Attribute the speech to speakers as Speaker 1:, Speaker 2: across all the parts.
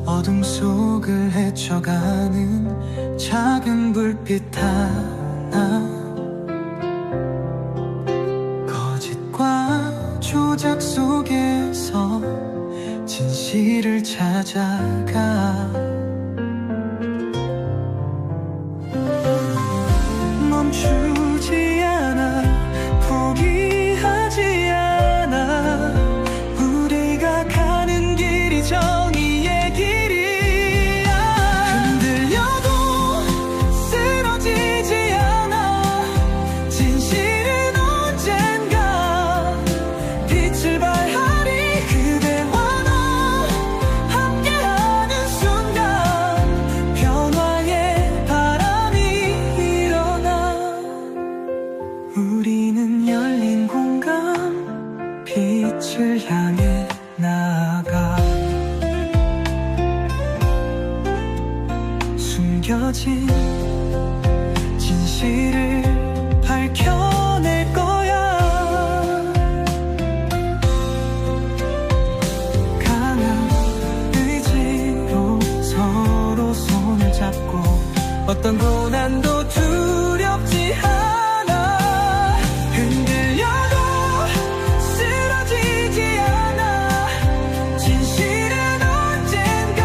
Speaker 1: 어둠 속을 헤쳐가는 작은 불빛 하나, 거짓과 조작 속에서 진실을 찾아가. 멈추지 않아, 포기하지 않아. 우리가 가는 길이 정의의 길이야. 흔들려도 쓰러지지 않아. 진실은 언젠가 빛을 발하리. 그대와 나 함께하는 순간 변화의 바람이 일어나. 우리는 열린 공간, 빛을 향해 나아가. 숨겨진 진실을 밝혀낼 거야. 강한 의지로 서로 손을 잡고 어떤 고난도 두렵지 않아. 흔들려도 쓰러지지 않아. 진실은 언젠가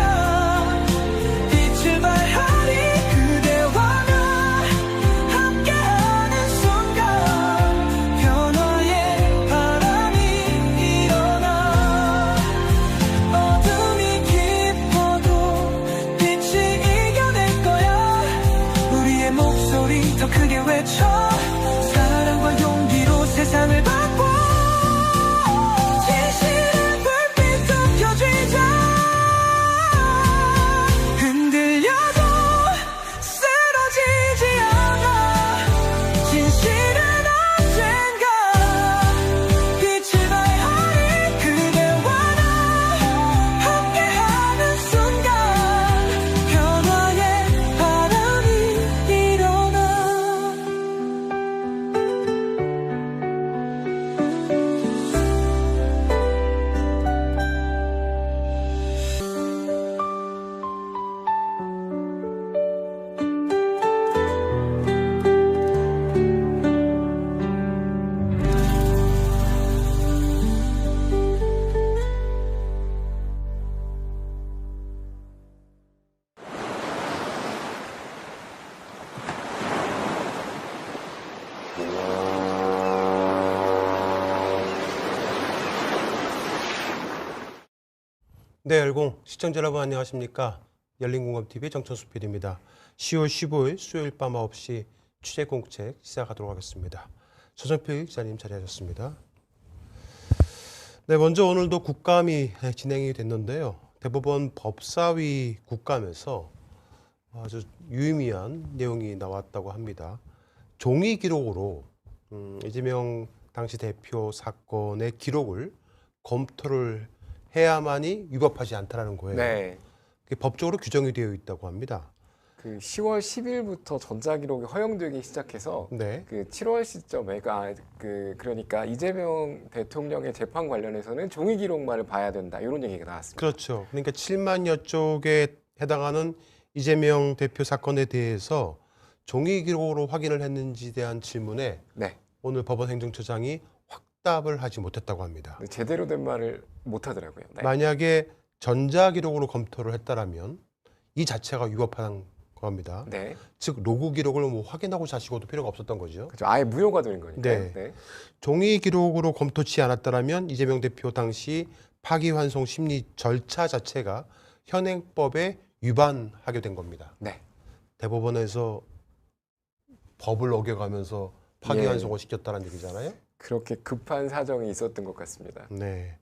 Speaker 1: 빛을 발하리. 그대와 나 함께하는 순간 변화의 바람이 일어나. 어둠이 깊어도 빛이 이겨낼 거야. 우리의 목소리 더 크게 외쳐. 사랑과 용기로 세상을 바꿔. 진실의 불빛 덮여주자. 흔들려도 쓰러지지 않아. 진실은 언젠가 빛을 발하리. 그대와 나 함께하는 순간 변화의 바람이 일어나.
Speaker 2: 네, 열공 시청자 여러분 안녕하십니까? 열린공감TV 정천수 PD입니다. 10월 15일 수요일 밤 9시 취재공책 시작하도록 하겠습니다. 조선필 기자님 자리하셨습니다. 네, 먼저 오늘도 국감이 진행이 됐는데요. 대법원 법사위 국감에서 아주 유의미한 내용이 나왔다고 합니다. 종이 기록으로 이재명 당시 대표 사건의 기록을 검토를 해야만이 위법하지 않다라는 거예요.
Speaker 3: 네.
Speaker 2: 그게 법적으로 규정이 되어 있다고 합니다.
Speaker 3: 그 10월 10일부터 전자기록이 허용되기 시작해서
Speaker 2: 네.
Speaker 3: 그 7월 시점에 그러니까 이재명 대통령의 재판 관련해서는 종이 기록만을 봐야 된다 이런 얘기가 나왔습니다.
Speaker 2: 그렇죠. 그러니까 7만여 쪽에 해당하는 이재명 대표 사건에 대해서 종이 기록으로 확인을 했는지에 대한 질문에
Speaker 3: 네.
Speaker 2: 오늘 법원 행정처장이 확답을 하지 못했다고 합니다.
Speaker 3: 네, 제대로 된 말을 못 하더라고요. 네.
Speaker 2: 만약에 전자기록으로 검토를 했다라면 이 자체가 위법한 겁니다.
Speaker 3: 네.
Speaker 2: 즉 로그 기록을 뭐 확인하고 자시고도 필요가 없었던 거죠.
Speaker 3: 그렇죠. 아예 무효가 되는 거니까.
Speaker 2: 네.
Speaker 3: 네.
Speaker 2: 종이 기록으로 검토치 않았다라면 이재명 대표 당시 파기환송 심리 절차 자체가 현행법에 위반하게 된 겁니다.
Speaker 3: 네.
Speaker 2: 대법원에서 법을 어겨가면서 파기환송을 시켰다는 얘기잖아요.
Speaker 3: 그렇게 급한 사정이 있었던 것 같습니다.
Speaker 2: 네,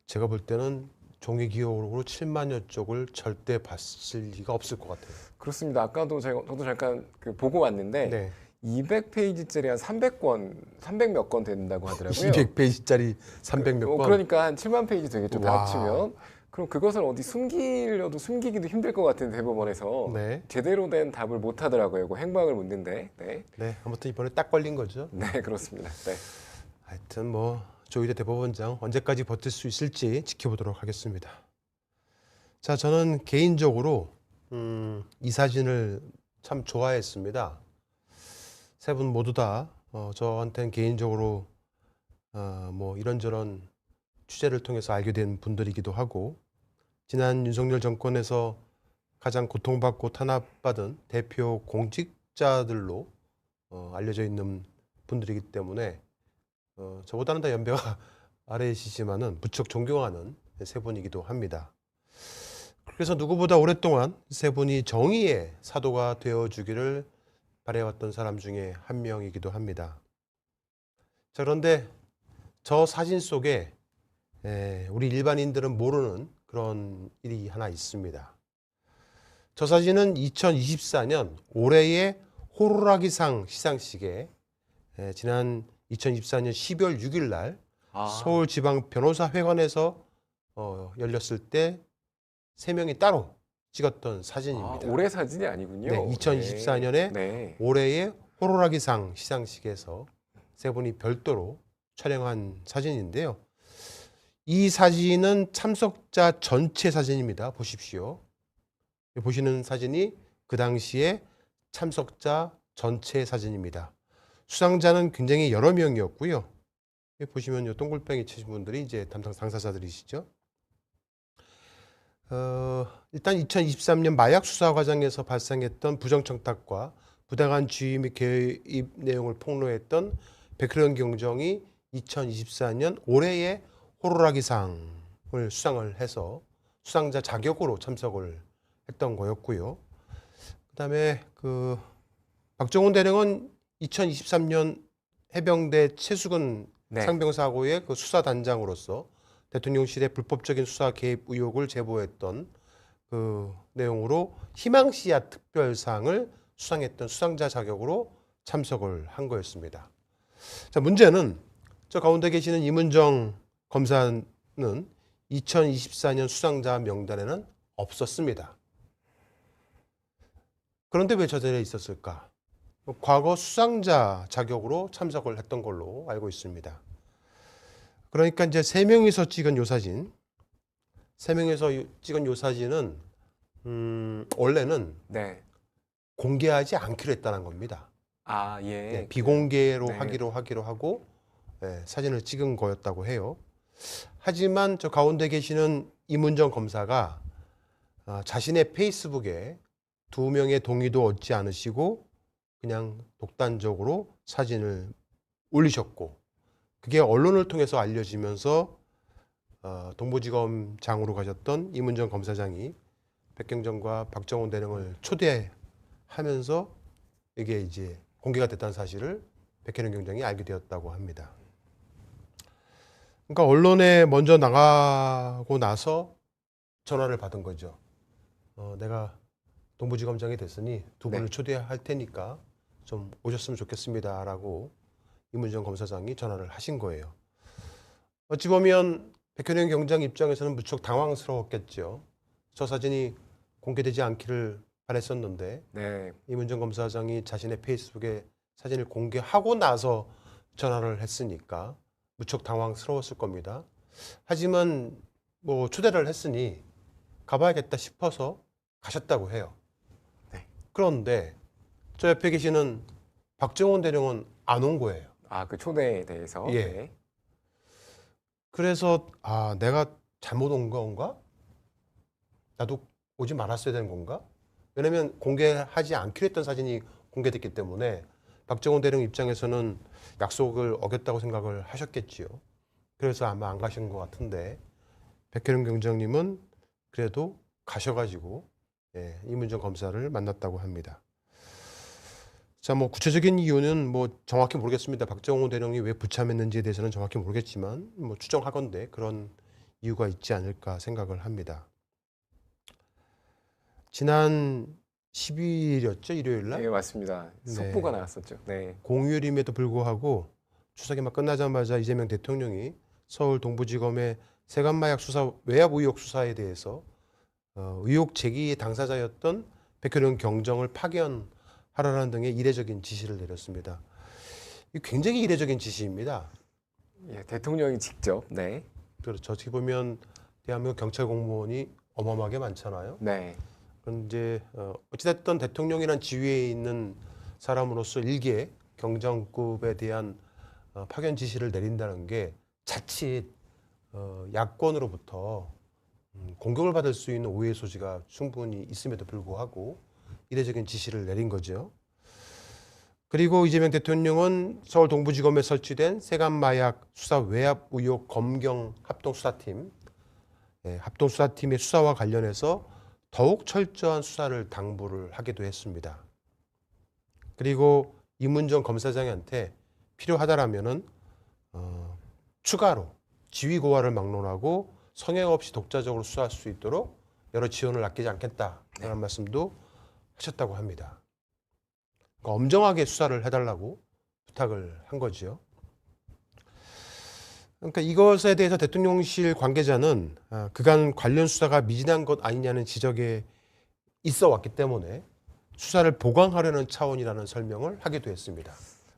Speaker 2: 제가 볼 때는 종이 기록으로 7만여 쪽을 절대 봤을 리가 없을 것 같아요.
Speaker 3: 그렇습니다. 아까도 저도 잠깐 보고 왔는데
Speaker 2: 네.
Speaker 3: 200페이지짜리 한 300몇 건 된다고 하더라고요.
Speaker 2: 200페이지짜리 300몇 건?
Speaker 3: 그러니까 한 7만 페이지 되겠죠. 다
Speaker 2: 와.
Speaker 3: 합치면. 그럼 그것을 어디 숨기기도 힘들 것 같은 대법원에서
Speaker 2: 네.
Speaker 3: 제대로 된 답을 못 하더라고요. 그 행방을 묻는데. 네.
Speaker 2: 네, 아무튼 이번에 딱 걸린 거죠.
Speaker 3: 네, 그렇습니다. 네.
Speaker 2: 하여튼 뭐 조희대 대법원장 언제까지 버틸 수 있을지 지켜보도록 하겠습니다. 자, 저는 개인적으로 이 사진을 참 좋아했습니다. 세 분 모두 다 저한테는 개인적으로 뭐 이런저런 취재를 통해서 알게 된 분들이기도 하고, 지난 윤석열 정권에서 가장 고통받고 탄압받은 대표 공직자들로 알려져 있는 분들이기 때문에 저보다는 더 연배가 아래이시지만은 무척 존경하는 세 분이기도 합니다. 그래서 누구보다 오랫동안 세 분이 정의의 사도가 되어주기를 바래왔던 사람 중에 한 명이기도 합니다. 자, 그런데 저 사진 속에 우리 일반인들은 모르는 그런 일이 하나 있습니다. 저 사진은 2024년 올해의 호루라기상 시상식에 지난 2024년 12월 6일 날 서울지방변호사회관에서 열렸을 때 세 명이 따로 찍었던 사진입니다.
Speaker 3: 올해 사진이 아니군요.
Speaker 2: 네, 2024년에
Speaker 3: 네.
Speaker 2: 올해의 호루라기상 시상식에서 세 분이 별도로 촬영한 사진인데요. 이 사진은 참석자 전체 사진입니다. 보십시오. 보시는 사진이 그 당시에 참석자 전체 사진입니다. 수상자는 굉장히 여러 명이었고요. 보시면 요 동글뱅이 치신 분들이 이제 담당 당사자들이시죠. 일단 2023년 마약 수사 과정에서 발생했던 부정청탁과 부당한 지휘 및 개입 내용을 폭로했던 백혜련 경정이 2024년 올해의 호루라기상을 수상을 해서 수상자 자격으로 참석을 했던 거였고요. 그다음에 그 박정훈 대령은 2023년 해병대 최수근
Speaker 3: 네.
Speaker 2: 상병 사고의 그 수사단장으로서 대통령실의 불법적인 수사 개입 의혹을 제보했던 그 내용으로 희망씨앗 특별상을 수상했던 수상자 자격으로 참석을 한 거였습니다. 자, 문제는 저 가운데 계시는 임은정 검사는 2024년 수상자 명단에는 없었습니다. 그런데 왜 저 자리에 있었을까? 과거 수상자 자격으로 참석을 했던 걸로 알고 있습니다. 그러니까 이제 세 명이서 찍은 요 사진, 은 원래는
Speaker 3: 네.
Speaker 2: 공개하지 않기로 했다는 겁니다.
Speaker 3: 아, 예.
Speaker 2: 네, 비공개로
Speaker 3: 네.
Speaker 2: 하기로 하고 사진을 찍은 거였다고 해요. 하지만 저 가운데 계시는 임은정 검사가 자신의 페이스북에 두 명의 동의도 얻지 않으시고 그냥 독단적으로 사진을 올리셨고, 그게 언론을 통해서 알려지면서 동부지검장으로 가셨던 임은정 검사장이 백경정과 박정훈 대령을 초대하면서 이게 이제 공개가 됐다는 사실을 백혜련 경장이 알게 되었다고 합니다. 그러니까 언론에 먼저 나가고 나서 전화를 받은 거죠. 내가 동부지검장이 됐으니 두 분을
Speaker 3: 네.
Speaker 2: 초대할 테니까 좀 오셨으면 좋겠습니다라고 임은정 검사장이 전화를 하신 거예요. 어찌 보면 백혜련 경장 입장에서는 무척 당황스러웠겠죠. 저 사진이 공개되지 않기를 바랬었는데
Speaker 3: 네.
Speaker 2: 임은정 검사장이 자신의 페이스북에 사진을 공개하고 나서 전화를 했으니까 무척 당황스러웠을 겁니다. 하지만 뭐 초대를 했으니 가봐야겠다 싶어서 가셨다고 해요.
Speaker 3: 네.
Speaker 2: 그런데 저 옆에 계시는 박정훈 대령은 안 온 거예요.
Speaker 3: 아, 그 초대에 대해서.
Speaker 2: 예.
Speaker 3: 네.
Speaker 2: 그래서 내가 잘못 온 건가? 나도 오지 말았어야 되는 건가? 왜냐면 공개하지 않기로 했던 사진이 공개됐기 때문에 박정훈 대령 입장에서는 약속을 어겼다고 생각을 하셨겠지요. 그래서 아마 안 가신 것 같은데 백혜련 경장님은 그래도 가셔가지고 임은정 검사를 만났다고 합니다. 자, 뭐 구체적인 이유는 뭐 정확히 모르겠습니다. 박정훈 대령이 왜 부참했는지에 대해서는 정확히 모르겠지만 뭐 추정하건대 그런 이유가 있지 않을까 생각을 합니다. 지난 12일이었죠, 일요일 날.
Speaker 3: 네, 맞습니다.
Speaker 2: 네.
Speaker 3: 속보가 나왔었죠. 네.
Speaker 2: 공휴일임에도 불구하고 추석이 막 끝나자마자 이재명 대통령이 서울 동부지검의 세간마약 수사 외압 의혹 수사에 대해서 의혹 제기의 당사자였던 백혜련 경정을 파견하라는 등의 이례적인 지시를 내렸습니다. 이 굉장히 이례적인 지시입니다.
Speaker 3: 예, 대통령이 직접. 네.
Speaker 2: 그렇죠. 어떻게 보면 대한민국 경찰 공무원이 어마어마하게 많잖아요.
Speaker 3: 네.
Speaker 2: 그럼 이제 어찌됐든 대통령이란 지위에 있는 사람으로서 일개 경정급에 대한 파견 지시를 내린다는 게 자칫 야권으로부터 공격을 받을 수 있는 오해 소지가 충분히 있음에도 불구하고 이례적인 지시를 내린 거죠. 그리고 이재명 대통령은 서울 동부지검에 설치된 세간마약 수사 외압 의혹 검경 합동수사팀, 합동수사팀의 수사와 관련해서 더욱 철저한 수사를 당부를 하기도 했습니다. 그리고 이문정 검사장한테 필요하다라면은 추가로 지휘 고하를 막론하고 성역 없이 독자적으로 수사할 수 있도록 여러 지원을 아끼지 않겠다라는 말씀도 하셨다고 합니다. 그러니까 엄정하게 수사를 해달라고 부탁을 한 거죠. 그러니까 이것에 대해서 대통령실 관계자는 그간 관련 수사가 미진한 것 아니냐는 지적에 있어 왔기 때문에 수사를 보강하려는 차원이라는 설명을 하기도 했습니다.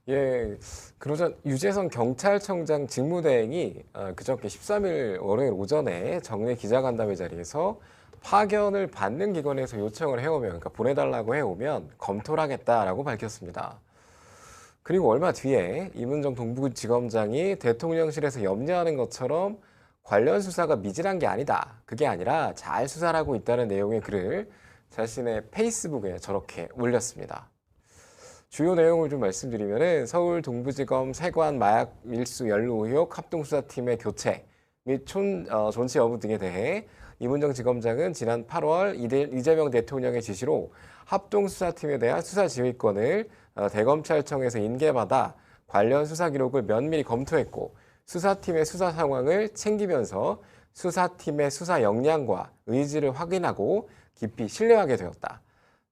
Speaker 3: 예, 그러자 유재선 경찰청장 직무대행이 그저께 13일 월요일 오전에 정례 기자간담회 자리에서 파견을 받는 기관에서 요청을 해오면, 그러니까 보내달라고 해오면 검토를 하겠다라고 밝혔습니다. 그리고 얼마 뒤에 이문정 동부지검장이 대통령실에서 염려하는 것처럼 관련 수사가 미진한 게 아니다, 그게 아니라 잘 수사를 하고 있다는 내용의 글을 자신의 페이스북에 저렇게 올렸습니다. 주요 내용을 좀 말씀드리면은 서울 동부지검 세관 마약 밀수 연루 의혹 합동수사팀의 교체 및 존치 여부 등에 대해 이문정 지검장은 지난 8월 이재명 대통령의 지시로 합동수사팀에 대한 수사 지휘권을 대검찰청에서 인계받아 관련 수사 기록을 면밀히 검토했고 수사팀의 수사 상황을 챙기면서 수사팀의 수사 역량과 의지를 확인하고 깊이 신뢰하게 되었다.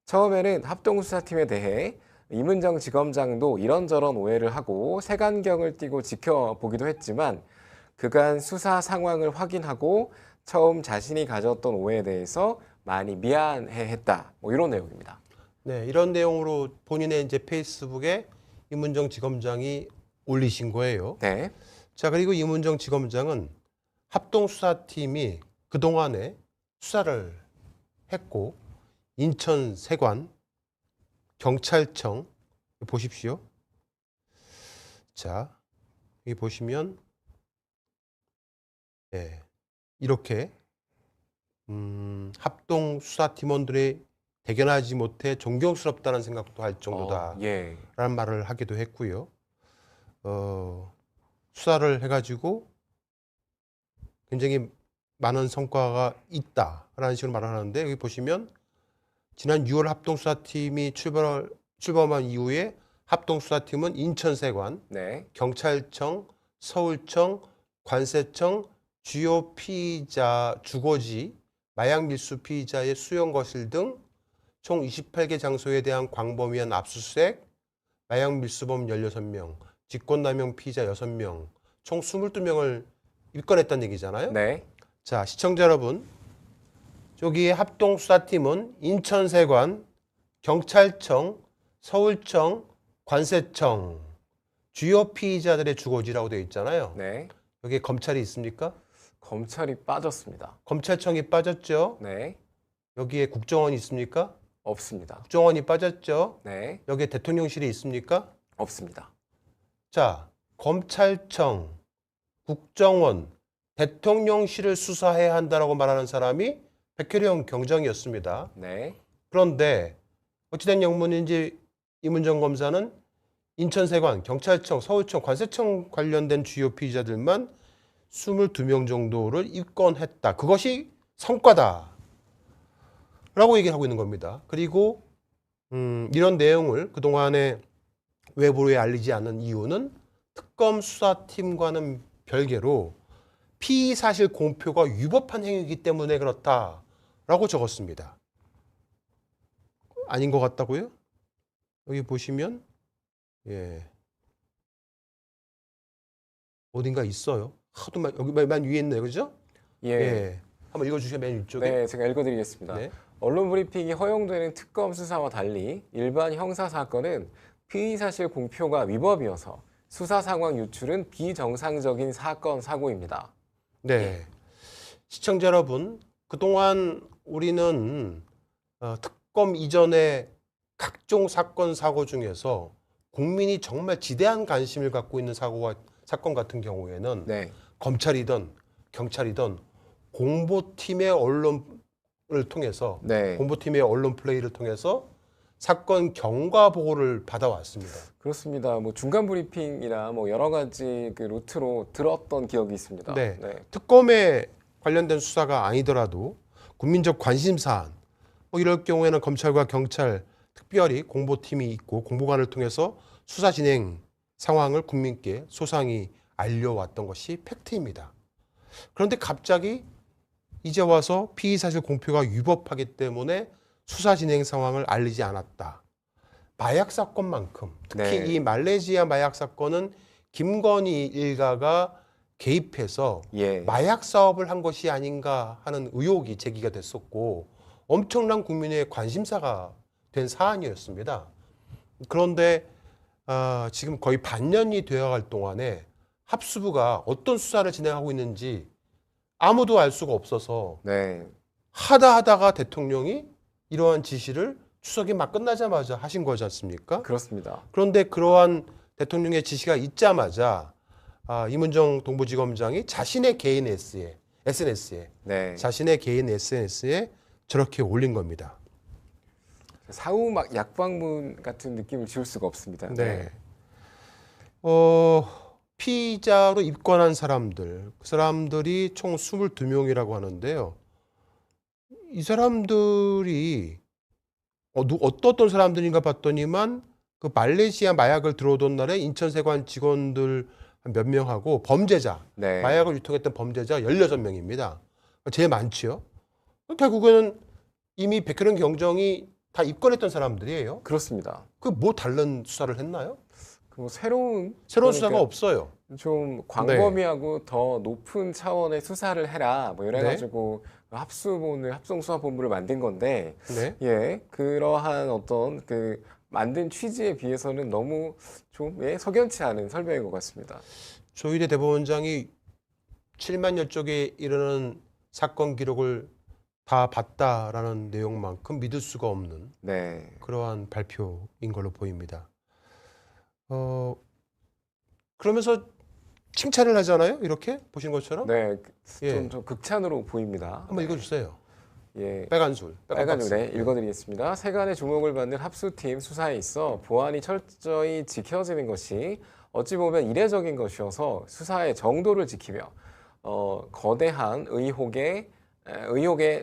Speaker 3: 처음에는 합동수사팀에 대해 이문정 지검장도 이런저런 오해를 하고 색안경을 띄고 지켜보기도 했지만 그간 수사 상황을 확인하고 처음 자신이 가졌던 오해에 대해서 많이 미안해했다. 뭐 이런 내용입니다.
Speaker 2: 네, 이런 내용으로 본인의 이제 페이스북에 이문정 지검장이 올리신 거예요.
Speaker 3: 네.
Speaker 2: 자, 그리고 이문정 지검장은 합동수사팀이 그동안에 수사를 했고 인천 세관, 경찰청 보십시오. 자, 여기 보시면 네, 이렇게 합동수사팀원들의 대견하지 못해 존경스럽다는 생각도 할 정도다라는
Speaker 3: 예.
Speaker 2: 말을 하기도 했고요. 수사를 해가지고 굉장히 많은 성과가 있다라는 식으로 말을 하는데 여기 보시면 지난 6월 합동수사팀이 출범한 이후에 합동수사팀은 인천세관,
Speaker 3: 네.
Speaker 2: 경찰청, 서울청, 관세청, 주요 피의자 주거지, 마약 밀수 피의자의 수용 거실 등 총 28개 장소에 대한 광범위한 압수수색, 마약 밀수범 16명, 직권남용 피의자 6명, 총 22명을 입건했다는 얘기잖아요.
Speaker 3: 네.
Speaker 2: 자, 시청자 여러분, 저기에 합동수사팀은 인천세관, 경찰청, 서울청, 관세청, 주요 피의자들의 주거지라고 되어 있잖아요.
Speaker 3: 네.
Speaker 2: 여기에 검찰이 있습니까?
Speaker 3: 검찰이 빠졌습니다.
Speaker 2: 검찰청이 빠졌죠.
Speaker 3: 네.
Speaker 2: 여기에 국정원이 있습니까?
Speaker 3: 없습니다.
Speaker 2: 국정원이 빠졌죠.
Speaker 3: 네.
Speaker 2: 여기에 대통령실이 있습니까?
Speaker 3: 없습니다.
Speaker 2: 자, 검찰청, 국정원, 대통령실을 수사해야 한다라고 말하는 사람이 백혜령 경정이었습니다.
Speaker 3: 네.
Speaker 2: 그런데 어찌된 영문인지 이문정 검사는 인천세관, 경찰청, 서울청, 관세청 관련된 주요 피의자들만 22명 정도를 입건했다. 그것이 성과다. 라고 얘기를 하고 있는 겁니다. 그리고 이런 내용을 그동안에 외부에 알리지 않은 이유는 특검 수사팀과는 별개로 피의 사실 공표가 위법한 행위이기 때문에 그렇다라고 적었습니다. 아닌 것 같다고요? 여기 보시면 어딘가 있어요. 하도 여기 맨 위에 있네요, 그죠?
Speaker 3: 예.
Speaker 2: 한번 읽어주세요, 맨 위쪽에.
Speaker 3: 네, 제가 읽어드리겠습니다.
Speaker 2: 네.
Speaker 3: 언론 브리핑이 허용되는 특검 수사와 달리 일반 형사 사건은 피의 사실 공표가 위법이어서 수사 상황 유출은 비정상적인 사건 사고입니다.
Speaker 2: 네. 시청자 여러분, 그동안 우리는 특검 이전의 각종 사건 사고 중에서 국민이 정말 지대한 관심을 갖고 있는 사건 같은 경우에는
Speaker 3: 네,
Speaker 2: 검찰이든 경찰이든 공보팀의 언론을 통해서
Speaker 3: 네,
Speaker 2: 공보팀의 언론 플레이를 통해서 사건 경과 보고를 받아왔습니다.
Speaker 3: 그렇습니다. 뭐 중간 브리핑이나 뭐 여러 가지 그 루트로 들었던 기억이 있습니다.
Speaker 2: 네. 특검에 관련된 수사가 아니더라도 국민적 관심 사안, 뭐 이럴 경우에는 검찰과 경찰 특별히 공보팀이 있고 공보관을 통해서 수사 진행 상황을 국민께 소상히 알려왔던 것이 팩트입니다. 그런데 갑자기 이제 와서 피의사실 공표가 위법하기 때문에 수사 진행 상황을 알리지 않았다. 마약 사건만큼 특히
Speaker 3: 네.
Speaker 2: 이 말레이시아 마약 사건은 김건희 일가가 개입해서
Speaker 3: 예,
Speaker 2: 마약 사업을 한 것이 아닌가 하는 의혹이 제기가 됐었고 엄청난 국민의 관심사가 된 사안이었습니다. 그런데 지금 거의 반년이 되어갈 동안에 합수부가 어떤 수사를 진행하고 있는지 아무도 알 수가 없어서
Speaker 3: 네,
Speaker 2: 하다가 대통령이 이러한 지시를 추석이 막 끝나자마자 하신 거지 않습니까?
Speaker 3: 그렇습니다.
Speaker 2: 그런데 그러한 대통령의 지시가 있자마자 이문정 동부지검장이 자신의 개인 SNS에
Speaker 3: 네,
Speaker 2: 자신의 개인 SNS에 저렇게 올린 겁니다.
Speaker 3: 사후 막 약방문 같은 느낌을 지울 수가 없습니다.
Speaker 2: 네. 피의자로 입건한 사람들, 그 사람들이 총 22명이라고 하는데요. 이 사람들이 어떤 사람들인가 봤더니만 그 말레이시아 마약을 들어오던 날에 인천세관 직원들 몇 명하고 범죄자,
Speaker 3: 네,
Speaker 2: 마약을 유통했던 범죄자 16명입니다. 제일 많지요. 결국에는 이미 백혈원 경정이 다 입건했던 사람들이에요.
Speaker 3: 그렇습니다.
Speaker 2: 그 뭐 다른 수사를 했나요?
Speaker 3: 뭐 새로운
Speaker 2: 수사가
Speaker 3: 그러니까
Speaker 2: 없어요.
Speaker 3: 좀 광범위하고 더 높은 차원의 수사를 해라 뭐 이래가지고 합성수사본부를 만든 건데
Speaker 2: 네.
Speaker 3: 예 그러한 어떤 그 만든 취지에 비해서는 너무 좀 석연치 않은 설명인 것 같습니다.
Speaker 2: 조희대 대법원장이 7만여 쪽에 이르는 사건 기록을 다 봤다라는 내용만큼 믿을 수가 없는
Speaker 3: 네,
Speaker 2: 그러한 발표인 걸로 보입니다. 그러면서 칭찬을 하잖아요. 이렇게 보신 것처럼.
Speaker 3: 네,
Speaker 2: 예.
Speaker 3: 좀 극찬으로 보입니다.
Speaker 2: 한번 읽어주세요.
Speaker 3: 예.
Speaker 2: 빨간 줄.
Speaker 3: 빨간
Speaker 2: 박스.
Speaker 3: 줄에 읽어드리겠습니다. 세간의 주목을 받는 합수팀 수사에 있어 보안이 철저히 지켜지는 것이 어찌 보면 이례적인 것이어서 수사의 정도를 지키며 거대한 의혹의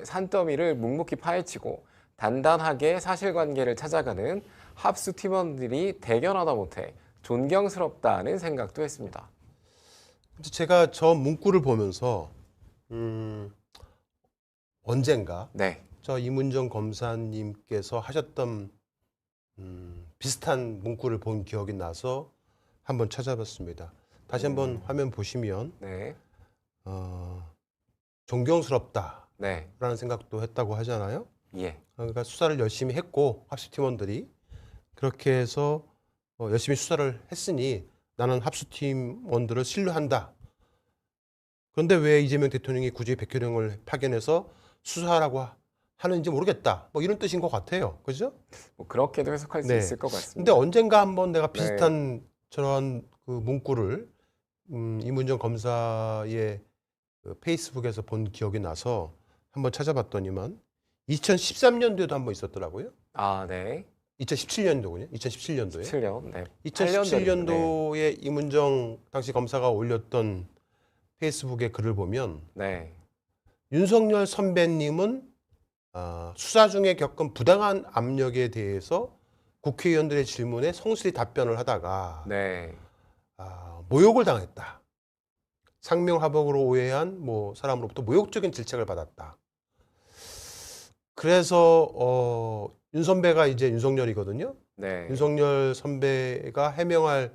Speaker 3: 산더미를 묵묵히 파헤치고 단단하게 사실관계를 찾아가는 합수팀원들이 대견하다 못해 존경스럽다는 생각도 했습니다.
Speaker 2: 제가 저 문구를 보면서 언젠가
Speaker 3: 네,
Speaker 2: 저 이문정 검사님께서 하셨던 비슷한 문구를 본 기억이 나서 한번 찾아봤습니다. 다시 한번 화면 보시면
Speaker 3: 네,
Speaker 2: 존경스럽다라는
Speaker 3: 네,
Speaker 2: 생각도 했다고 하잖아요.
Speaker 3: 예,
Speaker 2: 그러니까 수사를 열심히 했고 합수팀원들이 그렇게 해서 열심히 수사를 했으니 나는 합수팀원들을 신뢰한다. 그런데 왜 이재명 대통령이 굳이 백혈영을 파견해서 수사하라고 하는지 모르겠다. 뭐 이런 뜻인 것 같아요. 그죠?
Speaker 3: 뭐 그렇게도 해석할 수
Speaker 2: 네.
Speaker 3: 있을 것
Speaker 2: 근데
Speaker 3: 같습니다.
Speaker 2: 언젠가 한번 내가 비슷한 저런 그 문구를 이문정 검사의 그 페이스북에서 본 기억이 나서 한번 찾아봤더니만 2013년도에도 한번 있었더라고요.
Speaker 3: 아, 네,
Speaker 2: 2017년도군요. 2017년도에.
Speaker 3: 7년, 네,
Speaker 2: 2017년도에 이문정 당시 검사가 올렸던 페이스북의 글을 보면
Speaker 3: 네,
Speaker 2: 윤석열 선배님은 수사 중에 겪은 부당한 압력에 대해서 국회의원들의 질문에 성실히 답변을 하다가
Speaker 3: 네,
Speaker 2: 모욕을 당했다. 상명하복으로 오해한 사람으로부터 모욕적인 질책을 받았다. 그래서 윤 선배가 이제 윤석열이거든요.
Speaker 3: 네,
Speaker 2: 윤석열 선배가 해명할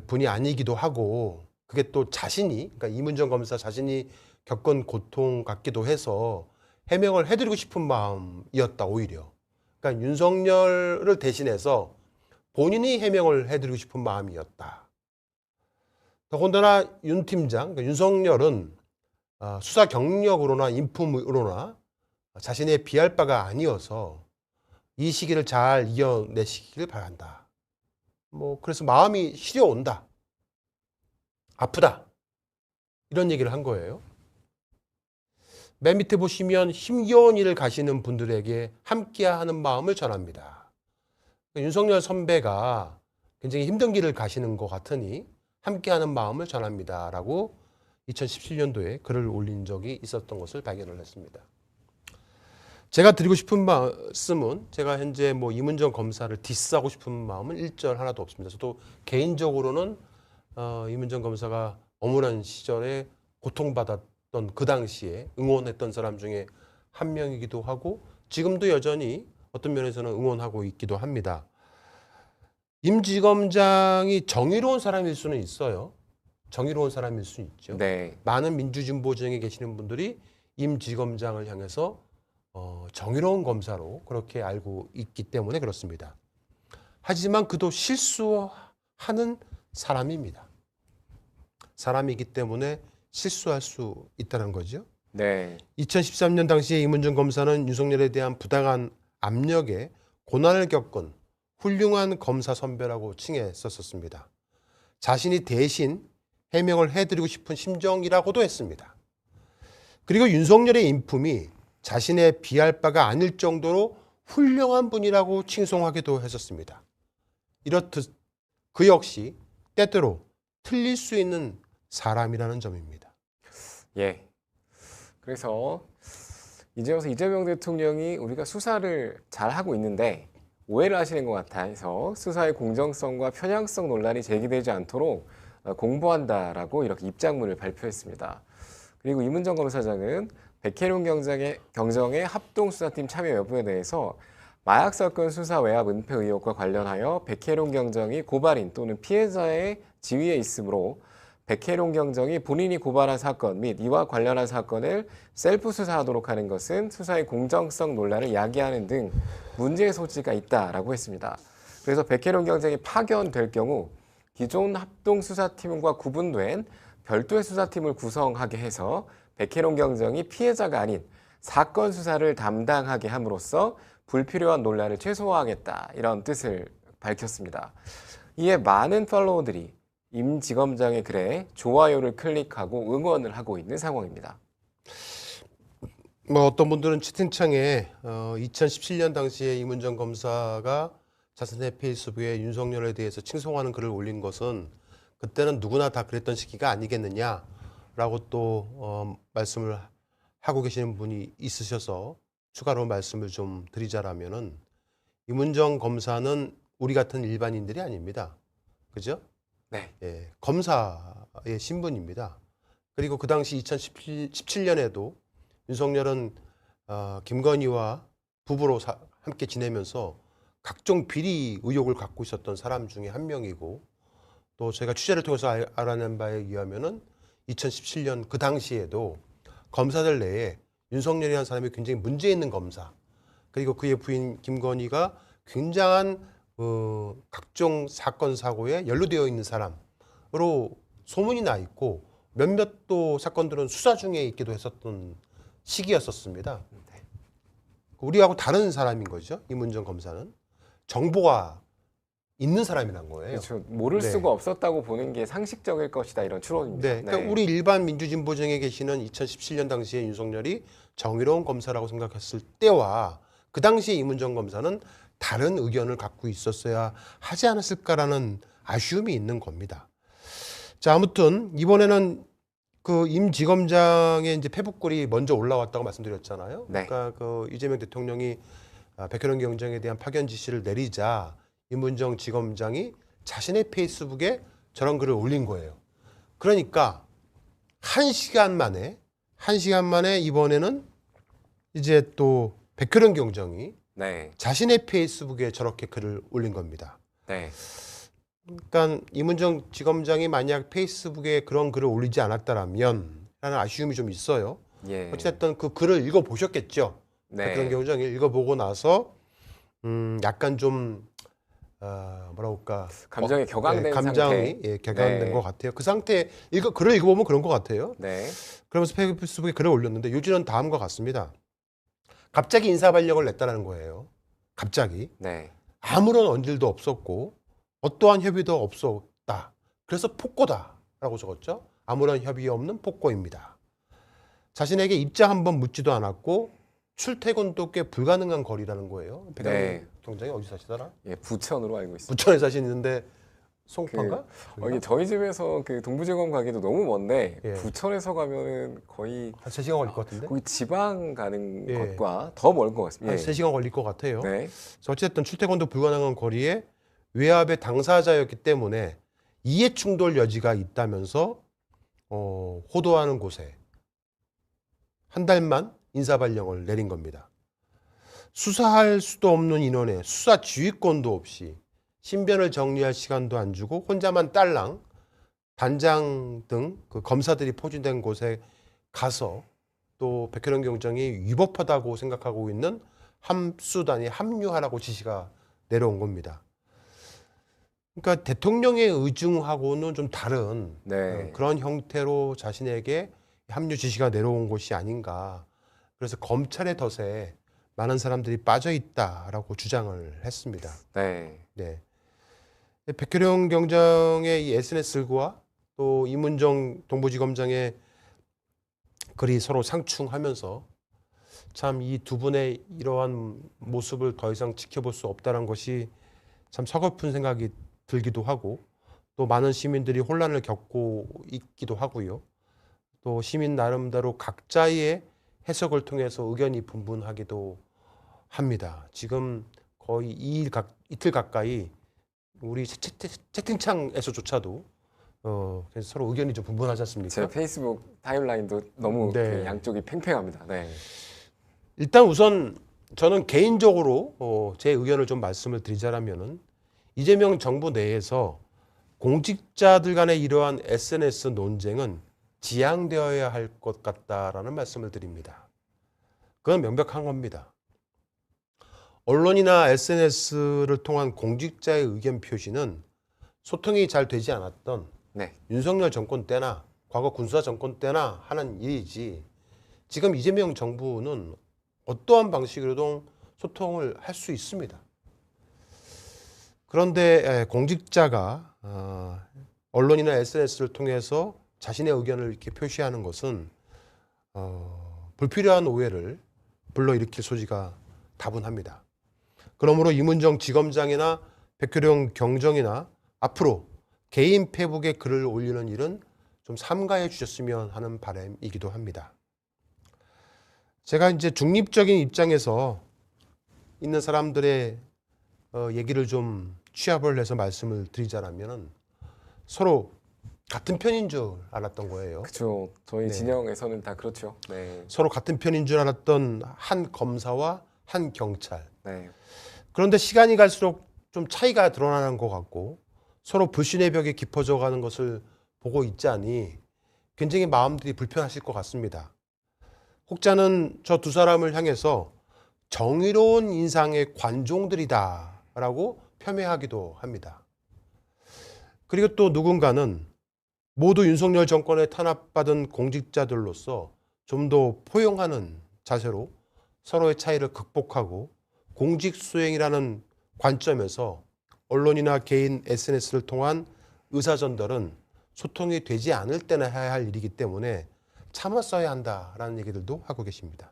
Speaker 2: 분이 아니기도 하고 그게 또 그러니까 이문정 검사 자신이 겪은 고통 같기도 해서 해명을 해드리고 싶은 마음이었다 오히려. 그러니까 윤석열을 대신해서 본인이 해명을 해드리고 싶은 마음이었다. 더군다나 윤 팀장, 그러니까 윤석열은 수사 경력으로나 인품으로나 자신의 비할 바가 아니어서 이 시기를 잘 이겨내시길 바란다. 그래서 마음이 시려온다. 아프다. 이런 얘기를 한 거예요. 맨 밑에 보시면 힘겨운 일을 가시는 분들에게 함께하는 마음을 전합니다. 윤석열 선배가 굉장히 힘든 길을 가시는 것 같으니 함께하는 마음을 전합니다. 라고 2017년도에 글을 올린 적이 있었던 것을 발견을 했습니다. 제가 드리고 싶은 말씀은 제가 현재 이문정 검사를 디스하고 싶은 마음은 일절 하나도 없습니다. 저도 개인적으로는 이문정 검사가 어물한 시절에 고통받았던 그 당시에 응원했던 사람 중에 한 명이기도 하고 지금도 여전히 어떤 면에서는 응원하고 있기도 합니다. 임 지검장이 정의로운 사람일 수는 있어요. 정의로운 사람일 수 있죠.
Speaker 3: 네.
Speaker 2: 많은 민주진보정에 계시는 분들이 임 지검장을 향해서 정의로운 검사로 그렇게 알고 있기 때문에 그렇습니다. 하지만 그도 실수하는 사람입니다. 사람이기 때문에 실수할 수 있다는 거죠.
Speaker 3: 네.
Speaker 2: 2013년 당시에 이문정 검사는 윤석열에 대한 부당한 압력에 고난을 겪은 훌륭한 검사 선배라고 칭했었습니다. 자신이 대신 해명을 해드리고 싶은 심정이라고도 했습니다. 그리고 윤석열의 인품이 자신의 비할 바가 아닐 정도로 훌륭한 분이라고 칭송하기도 했었습니다. 이렇듯 그 역시 때때로 틀릴 수 있는 사람이라는 점입니다.
Speaker 3: 예. 그래서 이재명 대통령이 우리가 수사를 잘 하고 있는데 오해를 하시는 것 같아서 수사의 공정성과 편향성 논란이 제기되지 않도록 공부한다라고 이렇게 입장문을 발표했습니다. 그리고 이문정 검사장은 백혜룡 경정의 합동수사팀 참여 여부에 대해서 마약 사건 수사 외압 은폐 의혹과 관련하여 백혜룡 경정이 고발인 또는 피해자의 지위에 있으므로 백혜룡 경정이 본인이 고발한 사건 및 이와 관련한 사건을 셀프 수사하도록 하는 것은 수사의 공정성 논란을 야기하는 등 문제의 소지가 있다라고 했습니다. 그래서 백혜룡 경정이 파견될 경우 기존 합동수사팀과 구분된 별도의 수사팀을 구성하게 해서 백혜룡 경정이 피해자가 아닌 사건 수사를 담당하게 함으로써 불필요한 논란을 최소화하겠다 이런 뜻을 밝혔습니다. 이에 많은 팔로워들이 임 지검장의 글에 좋아요를 클릭하고 응원을 하고 있는 상황입니다.
Speaker 2: 어떤 분들은 채팅창에 2017년 당시에 이문정 검사가 자신의 페이스북에 윤석열에 대해서 칭송하는 글을 올린 것은 그때는 누구나 다 그랬던 시기가 아니겠느냐라고 또 말씀을 하고 계시는 분이 있으셔서 추가로 말씀을 좀 드리자라면은 이문정 검사는 우리 같은 일반인들이 아닙니다. 그죠?
Speaker 3: 네.
Speaker 2: 예, 검사의 신분입니다. 그리고 그 당시 2017년에도 윤석열은 김건희와 부부로 함께 지내면서 각종 비리 의혹을 갖고 있었던 사람 중에 한 명이고 또 저희가 취재를 통해서 알아낸 바에 의하면은 2017년 그 당시에도 검사들 내에 윤석열이라는 사람이 굉장히 문제 있는 검사 그리고 그의 부인 김건희가 굉장한 각종 사건 사고에 연루되어 있는 사람으로 소문이 나 있고 몇몇 또 사건들은 수사 중에 있기도 했었던 시기였었습니다. 우리하고 다른 사람인 거죠. 이문정 검사는 정보가 있는 사람이란 거예요.
Speaker 3: 그렇죠. 모를 수가 없었다고 보는 게 상식적일 것이다 이런 추론입니다.
Speaker 2: 네, 그러니까 우리 일반 민주진보정에 계시는 2017년 당시에 윤석열이 정의로운 검사라고 생각했을 때와 그 당시에 이문정 검사는 다른 의견을 갖고 있었어야 하지 않았을까라는 아쉬움이 있는 겁니다. 자, 아무튼 이번에는 그 임 지검장의 이제 페북글이 먼저 올라왔다고 말씀드렸잖아요.
Speaker 3: 네.
Speaker 2: 그러니까 그 이재명 대통령이 백혜룡 경정에 대한 파견 지시를 내리자 이문정 지검장이 자신의 페이스북에 저런 글을 올린 거예요. 그러니까 한 시간 만에 이번에는 이제 또 백혜룡 경정이
Speaker 3: 네.
Speaker 2: 자신의 페이스북에 저렇게 글을 올린 겁니다.
Speaker 3: 네.
Speaker 2: 그러니까 이문정 지검장이 만약 페이스북에 그런 글을 올리지 않았다라면 라는 아쉬움이 좀 있어요.
Speaker 3: 예.
Speaker 2: 어쨌든 그 글을 읽어보셨겠죠.
Speaker 3: 네.
Speaker 2: 백혜룡 경정이 읽어보고 나서 약간 좀 뭐라고 할까
Speaker 3: 감정이 격앙된
Speaker 2: 감정이
Speaker 3: 상태.
Speaker 2: 격앙된
Speaker 3: 네.
Speaker 2: 것 같아요. 그 상태 글을 읽어보면 그런 것 같아요.
Speaker 3: 네.
Speaker 2: 그러면서 페이스북에 글을 올렸는데 요지는 다음과 같습니다. 갑자기 인사발령을 냈다는 거예요. 갑자기
Speaker 3: 네.
Speaker 2: 아무런 언질도 없었고 어떠한 협의도 없었다. 그래서 폭거다라고 적었죠. 아무런 협의 없는 폭거입니다. 자신에게 입장 한번 묻지도 않았고 출퇴근도 꽤 불가능한 거리라는 거예요. 백양
Speaker 3: 네.
Speaker 2: 경장이 어디 사시더라?
Speaker 3: 예, 부천으로 알고 있습니다.
Speaker 2: 부천에 사시는데 송파인가?
Speaker 3: 이게 저희 집에서 그 동부지검 가기도 너무 먼데
Speaker 2: 예.
Speaker 3: 부천에서 가면은 거의
Speaker 2: 한 3시간 걸릴 것 같은데?
Speaker 3: 거기 지방 가는
Speaker 2: 예.
Speaker 3: 것과 더 멀 것 같습니다.
Speaker 2: 한
Speaker 3: 예.
Speaker 2: 3시간 걸릴 것 같아요.
Speaker 3: 네.
Speaker 2: 그래서 어쨌든 출퇴근도 불가능한 거리에 외압의 당사자였기 때문에 이해 충돌 여지가 있다면서 호도하는 곳에 한 달만 인사발령을 내린 겁니다. 수사할 수도 없는 인원에 수사 지휘권도 없이 신변을 정리할 시간도 안 주고 혼자만 딸랑 단장 등 그 검사들이 포진된 곳에 가서 또 백혜련 경정이 위법하다고 생각하고 있는 함수단에 합류하라고 지시가 내려온 겁니다. 그러니까 대통령의 의중하고는 좀 다른
Speaker 3: 네.
Speaker 2: 그런 형태로 자신에게 합류 지시가 내려온 것이 아닌가. 그래서 검찰의 덫에 많은 사람들이 빠져 있다라고 주장을 했습니다.
Speaker 3: 네.
Speaker 2: 네. 백혜령 경장의 이 SNS과 또 이문정 동부지검장의 글이 서로 상충하면서 참 이 두 분의 이러한 모습을 더 이상 지켜볼 수 없다는 것이 참 서글픈 생각이 들기도 하고 또 많은 시민들이 혼란을 겪고 있기도 하고요. 또 시민 나름대로 각자의 해석을 통해서 의견이 분분하기도 합니다. 지금 거의 이틀 가까이 우리 채팅창에서조차도 그래서 서로 의견이 좀 분분하지 않습니까?
Speaker 3: 제 페이스북 타임라인도 너무
Speaker 2: 네.
Speaker 3: 그 양쪽이 팽팽합니다. 네.
Speaker 2: 일단 우선 저는 개인적으로 제 의견을 좀 말씀을 드리자면은 이재명 정부 내에서 공직자들 간의 이러한 SNS 논쟁은 지양되어야 할 것 같다라는 말씀을 드립니다. 그건 명백한 겁니다. 언론이나 SNS를 통한 공직자의 의견 표시는 소통이 잘 되지 않았던
Speaker 3: 네.
Speaker 2: 윤석열 정권 때나 과거 군수사 정권 때나 하는 일이지 지금 이재명 정부는 어떠한 방식으로든 소통을 할 수 있습니다. 그런데 공직자가 언론이나 SNS를 통해서 자신의 의견을 이렇게 표시하는 것은 불필요한 오해를 불러일으킬 소지가 다분합니다. 그러므로 이문정 지검장이나 백혜령 경정이나 앞으로 개인 페북에 글을 올리는 일은 좀 삼가해 주셨으면 하는 바람이기도 합니다. 제가 이제 중립적인 입장에서 있는 사람들의 얘기를 좀 취합을 해서 말씀을 드리자면은 서로 같은 편인 줄 알았던 거예요.
Speaker 3: 그렇죠. 저희
Speaker 2: 네.
Speaker 3: 진영에서는 다 그렇죠. 네.
Speaker 2: 서로 같은 편인 줄 알았던 한 검사와 한 경찰.
Speaker 3: 네.
Speaker 2: 그런데 시간이 갈수록 좀 차이가 드러나는 것 같고 서로 불신의 벽이 깊어져 가는 것을 보고 있자니 굉장히 마음들이 불편하실 것 같습니다. 혹자는 저 두 사람을 향해서 정의로운 인상의 관종들이다라고 폄훼하기도 합니다. 그리고 또 누군가는 모두 윤석열 정권에 탄압받은 공직자들로서 좀 더 포용하는 자세로 서로의 차이를 극복하고 공직 수행이라는 관점에서 언론이나 개인 SNS를 통한 의사전달은 소통이 되지 않을 때나 해야 할 일이기 때문에 참았어야 한다라는 얘기들도 하고 계십니다.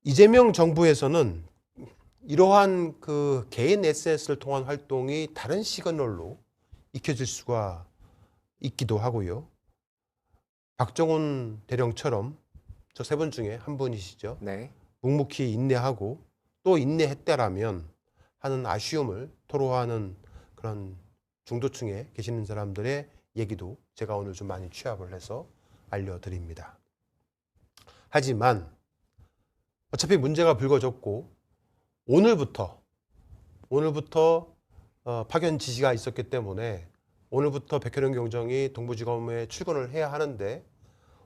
Speaker 2: 이재명 정부에서는 이러한 그 개인 SNS를 통한 활동이 다른 시그널로 익혀질 수가 있기도 하고요. 박정훈 대령처럼 저 세 분 중에 한 분이시죠.
Speaker 3: 네.
Speaker 2: 묵묵히 인내하고 또 인내했다라면 하는 아쉬움을 토로하는 그런 중도층에 계시는 사람들의 얘기도 제가 오늘 좀 많이 취합을 해서 알려드립니다. 하지만 어차피 문제가 불거졌고 오늘부터 파견 지시가 있었기 때문에 오늘부터 백혜령 경정이 동부지검에 출근을 해야 하는데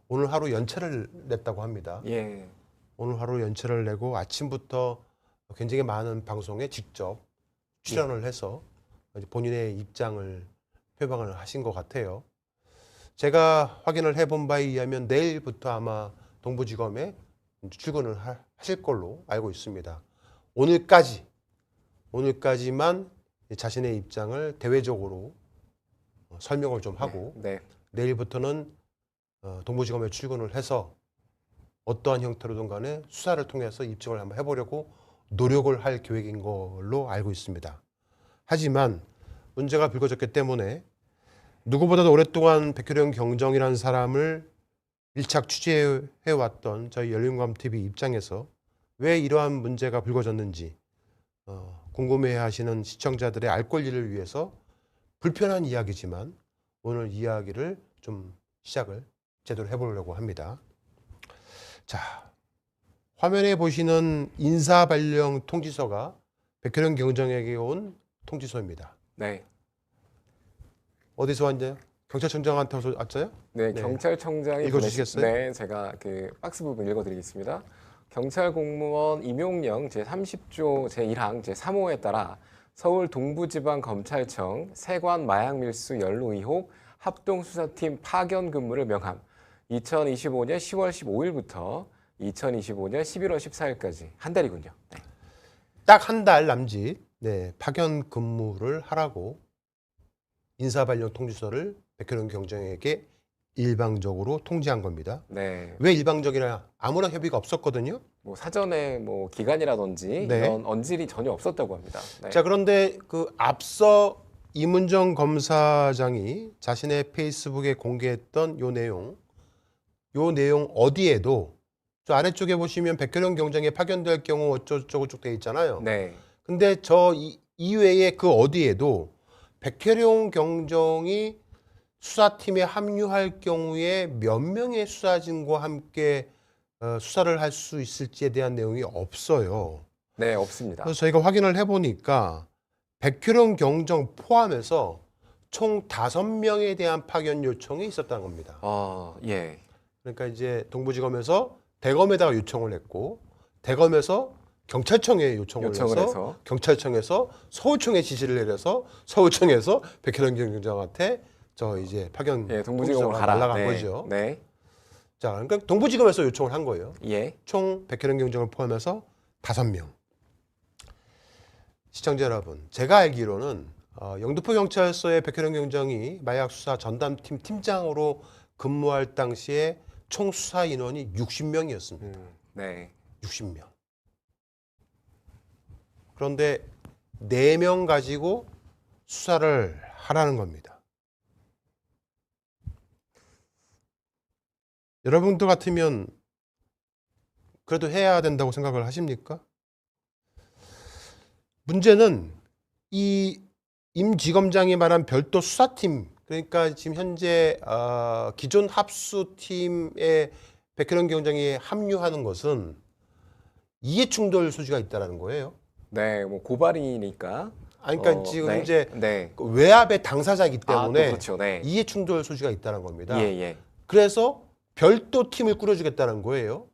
Speaker 2: 오늘 하루 연차를 냈다고 합니다.
Speaker 3: 예.
Speaker 2: 오늘 하루 연차를 내고 아침부터 굉장히 많은 방송에 직접 출연을 해서 본인의 입장을 표방을 하신 것 같아요. 제가 확인을 해본 바에 의하면 내일부터 아마 동부지검에 출근을 하실 걸로 알고 있습니다. 오늘까지만 자신의 입장을 대외적으로 설명을 좀 하고
Speaker 3: 네.
Speaker 2: 내일부터는 동부지검에 출근을 해서 어떠한 형태로든 간에 수사를 통해서 입증을 한번 해보려고 노력을 할 계획인 걸로 알고 있습니다. 하지만 문제가 불거졌기 때문에 누구보다도 오랫동안 백혜령 경정이라는 사람을 밀착 취재해왔던 저희 열린감TV 입장에서 왜 이러한 문제가 불거졌는지 궁금해하시는 시청자들의 알 권리를 위해서 불편한 이야기지만 오늘 이야기를 좀 시작을 제대로 해보려고 합니다. 자, 화면에 보시는 인사발령 통지서가 백혜령 경정에게 온 통지서입니다.
Speaker 3: 네.
Speaker 2: 어디서 왔냐? 경찰청장한테 왔어요?
Speaker 3: 네,
Speaker 2: 네.
Speaker 3: 경찰청장이
Speaker 2: 읽어주시겠어요?
Speaker 3: 네, 제가 그 박스 부분 읽어드리겠습니다. 경찰 공무원 임용령 제30조 제1항 제3호에 따라 서울 동부지방검찰청 세관 마약밀수 연루 의혹 합동수사팀 파견 근무를 명함. 2025년 10월 15일부터 2025년 11월 14일까지 한 달이군요. 네.
Speaker 2: 딱 한 달 남짓 파견 근무를 하라고 인사발령 통지서를 백혜령 경정에게 일방적으로 통지한 겁니다.
Speaker 3: 네.
Speaker 2: 왜 일방적이냐? 아무런 협의가 없었거든요.
Speaker 3: 뭐 사전에 뭐 기간이라든지
Speaker 2: 네.
Speaker 3: 이런 언질이 전혀 없었다고 합니다. 네.
Speaker 2: 자, 그런데 그 앞서 이문정 검사장이 자신의 페이스북에 공개했던 요 내용 어디에도 저 아래쪽에 보시면 백혜령 경정에 파견될 경우 어쩌고저쩌고 쭉 돼 있잖아요.
Speaker 3: 네.
Speaker 2: 근데 저 이외에 그 어디에도 백혜령 경정이 수사팀에 합류할 경우에 몇 명의 수사진과 함께 수사를 할 수 있을지에 대한 내용이 없어요.
Speaker 3: 네, 없습니다.
Speaker 2: 그래서 저희가 확인을 해보니까 백혜령 경정 포함해서 총 5명에 대한 파견 요청이 있었다는 겁니다.
Speaker 3: 예.
Speaker 2: 그러니까 이제 동부지검에서 대검에다가 요청을 했고 대검에서 경찰청에 요청을 해서 경찰청에서 서울청에 지시를 내려서 서울청에서 백혜령 경정한테 저 이제 파견
Speaker 3: 동부지검으로 가라.
Speaker 2: 날아간
Speaker 3: 네.
Speaker 2: 거죠.
Speaker 3: 네.
Speaker 2: 자, 그러니까 동부지검에서 요청을 한 거예요.
Speaker 3: 예.
Speaker 2: 총 백혜령 경정을 포함해서 5명. 시청자 여러분, 제가 알기로는 영등포 경찰서의 백혜령 경정이 마약 수사 전담팀 팀장으로 근무할 당시에 총 수사 인원이 60명이었습니다.
Speaker 3: 네.
Speaker 2: 60명. 그런데 4명 가지고 수사를 하라는 겁니다. 여러분들 같으면 그래도 해야 된다고 생각을 하십니까? 문제는 이 임지검장이 말한 별도 수사팀, 그러니까 지금 현재 기존 합수팀에 백혜령 경정이 합류하는 것은 이해충돌 소지가 있다는 거예요.
Speaker 3: 네, 뭐 고발이니까.
Speaker 2: 그러니까 지금
Speaker 3: 네.
Speaker 2: 이제
Speaker 3: 네.
Speaker 2: 외압의 당사자이기
Speaker 3: 또
Speaker 2: 때문에
Speaker 3: 그렇죠. 네.
Speaker 2: 이해충돌 소지가 있다는 겁니다.
Speaker 3: 예.
Speaker 2: 그래서 별도 팀을 꾸려주겠다는 거예요.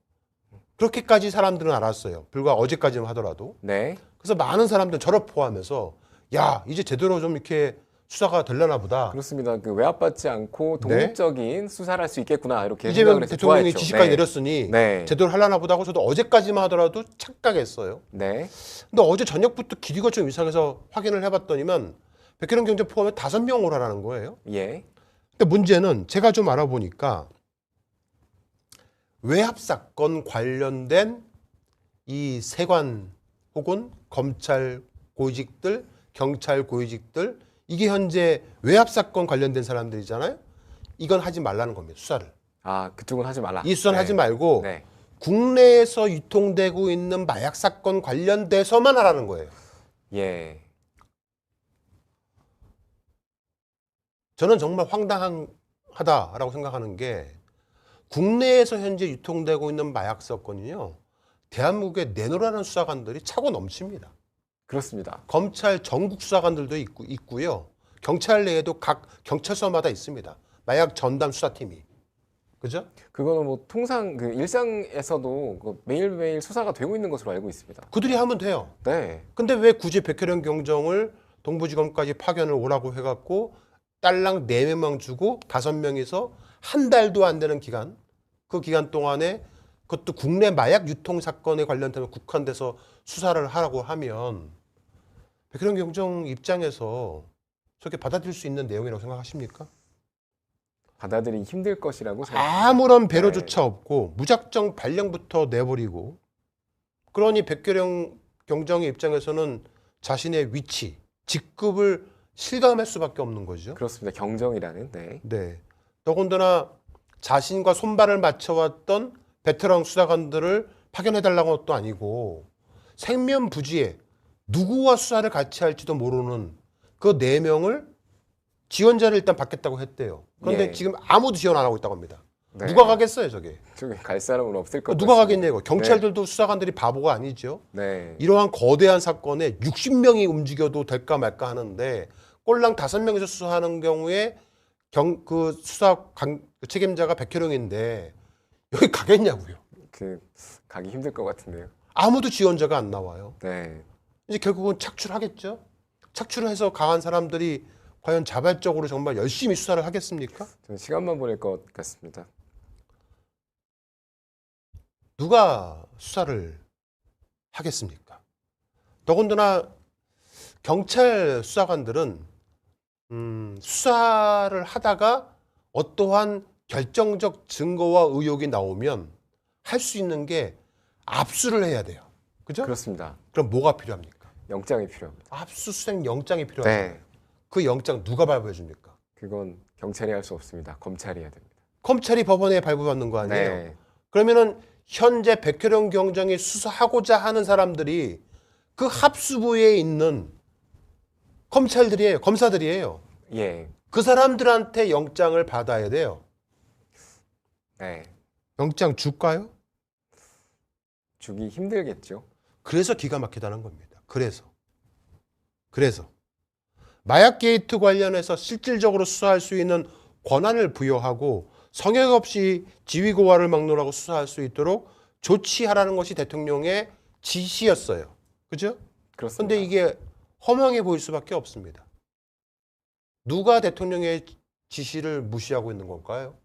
Speaker 2: 그렇게까지 사람들은 알았어요. 불과 어제까지만 하더라도.
Speaker 3: 네.
Speaker 2: 그래서 많은 사람들 저를 포함해서 야, 이제 제대로 좀 이렇게 수사가 되려나 보다.
Speaker 3: 그렇습니다. 그 외압받지 않고 독립적인 수사를 할 수 있겠구나 이렇게
Speaker 2: 이재명
Speaker 3: 생각을 해서
Speaker 2: 대통령이
Speaker 3: 좋아했죠.
Speaker 2: 지시까지
Speaker 3: 네.
Speaker 2: 내렸으니
Speaker 3: 네.
Speaker 2: 제대로 하려나 보다 하고 저도 어제까지만 하더라도 착각했어요.
Speaker 3: 네.
Speaker 2: 근데 어제 저녁부터 길이가 좀 이상해서 확인을 해봤더니만 백혜령 경정 포함해 5명 오라라는 거예요.
Speaker 3: 예.
Speaker 2: 근데 문제는 제가 좀 알아보니까 외압 사건 관련된 이 세관 혹은 검찰 고위직들, 경찰 고위직들 이게 현재 외압 사건 관련된 사람들이잖아요. 이건 하지 말라는 겁니다. 수사를.
Speaker 3: 그쪽은 하지 말라.
Speaker 2: 이 수사는 하지 말고
Speaker 3: 네.
Speaker 2: 국내에서 유통되고 있는 마약 사건 관련돼서만 하라는 거예요.
Speaker 3: 예.
Speaker 2: 저는 정말 황당하다라고 생각하는 게 국내에서 현재 유통되고 있는 마약 사건이요. 대한민국에 내놓으라는 수사관들이 차고 넘칩니다.
Speaker 3: 그렇습니다.
Speaker 2: 검찰 전국 수사관들도 있고요. 경찰 내에도 각 경찰서마다 있습니다. 마약 전담 수사팀이. 그죠?
Speaker 3: 그거는 뭐 통상 그 일상에서도 그 매일매일 수사가 되고 있는 것으로 알고 있습니다.
Speaker 2: 그들이 하면 돼요.
Speaker 3: 네.
Speaker 2: 근데 왜 굳이 백혜령 경정을 동부지검까지 파견을 오라고 해갖고 딸랑 4명만 주고 5명이서 한 달도 안 되는 기간, 그 기간 동안에 그것도 국내 마약 유통 사건에 관련되면 국한돼서 수사를 하라고 하면 백혜령 경정 입장에서 저렇게 받아들일 수 있는 내용이라고 생각하십니까?
Speaker 3: 받아들이기 힘들 것이라고
Speaker 2: 아무런 배려조차 없고 무작정 발령부터 내버리고, 그러니 백혜령 경정의 입장에서는 자신의 위치, 직급을 실감할 수밖에 없는 거죠.
Speaker 3: 그렇습니다. 경정이라는. 네.
Speaker 2: 네. 더군다나 자신과 손발을 맞춰왔던 베테랑 수사관들을 파견해달라는 것도 아니고 생면부지에 누구와 수사를 같이 할지도 모르는 그 4명을 지원자를 일단 받겠다고 했대요. 그런데
Speaker 3: 예.
Speaker 2: 지금 아무도 지원 안 하고 있다고 합니다.
Speaker 3: 네.
Speaker 2: 누가 가겠어요, 저게?
Speaker 3: 저기 갈 사람은 없을 것
Speaker 2: 누가
Speaker 3: 같습니다.
Speaker 2: 가겠냐고. 경찰들도 수사관들이 바보가 아니죠.
Speaker 3: 네.
Speaker 2: 이러한 거대한 사건에 60명이 움직여도 될까 말까 하는데 꼴랑 5명이서 수사하는 경우에 그 수사 책임자가 백혜령인데 여기 가겠냐고요.
Speaker 3: 그 가기 힘들 것 같은데요.
Speaker 2: 아무도 지원자가 안 나와요.
Speaker 3: 네.
Speaker 2: 이제 결국은 착출하겠죠. 착출을 해서 강한 사람들이 과연 자발적으로 정말 열심히 수사를 하겠습니까?
Speaker 3: 저는 시간만 보낼 것 같습니다.
Speaker 2: 누가 수사를 하겠습니까? 더군다나 경찰 수사관들은 수사를 하다가 어떠한 결정적 증거와 의혹이 나오면 할 수 있는 게 압수를 해야 돼요. 그죠?
Speaker 3: 그렇습니다.
Speaker 2: 그럼 뭐가 필요합니까?
Speaker 3: 영장이 필요합니다.
Speaker 2: 압수수색 영장이 필요합니다.
Speaker 3: 네.
Speaker 2: 그 영장 누가 발부해 줍니까?
Speaker 3: 그건 경찰이 할 수 없습니다. 검찰이 해야 됩니다.
Speaker 2: 검찰이 법원에 발부받는 거 아니에요?
Speaker 3: 네.
Speaker 2: 그러면은 현재 백혜령 경정이 수사하고자 하는 사람들이 그 합수부에 있는 검찰들이에요. 검사들이에요.
Speaker 3: 예.
Speaker 2: 그 사람들한테 영장을 받아야 돼요.
Speaker 3: 네.
Speaker 2: 영장 줄까요?
Speaker 3: 주기 힘들겠죠.
Speaker 2: 그래서 기가 막히다는 겁니다. 그래서 마약 게이트 관련해서 실질적으로 수사할 수 있는 권한을 부여하고 성역 없이 지위고하를 막론하고 수사할 수 있도록 조치하라는 것이 대통령의 지시였어요. 그죠?
Speaker 3: 그렇습니다.
Speaker 2: 그런데 이게 허망해 보일 수밖에 없습니다. 누가 대통령의 지시를 무시하고 있는 걸까요?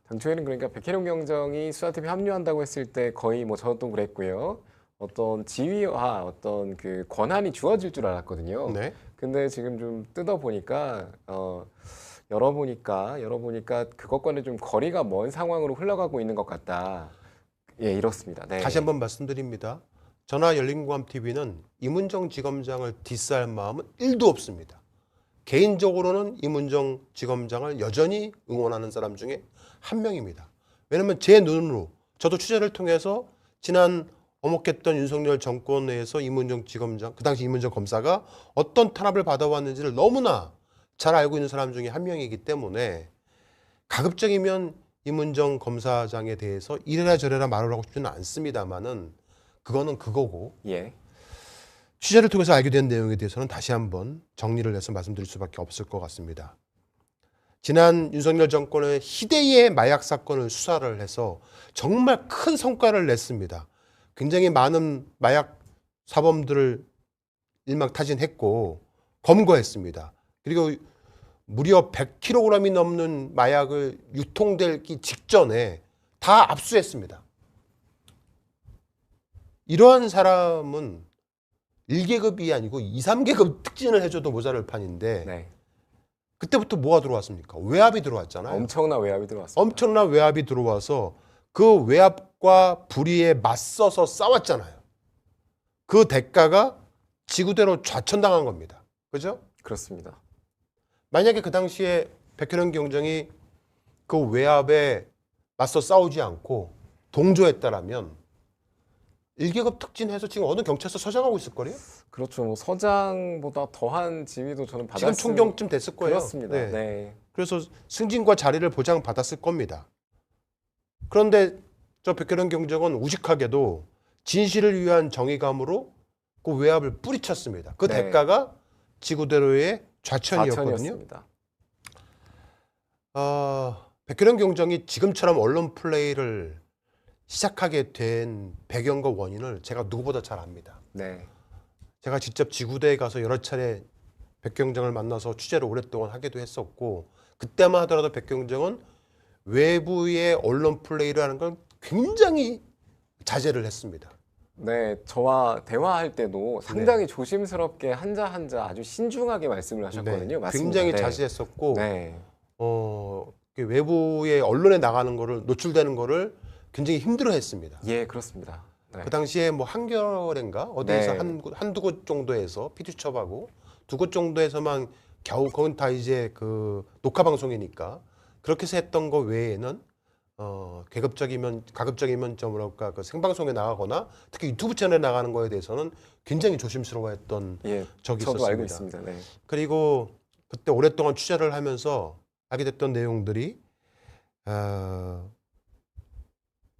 Speaker 3: 당초에는 그러니까 백혜령 경정이 수사팀에 합류한다고 했을 때 거의 뭐 저도 그랬고요. 어떤 지위와 어떤 그 권한이 주어질 줄 알았거든요.
Speaker 2: 네.
Speaker 3: 근데 지금 좀 뜯어 보니까 열어보니까 그것과는 좀 거리가 먼 상황으로 흘러가고 있는 것 같다. 예, 이렇습니다. 네.
Speaker 2: 다시 한번 말씀드립니다. 전화 열린공감TV는 이문정 지검장을 디스할 마음은 1도 없습니다. 개인적으로는 이문정 지검장을 여전히 응원하는 사람 중에 한 명입니다. 왜냐하면 제 눈으로 저도 취재를 통해서 지난 어목했던 윤석열 정권 내에서 이문정 지검장, 그 당시 이문정 검사가 어떤 탄압을 받아왔는지를 너무나 잘 알고 있는 사람 중에 한 명이기 때문에 가급적이면 이문정 검사장에 대해서 이래라 저래라 말을 하고 싶지는 않습니다만은 그거는 그거고,
Speaker 3: 예.
Speaker 2: 취재를 통해서 알게 된 내용에 대해서는 다시 한번 정리를 해서 말씀드릴 수밖에 없을 것 같습니다. 지난 윤석열 정권의 희대의 마약 사건을 수사를 해서 정말 큰 성과를 냈습니다. 굉장히 많은 마약 사범들을 일망타진했고 검거했습니다. 그리고 무려 100kg이 넘는 마약을 유통되기 직전에 다 압수했습니다. 이러한 사람은 1계급이 아니고 2, 3계급 특진을 해줘도 모자랄 판인데
Speaker 3: 네.
Speaker 2: 그때부터 뭐가 들어왔습니까? 외압이 들어왔잖아요.
Speaker 3: 엄청난 외압이 들어왔습니다.
Speaker 2: 엄청난 외압이 들어와서 그 외압과 불의에 맞서서 싸웠잖아요. 그 대가가 지구대로 좌천당한 겁니다. 그죠?
Speaker 3: 그렇습니다.
Speaker 2: 만약에 그 당시에 백혜령 경정이 그 외압에 맞서 싸우지 않고 동조했다라면 1계급 특진해서 지금 어느 경찰서 서장하고 있을 거래요?
Speaker 3: 그렇죠. 뭐 서장보다 더한 지위도 저는
Speaker 2: 지금
Speaker 3: 받았을
Speaker 2: 총경쯤 됐을 거예요.
Speaker 3: 그렇습니다.
Speaker 2: 네.
Speaker 3: 네.
Speaker 2: 그래서 승진과 자리를 보장받았을 겁니다. 그런데 저 백혜령 경정은 우직하게도 진실을 위한 정의감으로 그 외압을 뿌리쳤습니다. 그
Speaker 3: 네.
Speaker 2: 대가가 지구대로의 좌천이었거든요.
Speaker 3: 좌천이었습니다.
Speaker 2: 백혜련 경정이 지금처럼 언론 플레이를 시작하게 된 배경과 원인을 제가 누구보다 잘 압니다.
Speaker 3: 네.
Speaker 2: 제가 직접 지구대에 가서 여러 차례 백경정을 만나서 취재를 오랫동안 하기도 했었고, 그때만 하더라도 백경정은 외부의 언론 플레이를 하는 걸 굉장히 자제를 했습니다.
Speaker 3: 네, 저와 대화할 때도 상당히 조심스럽게 한자 한자 아주 신중하게 말씀을 하셨거든요. 맞습니다.
Speaker 2: 굉장히
Speaker 3: 네.
Speaker 2: 자제했었고,
Speaker 3: 네.
Speaker 2: 외부의 언론에 나가는 거를, 노출되는 거를 굉장히 힘들어했습니다.
Speaker 3: 예, 그렇습니다. 네.
Speaker 2: 그 당시에 뭐 한겨레인가 어디에서
Speaker 3: 네.
Speaker 2: 한두 곳 정도에서 피디첩하고 두 곳 정도에서만 겨우, 그건 다 이제 그 녹화 방송이니까 그렇게 해서 했던 거 외에는 가급적이면 좀 뭐랄까 그 생방송에 나가거나 특히 유튜브 채널에 나가는 거에 대해서는 굉장히 조심스러워했던
Speaker 3: 예,
Speaker 2: 적이
Speaker 3: 저도
Speaker 2: 있었습니다.
Speaker 3: 알고 있습니다. 네.
Speaker 2: 그리고 그때 오랫동안 취재를 하면서 하게 됐던 내용들이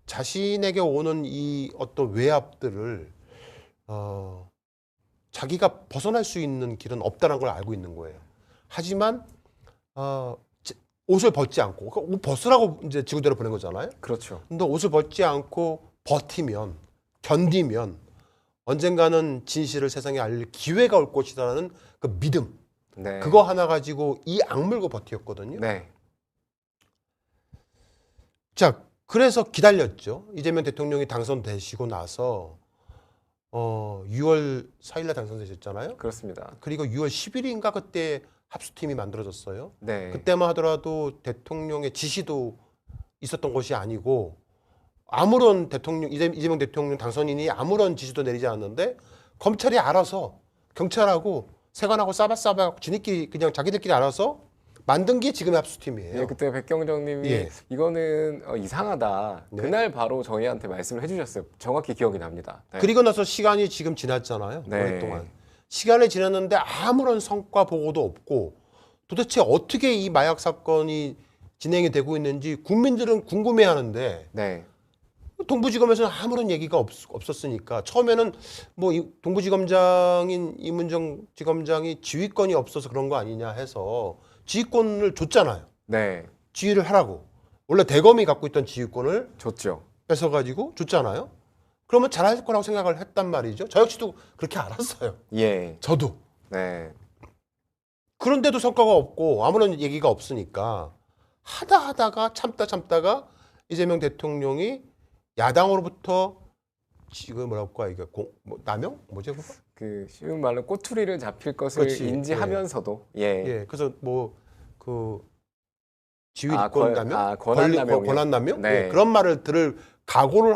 Speaker 2: 자신에게 오는 이 어떤 외압들을 자기가 벗어날 수 있는 길은 없다는 걸 알고 있는 거예요. 하지만 옷을 벗지 않고, 그러니까 옷 벗으라고 이제 지구대로 보낸 거잖아요.
Speaker 3: 그렇죠.
Speaker 2: 근데 옷을 벗지 않고 버티면, 견디면 언젠가는 진실을 세상에 알릴 기회가 올 것이라는 그 믿음,
Speaker 3: 네.
Speaker 2: 그거 하나 가지고 이 악물고 버텼거든요.
Speaker 3: 네.
Speaker 2: 자, 그래서 기다렸죠. 이재명 대통령이 당선되시고 나서 6월 4일날 당선되셨잖아요.
Speaker 3: 그렇습니다.
Speaker 2: 그리고 6월 10일인가 그때 합수팀이 만들어졌어요.
Speaker 3: 네.
Speaker 2: 그때만 하더라도 대통령의 지시도 있었던 것이 아니고 아무런 이재명 대통령 당선인이 아무런 지시도 내리지 않았는데 검찰이 알아서 경찰하고 세관하고 싸바싸바 지네끼리 그냥 자기들끼리 알아서 만든 게 지금의 합수팀이에요.
Speaker 3: 예, 그때 백경정님이
Speaker 2: 예.
Speaker 3: 이거는 이상하다.
Speaker 2: 네.
Speaker 3: 그날 바로 저희한테 말씀을 해주셨어요. 정확히 기억이 납니다. 네.
Speaker 2: 그리고 나서 시간이 지금 지났잖아요.
Speaker 3: 네.
Speaker 2: 오랫동안. 시간이 지났는데 아무런 성과 보고도 없고 도대체 어떻게 이 마약 사건이 진행이 되고 있는지 국민들은 궁금해하는데
Speaker 3: 네.
Speaker 2: 동부지검에서는 아무런 얘기가 없었으니까 처음에는 뭐 동부지검장인 이문정 지검장이 지휘권이 없어서 그런 거 아니냐 해서 지휘권을 줬잖아요.
Speaker 3: 네.
Speaker 2: 지휘를 하라고. 원래 대검이 갖고 있던 지휘권을
Speaker 3: 좋죠.
Speaker 2: 뺏어가지고 줬잖아요. 그러면 잘할 거라고 생각을 했단 말이죠. 저 역시도 그렇게 알았어요.
Speaker 3: 예.
Speaker 2: 저도.
Speaker 3: 네.
Speaker 2: 그런데도 성과가 없고 아무런 얘기가 없으니까 하다가 참다가 이재명 대통령이 야당으로부터 지금 뭐라고 할까 이게 남용 뭐지 그거?
Speaker 3: 그 쉬운 말로 꼬투리를 잡힐 것을
Speaker 2: 그렇지.
Speaker 3: 인지하면서도 예.
Speaker 2: 예. 그래서 뭐 그 지휘권 남용,
Speaker 3: 권한 남용이요?
Speaker 2: 권한 남용,
Speaker 3: 네.
Speaker 2: 예, 그런 말을 들을 각오를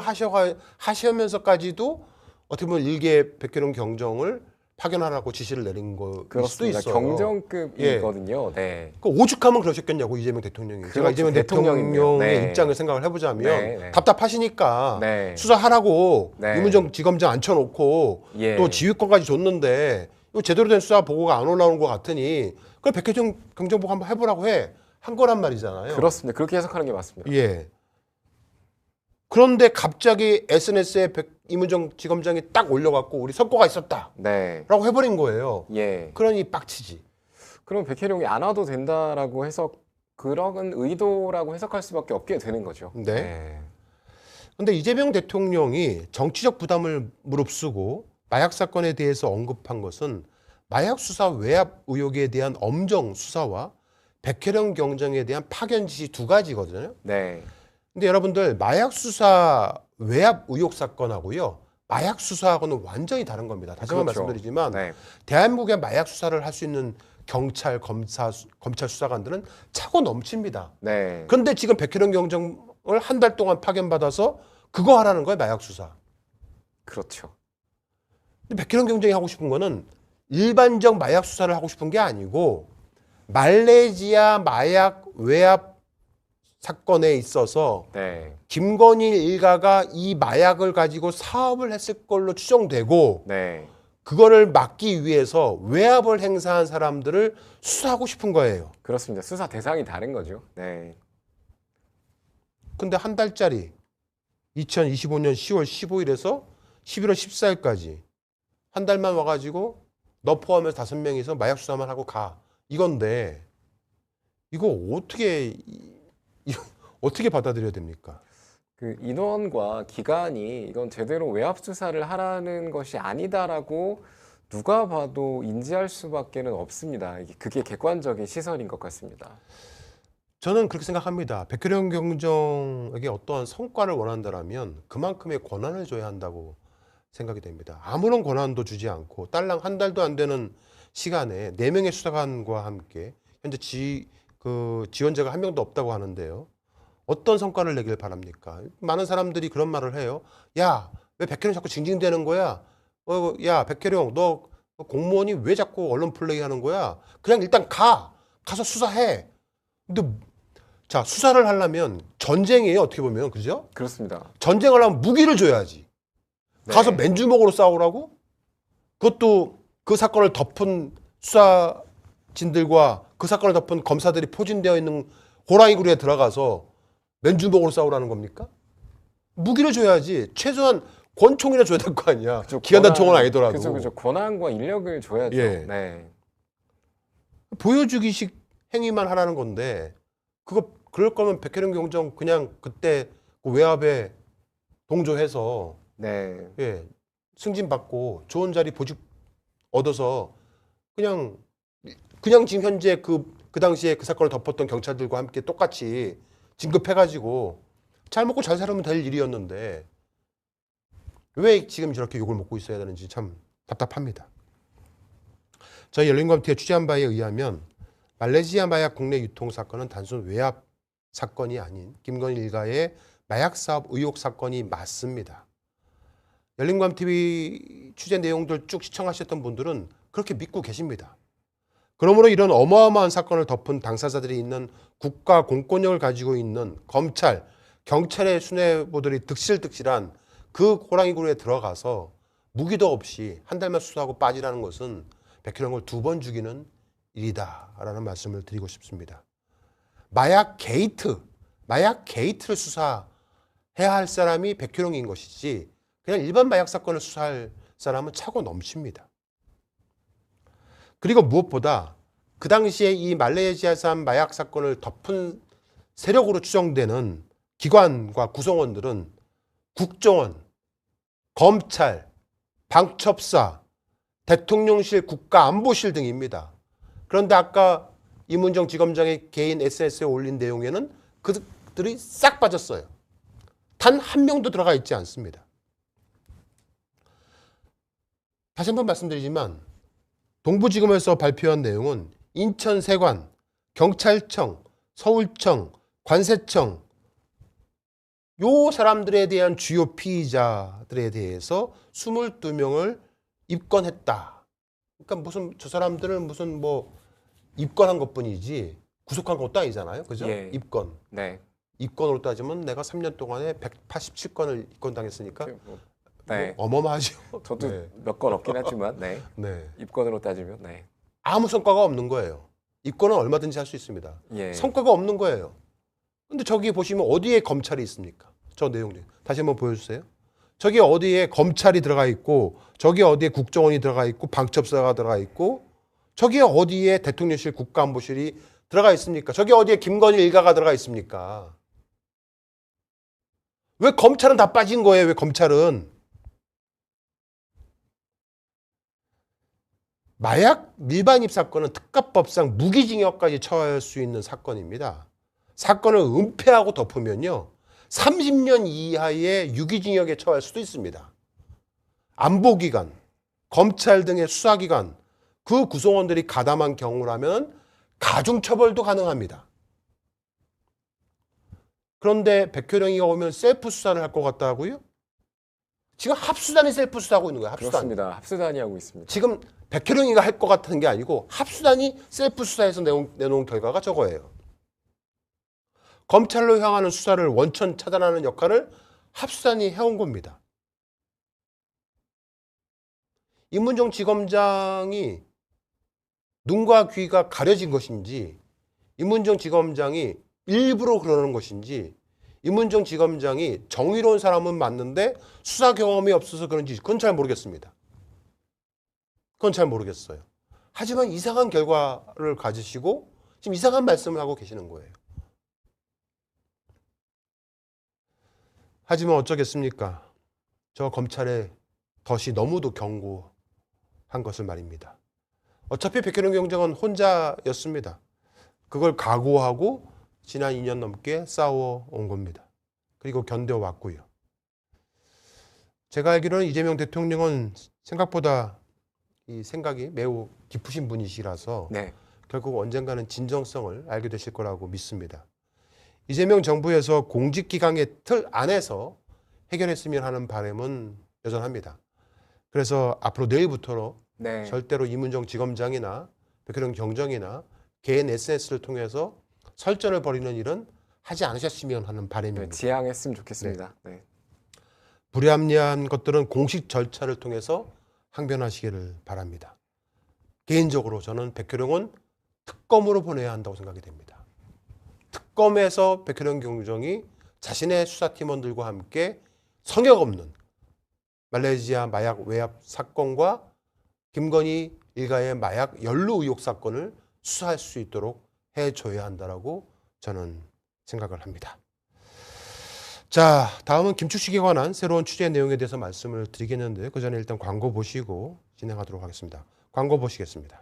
Speaker 2: 하시면서까지도 어떻게 보면 일개 백혜련 경정을 파견하라고 지시를 내린 거일 수도
Speaker 3: 그렇습니다.
Speaker 2: 있어요.
Speaker 3: 경정급이거든요. 네.
Speaker 2: 그 오죽하면 그러셨겠냐고 이재명 대통령이. 제가
Speaker 3: 그렇죠.
Speaker 2: 이재명
Speaker 3: 대통령인데요.
Speaker 2: 대통령의
Speaker 3: 네.
Speaker 2: 입장을 생각을 해보자면
Speaker 3: 네.
Speaker 2: 답답하시니까
Speaker 3: 네.
Speaker 2: 수사하라고
Speaker 3: 네.
Speaker 2: 이문정 지검장 앉혀놓고
Speaker 3: 예.
Speaker 2: 또 지휘권까지 줬는데 이거 제대로 된 수사 보고가 안 올라오는 것 같으니 그걸 백혜정 경정보고 한번 해보라고 한 거란 말이잖아요.
Speaker 3: 그렇습니다. 그렇게 해석하는 게 맞습니다.
Speaker 2: 예. 그런데 갑자기 SNS에 이문정 지검장이 딱 올려갖고 우리 성과가 있었다라고
Speaker 3: 네.
Speaker 2: 해버린 거예요.
Speaker 3: 예.
Speaker 2: 그러니 빡치지.
Speaker 3: 그럼 백혜룡이 안 와도 된다라고 해서 그런 의도라고 해석할 수밖에 없게 되는 거죠.
Speaker 2: 네. 근데 이재명 대통령이 정치적 부담을 무릅쓰고 마약 사건에 대해서 언급한 것은 마약 수사 외압 의혹에 대한 엄정 수사와 백혜령 경정에 대한 파견 지시 두 가지거든요.
Speaker 3: 네.
Speaker 2: 근데 여러분들 마약 수사 외압 의혹 사건하고요. 마약 수사하고는 완전히 다른 겁니다. 다시 한번
Speaker 3: 그렇죠.
Speaker 2: 말씀드리지만
Speaker 3: 네.
Speaker 2: 대한민국의 마약 수사를 할 수 있는 경찰, 검찰 수사관들은 차고 넘칩니다.
Speaker 3: 네.
Speaker 2: 그런데 지금 백혜령 경정을 한 달 동안 파견받아서 그거 하라는 거예요. 마약 수사.
Speaker 3: 그렇죠.
Speaker 2: 근데 백혜령 경정이 하고 싶은 거는 일반적 마약 수사를 하고 싶은 게 아니고 말레이시아 마약 외압 사건에 있어서
Speaker 3: 네.
Speaker 2: 김건희 일가가 이 마약을 가지고 사업을 했을 걸로 추정되고
Speaker 3: 네.
Speaker 2: 그거를 막기 위해서 외압을 행사한 사람들을 수사하고 싶은 거예요.
Speaker 3: 그렇습니다. 수사 대상이 다른 거죠. 네.
Speaker 2: 근데 한 달짜리 2025년 10월 15일에서 11월 14일까지 한 달만 와가지고 너 포함해서 5명이서 마약 수사만 하고 가. 이건데 이거 어떻게 이거 어떻게 받아들여야 됩니까?
Speaker 3: 그 인원과 기간이 이건 제대로 외압 수사를 하라는 것이 아니다라고 누가 봐도 인지할 수밖에는 없습니다. 그게 객관적인 시선인 것 같습니다.
Speaker 2: 저는 그렇게 생각합니다. 백혜령 경정에게 어떠한 성과를 원한다라면 그만큼의 권한을 줘야 한다고 생각이 됩니다. 아무런 권한도 주지 않고 딸랑 한 달도 안 되는 시간에 4명의 수사관과 함께 현재 지원자가 한 명도 없다고 하는데요. 어떤 성과를 내길 바랍니까? 많은 사람들이 그런 말을 해요. 야, 왜 백혜령 자꾸 징징대는 거야? 야, 백혜령 너 공무원이 왜 자꾸 언론 플레이 하는 거야? 그냥 일단 가서 수사해. 근데 자, 수사를 하려면 전쟁이에요, 어떻게 보면. 그죠?
Speaker 3: 그렇습니다.
Speaker 2: 전쟁을 하면 무기를 줘야지.
Speaker 3: 네.
Speaker 2: 가서 맨주먹으로 싸우라고? 그것도 그 사건을 덮은 수사진들과 그 사건을 덮은 검사들이 포진되어 있는 호랑이 굴에 들어가서 맨주먹으로 싸우라는 겁니까? 무기를 줘야지. 최소한 권총이나 줘야 될 거 아니야.
Speaker 3: 그쵸,
Speaker 2: 기관단 총은 아니더라도.
Speaker 3: 그죠. 권한과 인력을 줘야죠.
Speaker 2: 예.
Speaker 3: 네.
Speaker 2: 보여주기식 행위만 하라는 건데 그럴 거면 백혜령 경정 그냥 그때 그 외압에 동조해서
Speaker 3: 네.
Speaker 2: 예, 승진받고 좋은 자리 보직 얻어서 그냥 지금 현재 그 당시에 그 사건을 덮었던 경찰들과 함께 똑같이 진급해가지고 잘 먹고 잘 살면 될 일이었는데 왜 지금 저렇게 욕을 먹고 있어야 되는지 참 답답합니다. 저희 열린검티에 취재한 바에 의하면 말레이시아 마약 국내 유통 사건은 단순 외압 사건이 아닌 김건희 일가의 마약 사업 의혹 사건이 맞습니다. 열린검TV 취재 내용들 쭉 시청하셨던 분들은 그렇게 믿고 계십니다. 그러므로 이런 어마어마한 사건을 덮은 당사자들이 있는 국가 공권력을 가지고 있는 검찰, 경찰의 수뇌부들이 득실득실한 그 호랑이 굴에 들어가서 무기도 없이 한 달만 수사하고 빠지라는 것은 백혜령을 2번 죽이는 일이다라는 말씀을 드리고 싶습니다. 마약 게이트를 수사해야 할 사람이 백혜령인 것이지 그냥 일반 마약 사건을 수사할 사람은 차고 넘칩니다. 그리고 무엇보다 그 당시에 이 말레이시아산 마약 사건을 덮은 세력으로 추정되는 기관과 구성원들은 국정원, 검찰, 방첩사, 대통령실, 국가안보실 등입니다. 그런데 아까 이문정 지검장의 개인 SNS에 올린 내용에는 그들이 싹 빠졌어요. 단 한 명도 들어가 있지 않습니다. 다시 한번 말씀드리지만 동부지검에서 발표한 내용은 인천세관, 경찰청, 서울청, 관세청 요 사람들에 대한 주요 피의자들에 대해서 22명을 입건했다. 그러니까 저 사람들은 입건한 것뿐이지 구속한 것도 아니잖아요. 그죠?
Speaker 3: 예.
Speaker 2: 입건.
Speaker 3: 네.
Speaker 2: 입건으로 따지면 내가 3년 동안에 187건을 입건당했으니까
Speaker 3: 네.
Speaker 2: 어마어마하죠.
Speaker 3: 저도
Speaker 2: 네.
Speaker 3: 몇 건 없긴 하지만 네.
Speaker 2: 네.
Speaker 3: 입건으로 따지면 네.
Speaker 2: 아무 성과가 없는 거예요. 입건은 얼마든지 할 수 있습니다.
Speaker 3: 예.
Speaker 2: 성과가 없는 거예요. 근데 저기 보시면 어디에 검찰이 있습니까? 저 내용들 다시 한번 보여주세요. 저기 어디에 검찰이 들어가 있고 저기 어디에 국정원이 들어가 있고 방첩사가 들어가 있고 저기 어디에 대통령실 국가안보실이 들어가 있습니까? 저기 어디에 김건희 일가가 들어가 있습니까? 왜 검찰은 다 빠진 거예요? 왜 검찰은? 마약 밀반입 사건은 특가법상 무기징역까지 처할 수 있는 사건입니다. 사건을 은폐하고 덮으면요 30년 이하의 유기징역에 처할 수도 있습니다. 안보기관, 검찰 등의 수사기관 그 구성원들이 가담한 경우라면 가중처벌도 가능합니다. 그런데 백효령이가 오면 셀프 수사를 할 것 같다고요? 지금 합수단이 셀프 수사하고 있는 거예요. 합수단.
Speaker 3: 그렇습니다. 합수단이 하고 있습니다.
Speaker 2: 지금 백혜령이가 할 것 같은 게 아니고 합수단이 셀프 수사해서 내놓은 결과가 저거예요. 검찰로 향하는 수사를 원천 차단하는 역할을 합수단이 해온 겁니다. 이문정 지검장이 눈과 귀가 가려진 것인지 이문정 지검장이 일부러 그러는 것인지 이문정 지검장이 정의로운 사람은 맞는데 수사 경험이 없어서 그런지 그건 잘 모르겠습니다. 그건 잘 모르겠어요. 하지만 이상한 결과를 가지시고 지금 이상한 말씀을 하고 계시는 거예요. 하지만 어쩌겠습니까? 저 검찰의 덫이 너무도 견고한 것을 말입니다. 어차피 백혜련 경정은 혼자였습니다. 그걸 각오하고 지난 2년 넘게 싸워온 겁니다. 그리고 견뎌왔고요. 제가 알기로는 이재명 대통령은 생각보다 이 생각이 매우 깊으신 분이시라서
Speaker 3: 네.
Speaker 2: 결국 언젠가는 진정성을 알게 되실 거라고 믿습니다. 이재명 정부에서 공직기강의 틀 안에서 해결했으면 하는 바람은 여전합니다. 그래서 앞으로 내일부터로
Speaker 3: 네.
Speaker 2: 절대로 이문정 지검장이나 백혜련 경정이나 개인 SNS를 통해서 설전을 벌이는 일은 하지 않으셨으면 하는
Speaker 3: 네,
Speaker 2: 바람입니다.
Speaker 3: 지양했으면 좋겠습니다. 네.
Speaker 2: 불합리한 것들은 공식 절차를 통해서 항변하시기를 바랍니다. 개인적으로 저는 백혜련은 특검으로 보내야 한다고 생각이 됩니다. 특검에서 백혜련 경정이 자신의 수사팀원들과 함께 성역 없는 말레이시아 마약 외압 사건과 김건희 일가의 마약 연루 의혹 사건을 수사할 수 있도록 해줘야 한다라고 저는 생각을 합니다. 자, 다음은 김추식에 관한 새로운 취재 내용에 대해서 말씀을 드리겠는데 그 전에 일단 광고 보시고 진행하도록 하겠습니다. 광고 보시겠습니다.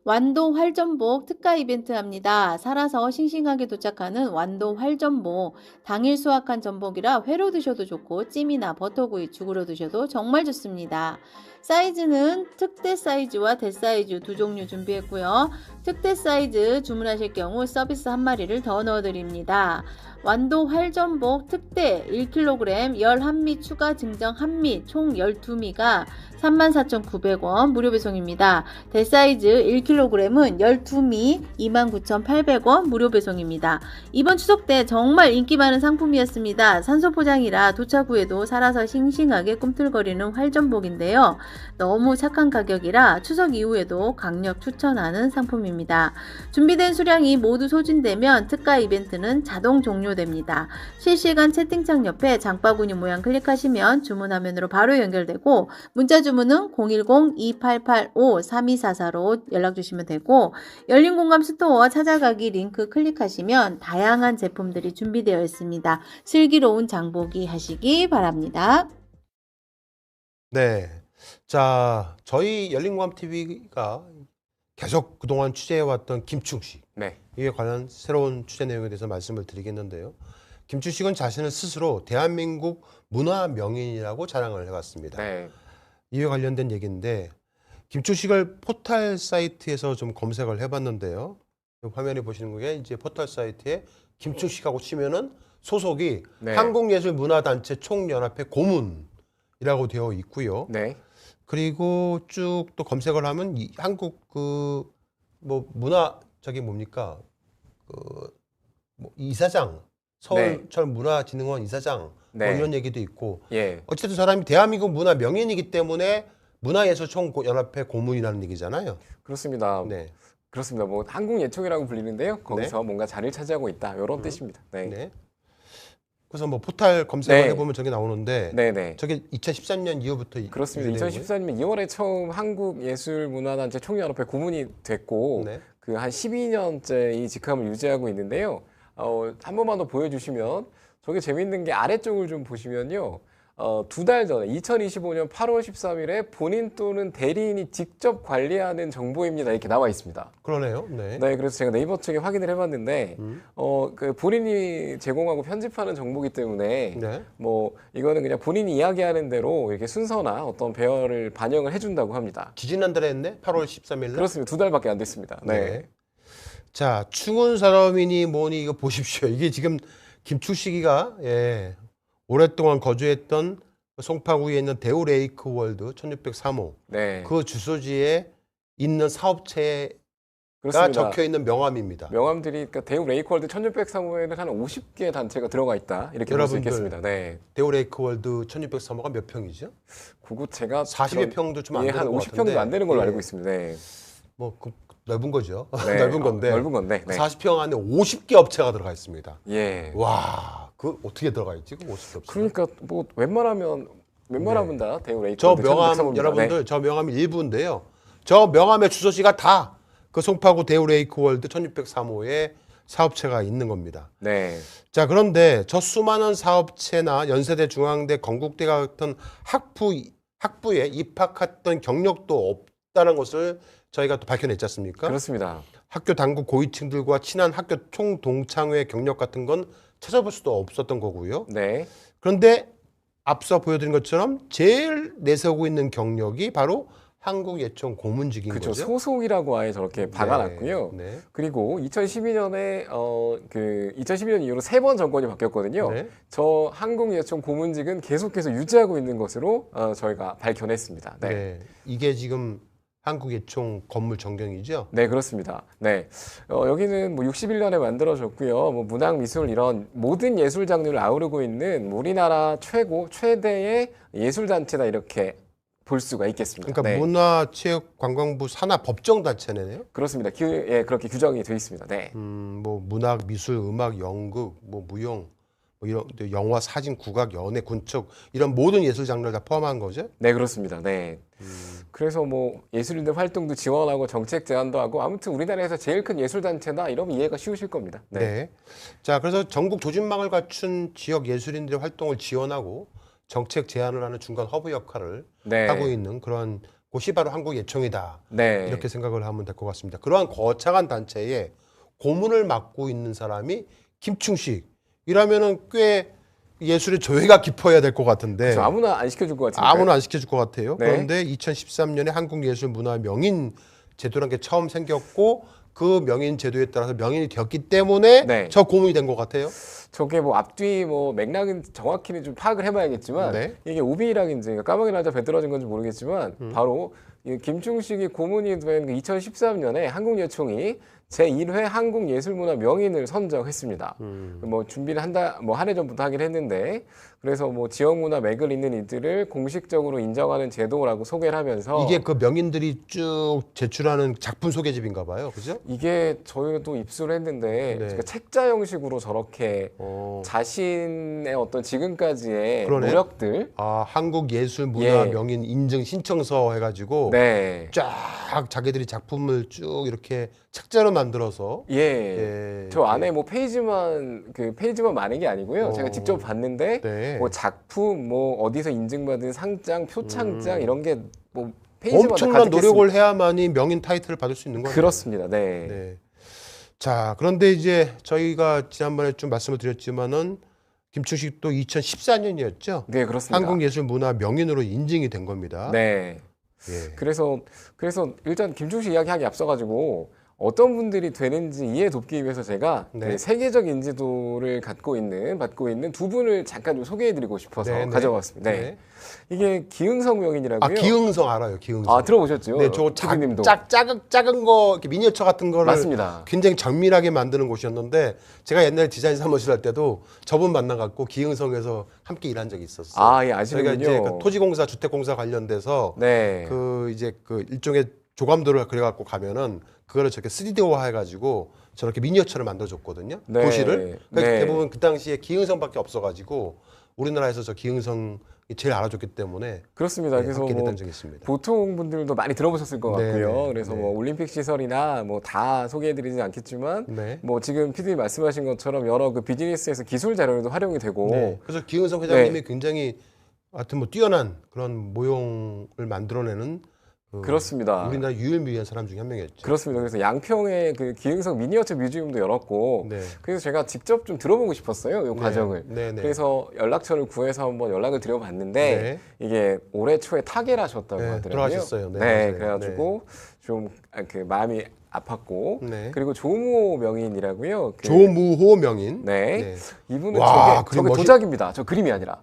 Speaker 4: 완도 활전복 특가 이벤트 합니다. 살아서 싱싱하게 도착하는 완도 활전복. 당일 수확한 전복이라 회로 드셔도 좋고 찜이나 버터구이 죽으로 드셔도 정말 좋습니다. 사이즈는 특대 사이즈와 대사이즈 두 종류 준비했고요. 특대 사이즈 주문하실 경우 서비스 한 마리를 더 넣어드립니다. 완도 활전복 특대 1kg 11미 추가 증정 1미 총 12미가 34,900원 무료 배송입니다. 대사이즈 1kg은 12미 29,800원 무료 배송입니다. 이번 추석 때 정말 인기 많은 상품이었습니다. 산소 포장이라 도착 후에도 살아서 싱싱하게 꿈틀거리는 활전복인데요. 너무 착한 가격이라 추석 이후에도 강력 추천하는 상품입니다. 준비된 수량이 모두 소진되면 특가 이벤트는 자동 종료됩니다. 실시간 채팅창 옆에 장바구니 모양 클릭하시면 주문 화면으로 바로 연결되고 문자 주문은 010-2885-3244로 연락 주시면 되고 열린 공감 스토어 찾아가기 링크 클릭하시면 다양한 제품들이 준비되어 있습니다. 슬기로운 장보기 하시기 바랍니다.
Speaker 2: 네. 자, 저희 열린공감TV가 계속 그동안 취재해왔던 김충식
Speaker 3: 네.
Speaker 2: 이에 관한 새로운 취재 내용에 대해서 말씀을 드리겠는데요. 김충식은 자신을 스스로 대한민국 문화 명인이라고 자랑을 해왔습니다.
Speaker 3: 네.
Speaker 2: 이에 관련된 얘기인데 김충식을 포털 사이트에서 좀 검색을 해봤는데요. 화면에 보시는 게 이제 포털 사이트에 김충식하고 치면은 소속이
Speaker 3: 네.
Speaker 2: 한국예술문화단체 총연합회 고문이라고 되어 있고요.
Speaker 3: 네.
Speaker 2: 그리고 쭉 또 검색을 하면 한국 그 뭐 문화 저기 뭡니까 뭐 이사장 서울철 문화진흥원 이사장
Speaker 3: 네.
Speaker 2: 뭐 이런 얘기도 있고
Speaker 3: 예.
Speaker 2: 어쨌든 사람이 대한민국 문화 명인이기 때문에 문화예술총연합회 고문이라는 얘기잖아요.
Speaker 3: 그렇습니다.
Speaker 2: 네.
Speaker 3: 그렇습니다. 뭐 한국 예총이라고 불리는데요. 거기서 뭔가 자리를 차지하고 있다. 이런 뜻입니다. 네.
Speaker 2: 네. 그래서 뭐 포털 검색을
Speaker 3: 네.
Speaker 2: 해보면 저게 나오는데
Speaker 3: 네, 네.
Speaker 2: 저게 2013년 이후부터
Speaker 3: 그렇습니다.
Speaker 2: 유지되는
Speaker 3: 2014년 2월에 처음 한국예술문화단체 총연합회 고문이 됐고
Speaker 2: 네.
Speaker 3: 그 한 12년째 이 직함을 유지하고 있는데요. 한 번만 더 보여주시면 저게 재밌는 게 아래쪽을 좀 보시면요. 2달 전에 2025년 8월 13일에 본인 또는 대리인이 직접 관리하는 정보입니다. 이렇게 나와 있습니다.
Speaker 2: 그러네요. 네.
Speaker 3: 네, 그래서 제가 네이버 측에 확인을 해봤는데, 그 본인이 제공하고 편집하는 정보기 때문에,
Speaker 2: 네.
Speaker 3: 뭐 이거는 그냥 본인이 이야기하는 대로 이렇게 순서나 어떤 배열을 반영을 해준다고 합니다.
Speaker 2: 지지난달에 했네? 8월 13일 날?
Speaker 3: 그렇습니다. 2달밖에 안 됐습니다. 네.
Speaker 2: 자, 충운 사람이니 뭐니 이거 보십시오. 이게 지금 김충식이가 오랫동안 거주했던 송파구에 있는 대우 레이크 월드 1603호
Speaker 3: 네.
Speaker 2: 그 주소지에 있는 사업체가
Speaker 3: 그렇습니다.
Speaker 2: 적혀 있는 명함입니다.
Speaker 3: 명함들이 그러니까 대우 레이크월드 1603호에는 한 50개 단체가 들어가 있다. 이렇게 볼 수
Speaker 2: 여러분들,
Speaker 3: 있겠습니다. 네.
Speaker 2: 대우 레이크 월드 1603호가 몇 평이죠?
Speaker 3: 그거 제가
Speaker 2: 40여 평도 좀 안
Speaker 3: 예,
Speaker 2: 되는
Speaker 3: 한
Speaker 2: 것
Speaker 3: 50평도
Speaker 2: 같은데.
Speaker 3: 안 되는 걸로
Speaker 2: 예.
Speaker 3: 알고 있습니다. 네.
Speaker 2: 뭐 넓은 거죠.
Speaker 3: 네.
Speaker 2: 넓은 건데.
Speaker 3: 넓은 건데. 네.
Speaker 2: 40평 안에 50개 업체가 들어가 있습니다.
Speaker 3: 예.
Speaker 2: 와, 그 어떻게 들어가 있지? 그 50개 업체.
Speaker 3: 그러니까 뭐 웬만하면 다 대우 레이크
Speaker 2: 저 명함 여러분들 저 명함이 일부인데요. 저 명함의 주소지가 다 그 송파구 대우 레이크 월드 1603호에 사업체가 있는 겁니다.
Speaker 3: 네.
Speaker 2: 자, 그런데 저 수많은 사업체나 연세대, 중앙대, 건국대 같은 학부에 입학했던 경력도 없다는 것을 저희가 또 밝혀냈지 않습니까?
Speaker 3: 그렇습니다.
Speaker 2: 학교 당국 고위층들과 친한 학교 총동창회 경력 같은 건 찾아볼 수도 없었던 거고요.
Speaker 3: 네.
Speaker 2: 그런데 앞서 보여드린 것처럼 제일 내세우고 있는 경력이 바로 한국예총 고문직인
Speaker 3: 그렇죠.
Speaker 2: 거죠.
Speaker 3: 소속이라고 아예 저렇게 박아놨고요.
Speaker 2: 네.
Speaker 3: 그리고 2012년에 2012년 이후로 3번 정권이 바뀌었거든요.
Speaker 2: 네.
Speaker 3: 저 한국예총 고문직은 계속해서 유지하고 있는 것으로 저희가 밝혀냈습니다. 네.
Speaker 2: 네. 이게 지금 한국예총 건물 전경이죠.
Speaker 3: 네, 그렇습니다. 네. 여기는 뭐 61년에 만들어졌고요. 뭐 문학, 미술 이런 모든 예술 장르를 아우르고 있는 우리나라 최대의 예술 단체다 이렇게 볼 수가 있겠습니다.
Speaker 2: 그러니까
Speaker 3: 네.
Speaker 2: 문화체육관광부 산하 법정단체네요.
Speaker 3: 그렇습니다. 예, 그렇게 규정이 되어 있습니다. 네.
Speaker 2: 뭐 문학, 미술, 음악, 연극, 뭐 무용, 뭐 이런 영화, 사진, 국악, 연애, 군축 이런 모든 예술 장르를 다 포함한 거죠.
Speaker 3: 네, 그렇습니다. 네. 그래서 뭐 예술인들 활동도 지원하고 정책 제안도 하고 아무튼 우리나라에서 제일 큰 예술 단체다 이러면 이해가 쉬우실 겁니다. 네.
Speaker 2: 네. 자, 그래서 전국 조직망을 갖춘 지역 예술인들의 활동을 지원하고 정책 제안을 하는 중간 허브 역할을
Speaker 3: 네.
Speaker 2: 하고 있는 그런 곳이 바로 한국예총이다.
Speaker 3: 네.
Speaker 2: 이렇게 생각을 하면 될 것 같습니다. 그러한 거창한 단체에 고문을 맡고 있는 사람이 김충식이라면은 꽤 예술의 조예가 깊어야 될 것 같은데
Speaker 3: 그렇죠. 아무나 안 시켜줄 것 같은데.
Speaker 2: 아무나 안 시켜줄 것 같아요.
Speaker 3: 네.
Speaker 2: 그런데 2013년에 한국예술문화명인 제도라는 게 처음 생겼고 그 명인 제도에 따라서 명인이 되었기 때문에
Speaker 3: 네.
Speaker 2: 저 고문이 된 것 같아요.
Speaker 3: 저게 뭐 앞뒤 뭐 맥락은 정확히는 좀 파악을 해봐야겠지만
Speaker 2: 네.
Speaker 3: 이게 오비락인지 그러니까 까마귀 날짜 배 떨어진 건지 모르겠지만 바로 이 김충식이 고문이 된 2013년에 한국예총이 제1회 한국예술문화 명인을 선정했습니다. 뭐 준비를 한 해 전부터 하긴 했는데 그래서 뭐 지역문화 맥을 잇는 이들을 공식적으로 인정하는 제도라고 소개를 하면서
Speaker 2: 이게 그 명인들이 쭉 제출하는 작품 소개집인가 봐요. 그죠?
Speaker 3: 이게 저희도 입수를 했는데
Speaker 2: 네.
Speaker 3: 그러니까 책자 형식으로 저렇게 자신의 어떤 지금까지의
Speaker 2: 그러네.
Speaker 3: 노력들
Speaker 2: 한국예술문화명인 인증 신청서 해가지고
Speaker 3: 네.
Speaker 2: 쫙 자기들이 작품을 쭉 이렇게 책자로 만들어서
Speaker 3: 예. 저 안에 뭐 페이지만 많은 게 아니고요. 제가 직접 봤는데
Speaker 2: 네.
Speaker 3: 뭐 작품 뭐 어디서 인증받은 상장, 표창장 이런 게 뭐 페이지마다
Speaker 2: 엄청난
Speaker 3: 가득했습니다.
Speaker 2: 노력을 해야만이 명인 타이틀을 받을 수 있는 거예요.
Speaker 3: 그렇습니다. 네.
Speaker 2: 네. 자, 그런데 이제 저희가 지난번에 좀 말씀을 드렸지만은 김충식도 2014년이었죠.
Speaker 3: 네, 그렇습니다.
Speaker 2: 한국예술문화명인으로 인증이 된 겁니다.
Speaker 3: 네.
Speaker 2: 예.
Speaker 3: 그래서 일단 김충식 이야기하기 앞서가지고 어떤 분들이 되는지 이해 돕기 위해서 제가
Speaker 2: 네.
Speaker 3: 그 세계적 인지도를 받고 있는 두 분을 잠깐 좀 소개해드리고 싶어서
Speaker 2: 네, 네.
Speaker 3: 가져왔습니다. 네.
Speaker 2: 네.
Speaker 3: 이게 기흥성 명인이라고요.
Speaker 2: 아, 기흥성 알아요. 기흥성.
Speaker 3: 아, 들어보셨죠?
Speaker 2: 네, 저거
Speaker 3: TV님도.
Speaker 2: 작은 거 이렇게 미니어처 같은 거를
Speaker 3: 맞습니다.
Speaker 2: 굉장히 정밀하게 만드는 곳이었는데 제가 옛날에 디자인 사무실 할 때도 저분 만나갖고 기흥성에서 함께 일한 적이 있었어요.
Speaker 3: 아, 예,
Speaker 2: 저희가
Speaker 3: 아시는군요.
Speaker 2: 이제 그 토지공사, 주택공사 관련돼서
Speaker 3: 네.
Speaker 2: 그 이제 그 일종의 조감도를 그려갖고 가면은 그거를 저렇게 3D화 해가지고 저렇게 미니어처를 만들어줬거든요.
Speaker 3: 네.
Speaker 2: 도시를. 그러니까
Speaker 3: 네.
Speaker 2: 대부분 그 당시에 기흥성밖에 없어가지고 우리나라에서 저 기흥성이 제일 알아줬기 때문에
Speaker 3: 그렇습니다.
Speaker 2: 네,
Speaker 3: 그래서
Speaker 2: 함께
Speaker 3: 뭐
Speaker 2: 일한 적이 있습니다.
Speaker 3: 보통 분들도 많이 들어보셨을 것
Speaker 2: 네,
Speaker 3: 같고요.
Speaker 2: 네,
Speaker 3: 그래서
Speaker 2: 네.
Speaker 3: 뭐 올림픽 시설이나 뭐 다 소개해드리진 않겠지만
Speaker 2: 네.
Speaker 3: 뭐 지금 PD님 말씀하신 것처럼 여러 그 비즈니스에서 기술 자료로도 활용이 되고
Speaker 2: 네. 그래서 기흥성 회장님이
Speaker 3: 네.
Speaker 2: 굉장히 하여튼 뭐 뛰어난 그런 모형을 만들어내는 그
Speaker 3: 그렇습니다.
Speaker 2: 우리나라 유일무이한 사람 중에 한 명이었죠.
Speaker 3: 그렇습니다. 그래서 양평에 그 기흥성 미니어처 뮤지엄도 열었고
Speaker 2: 네.
Speaker 3: 그래서 제가 직접 좀 들어보고 싶었어요. 이 과정을.
Speaker 2: 네, 네.
Speaker 3: 그래서 연락처를 구해서 한번 연락을 드려봤는데
Speaker 2: 네.
Speaker 3: 이게 올해 초에 타계를 하셨다고
Speaker 2: 네,
Speaker 3: 하더라고요.
Speaker 2: 돌아가셨어요. 네,
Speaker 3: 네,
Speaker 2: 맞아요.
Speaker 3: 그래가지고 좀 그 마음이 아팠고
Speaker 2: 네.
Speaker 3: 그리고 조무호 명인이라고요. 그-
Speaker 2: 조무호 명인.
Speaker 3: 네. 이분은
Speaker 2: 와,
Speaker 3: 저게
Speaker 2: 그림 멋있-
Speaker 3: 도자기입니다. 저 그림이 아니라.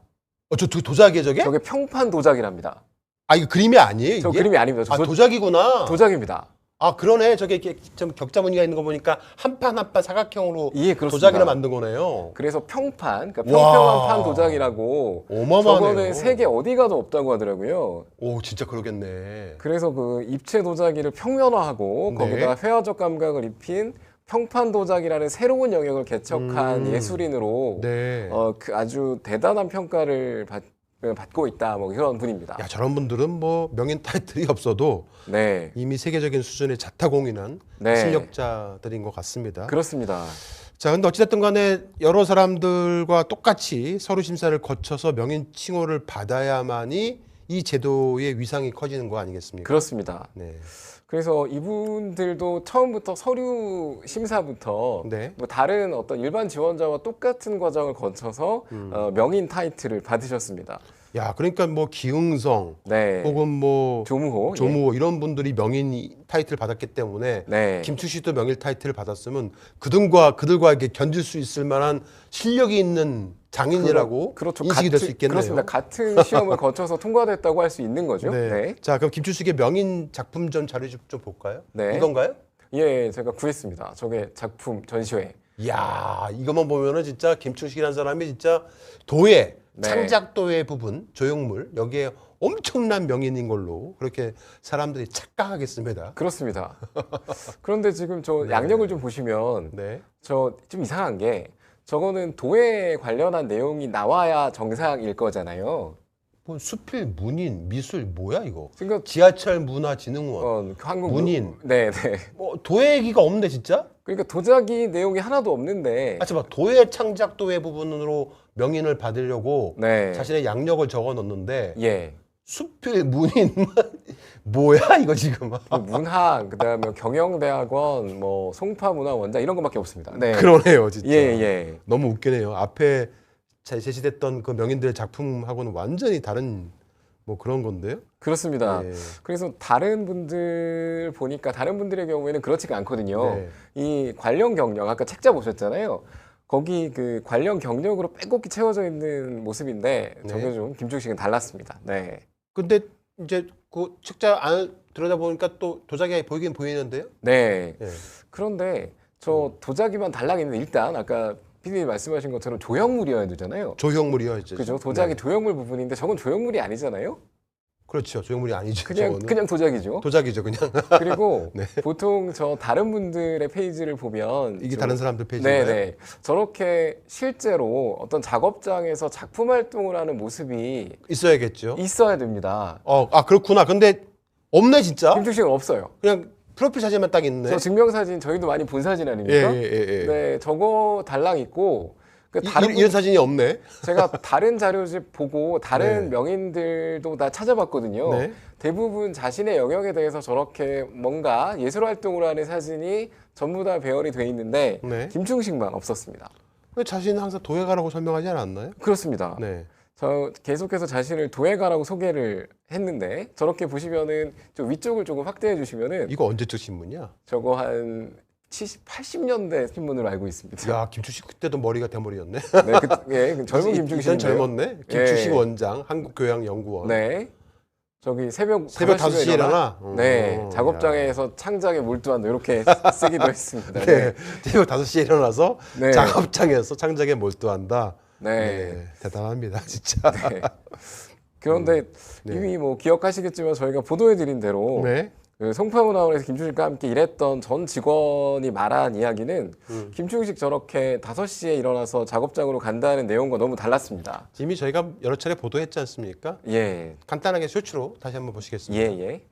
Speaker 2: 저 도자기에 저게?
Speaker 3: 저게 평판 도자기랍니다.
Speaker 2: 아, 이거 그림이 아니에요, 이게?
Speaker 3: 저 그림이 아닙니다. 저
Speaker 2: 아, 도자기구나.
Speaker 3: 도자기입니다.
Speaker 2: 아, 그러네. 저게 이렇게 좀 격자 무늬가 있는 거 보니까 한 판 한 판 사각형으로
Speaker 3: 예, 그렇습니다.
Speaker 2: 도자기를 만든 거네요.
Speaker 3: 그래서 평판, 그러니까
Speaker 2: 와.
Speaker 3: 평평한 판 도자기라고
Speaker 2: 어마어마하네요.
Speaker 3: 저거는 세계 어디 가도 없다고 하더라고요.
Speaker 2: 오, 진짜 그러겠네.
Speaker 3: 그래서 그 입체 도자기를 평면화하고
Speaker 2: 네.
Speaker 3: 거기다 회화적 감각을 입힌 평판 도자기라는 새로운 영역을 개척한 예술인으로
Speaker 2: 네.
Speaker 3: 그 아주 대단한 평가를 받고 있다. 뭐 이런 분입니다.
Speaker 2: 야, 저런 분들은 뭐 명인 타이틀이 없어도
Speaker 3: 네,
Speaker 2: 이미 세계적인 수준의 자타공인한
Speaker 3: 네.
Speaker 2: 실력자들인 것 같습니다.
Speaker 3: 그렇습니다.
Speaker 2: 자, 근데 어찌됐든 간에 여러 사람들과 똑같이 서류 심사를 거쳐서 명인 칭호를 받아야만이 이 제도의 위상이 커지는 거 아니겠습니까?
Speaker 3: 그렇습니다.
Speaker 2: 네.
Speaker 3: 그래서 이분들도 처음부터 서류 심사부터
Speaker 2: 네.
Speaker 3: 뭐 다른 어떤 일반 지원자와 똑같은 과정을 거쳐서 명인 타이틀을 받으셨습니다.
Speaker 2: 야, 그러니까 뭐 기흥성
Speaker 3: 네.
Speaker 2: 혹은 뭐
Speaker 3: 조무호.
Speaker 2: 조무호 이런 분들이 명인 타이틀 받았기 때문에
Speaker 3: 네.
Speaker 2: 김추씨도 명인 타이틀을 받았으면 그들과 이렇게 견딜 수 있을 만한 실력이 있는 장인이라고
Speaker 3: 그렇죠.
Speaker 2: 인식이 될 수 있겠네요.
Speaker 3: 그렇습니다. 같은 시험을 거쳐서 통과됐다고 할 수 있는 거죠.
Speaker 2: 네.
Speaker 3: 네.
Speaker 2: 자, 그럼 김추씨의 명인 작품전 자료 좀 볼까요?
Speaker 3: 네.
Speaker 2: 이건가요?
Speaker 3: 예, 제가 구했습니다. 저게 작품 전시회.
Speaker 2: 이야, 이것만 보면은 진짜 김추식이라는 사람이 진짜 도예,
Speaker 3: 네.
Speaker 2: 창작도예 부분, 조형물 여기에 엄청난 명인인 걸로 그렇게 사람들이 착각하겠습니다.
Speaker 3: 그렇습니다. 그런데 지금 저 양력을 좀 보시면
Speaker 2: 네.
Speaker 3: 저 좀 이상한 게 저거는 도에 관련한 내용이 나와야 정상일 거잖아요.
Speaker 2: 뭐 수필, 문인, 미술 뭐야 이거?
Speaker 3: 그러니까
Speaker 2: 지하철 문화진흥원,
Speaker 3: 한국
Speaker 2: 문인.
Speaker 3: 네, 네.
Speaker 2: 뭐 도예 얘기가 없네 진짜?
Speaker 3: 그러니까 도자기 내용이 하나도 없는데.
Speaker 2: 아, 잠깐 도예 창작도예 부분으로 명인을 받으려고
Speaker 3: 네.
Speaker 2: 자신의 양력을 적어 넣었는데
Speaker 3: 예.
Speaker 2: 수필, 문인 뭐야 이거 지금?
Speaker 3: 문학, 그다음에 경영대학원, 뭐 송파문화원장 이런 것밖에 없습니다. 네.
Speaker 2: 그러네요, 진짜.
Speaker 3: 예, 예.
Speaker 2: 너무 웃기네요. 앞에 제시됐던 그 명인들의 작품하고는 완전히 다른 뭐 그런 건데요.
Speaker 3: 그렇습니다.
Speaker 2: 네.
Speaker 3: 그래서 다른 분들 보니까 다른 분들의 경우에는 그렇지가 않거든요.
Speaker 2: 네.
Speaker 3: 이 관련 경력, 아까 책자 보셨잖아요. 거기 그 관련 경력으로 빼곡히 채워져 있는 모습인데 저게
Speaker 2: 네.
Speaker 3: 좀 김충식은 달랐습니다. 네.
Speaker 2: 근데 이제 그 책자 안 들여다보니까 또 도자기가 보이긴 보이는데요.
Speaker 3: 네.
Speaker 2: 네.
Speaker 3: 그런데 저 도자기만 달랑있는데 일단 아까 PD님 말씀하신 것처럼 조형물이어야 되잖아요.
Speaker 2: 조형물이요, 이제.
Speaker 3: 그죠? 도자기
Speaker 2: 네.
Speaker 3: 조형물 부분인데 저건 조형물이 아니잖아요.
Speaker 2: 그렇죠. 조형물이 아니죠.
Speaker 3: 그냥
Speaker 2: 저거는.
Speaker 3: 그냥 도자기죠.
Speaker 2: 도자기죠, 그냥.
Speaker 3: 그리고
Speaker 2: 네.
Speaker 3: 보통 저 다른 분들의 페이지를 보면
Speaker 2: 이게
Speaker 3: 좀-
Speaker 2: 다른 사람들 페이지인가요?
Speaker 3: 네네 저렇게 실제로 어떤 작업장에서 작품 활동을 하는 모습이
Speaker 2: 있어야겠죠.
Speaker 3: 있어야 됩니다.
Speaker 2: 그렇구나. 근데 없네 진짜.
Speaker 3: 김충식은 없어요.
Speaker 2: 그냥 프로필 사진만 딱 있네.
Speaker 3: 저 증명사진 저희도 많이 본 사진
Speaker 2: 예,
Speaker 3: 아닙니까?
Speaker 2: 예, 예, 예.
Speaker 3: 네, 저거 달랑 있고 그 다른
Speaker 2: 이런 사진이 없네.
Speaker 3: 제가 다른 자료집 보고 다른
Speaker 2: 네.
Speaker 3: 명인들도 다 찾아봤거든요.
Speaker 2: 네.
Speaker 3: 대부분 자신의 영역에 대해서 저렇게 뭔가 예술 활동을 하는 사진이 전부 다 배열이 돼 있는데
Speaker 2: 네.
Speaker 3: 김충식만 없었습니다.
Speaker 2: 왜 자신은 항상 도예가라고 설명하지 않았나요?
Speaker 3: 그렇습니다.
Speaker 2: 네.
Speaker 3: 저 계속해서 자신을 도예가라고 소개를 했는데 저렇게 보시면은 좀 위쪽을 조금 확대해 주시면은
Speaker 2: 이거 언제적 신문이야?
Speaker 3: 저거 한 70, 80년대 신문으로 알고 있습니다.
Speaker 2: 야, 김추식 그때도 머리가 대머리였네.
Speaker 3: 네, 그 젊은
Speaker 2: 이젠
Speaker 3: 김충식인데요.
Speaker 2: 젊었네. 김추식
Speaker 3: 예.
Speaker 2: 원장, 한국교양연구원.
Speaker 3: 네. 저기 새벽
Speaker 2: 5시에 일어나?
Speaker 3: 네.
Speaker 2: 야.
Speaker 3: 작업장에서 창작에 몰두한다 이렇게 쓰기도 했습니다.
Speaker 2: 네. 새벽 5시에 일어나서
Speaker 3: 네.
Speaker 2: 작업장에서 창작에 몰두한다.
Speaker 3: 네.
Speaker 2: 대단합니다, 진짜.
Speaker 3: 네. 그런데
Speaker 2: 네.
Speaker 3: 이미 뭐 기억하시겠지만 저희가 보도해드린 대로
Speaker 2: 네.
Speaker 3: 그 송파문화원에서 김충식과 함께 일했던 전 직원이 말한 이야기는 김충식 저렇게 5시에 일어나서 작업장으로 간다는 내용과 너무 달랐습니다.
Speaker 2: 이미 저희가 여러 차례 보도했지 않습니까?
Speaker 3: 예,
Speaker 2: 간단하게 쇼츠로 다시 한번 보시겠습니다.
Speaker 3: 예, 예.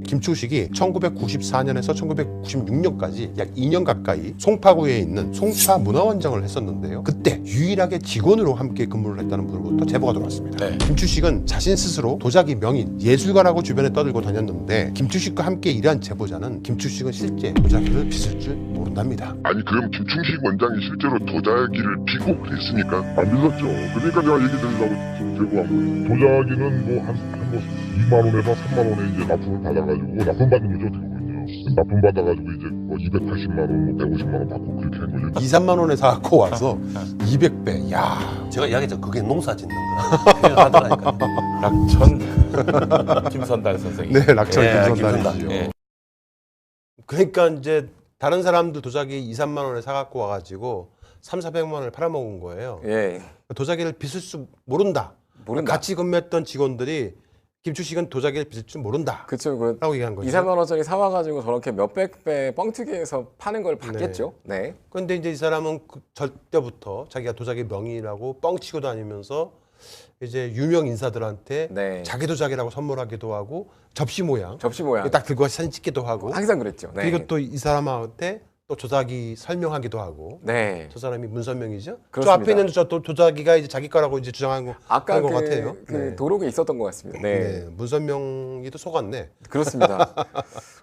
Speaker 2: 김충식이 1994년에서 1996년까지 약 2년 가까이 송파구에 있는 송파문화원장을 했었는데요. 그때 유일하게 직원으로 함께 근무를 했다는 분으로부터 제보가 들어왔습니다.
Speaker 3: 네.
Speaker 2: 김충식은 자신 스스로 도자기 명인, 예술가라고 주변에 떠들고 다녔는데 김충식과 함께 일한 제보자는 김충식은 실제 도자기를 빚을 줄 모른답니다.
Speaker 5: 아니 그럼 김충식 원장이 실제로 도자기를 비고 그랬습니까? 안 믿었죠. 그러니까 내가 얘기 드리려고 제보한 거예요. 도자기는 뭐 2만 원에서 3만 원에 이제 납품을 받아가지고 납품받는 거죠 어떻게 보면요. 납품받아가지고 이제 뭐 280만 원, 뭐 150만 원 받고 그렇게 한 거죠.
Speaker 2: 2, 3만 원에 사갖고 와서 200배. 야,
Speaker 6: 제가 이야기했죠. 그게 농사 짓는 거라 표현하더라니까요.
Speaker 7: 락천 김선달 선생님.
Speaker 2: 네, 락천
Speaker 7: 예,
Speaker 2: 김선달이죠.
Speaker 7: 예.
Speaker 2: 그러니까 이제 다른 사람들 도자기 2, 3만 원에 사갖고 와가지고 3, 400만 원을 팔아먹은 거예요.
Speaker 3: 예.
Speaker 2: 도자기를 빚을 줄 모른다.
Speaker 3: 모른다.
Speaker 2: 같이 근무했던 직원들이 김충식은 도자기를 빚을 줄 모른다.
Speaker 3: 그쵸. 그
Speaker 2: 라고 얘기한 거죠.
Speaker 3: 2, 3만 원짜리 사와가지고 저렇게 몇백 배 뻥튀기해서 파는 걸 봤겠죠. 네.
Speaker 2: 그런데 이제 이 사람은 절 때부터 자기가 도자기 명인이라고 뻥치고 다니면서 이제 유명 인사들한테
Speaker 3: 네.
Speaker 2: 자기 도자기라고 선물하기도 하고 접시 모양
Speaker 3: 접시 모양.
Speaker 2: 딱 들고 사진 찍기도 하고
Speaker 3: 항상 그랬죠. 네.
Speaker 2: 그리고 또 이 사람한테 또 도자기 설명하기도 하고
Speaker 3: 네.
Speaker 2: 저 사람이 문선명이죠. 저
Speaker 3: 그렇습니다.
Speaker 2: 앞에 있는 저 도자기가 이제 자기 거라고 이제 주장한 거
Speaker 3: 아까
Speaker 2: 하는
Speaker 3: 그,
Speaker 2: 것 같아요.
Speaker 3: 그
Speaker 2: 네.
Speaker 3: 도록에 있었던 것 같습니다. 네.
Speaker 2: 네. 문선명이도 속았네.
Speaker 3: 그렇습니다.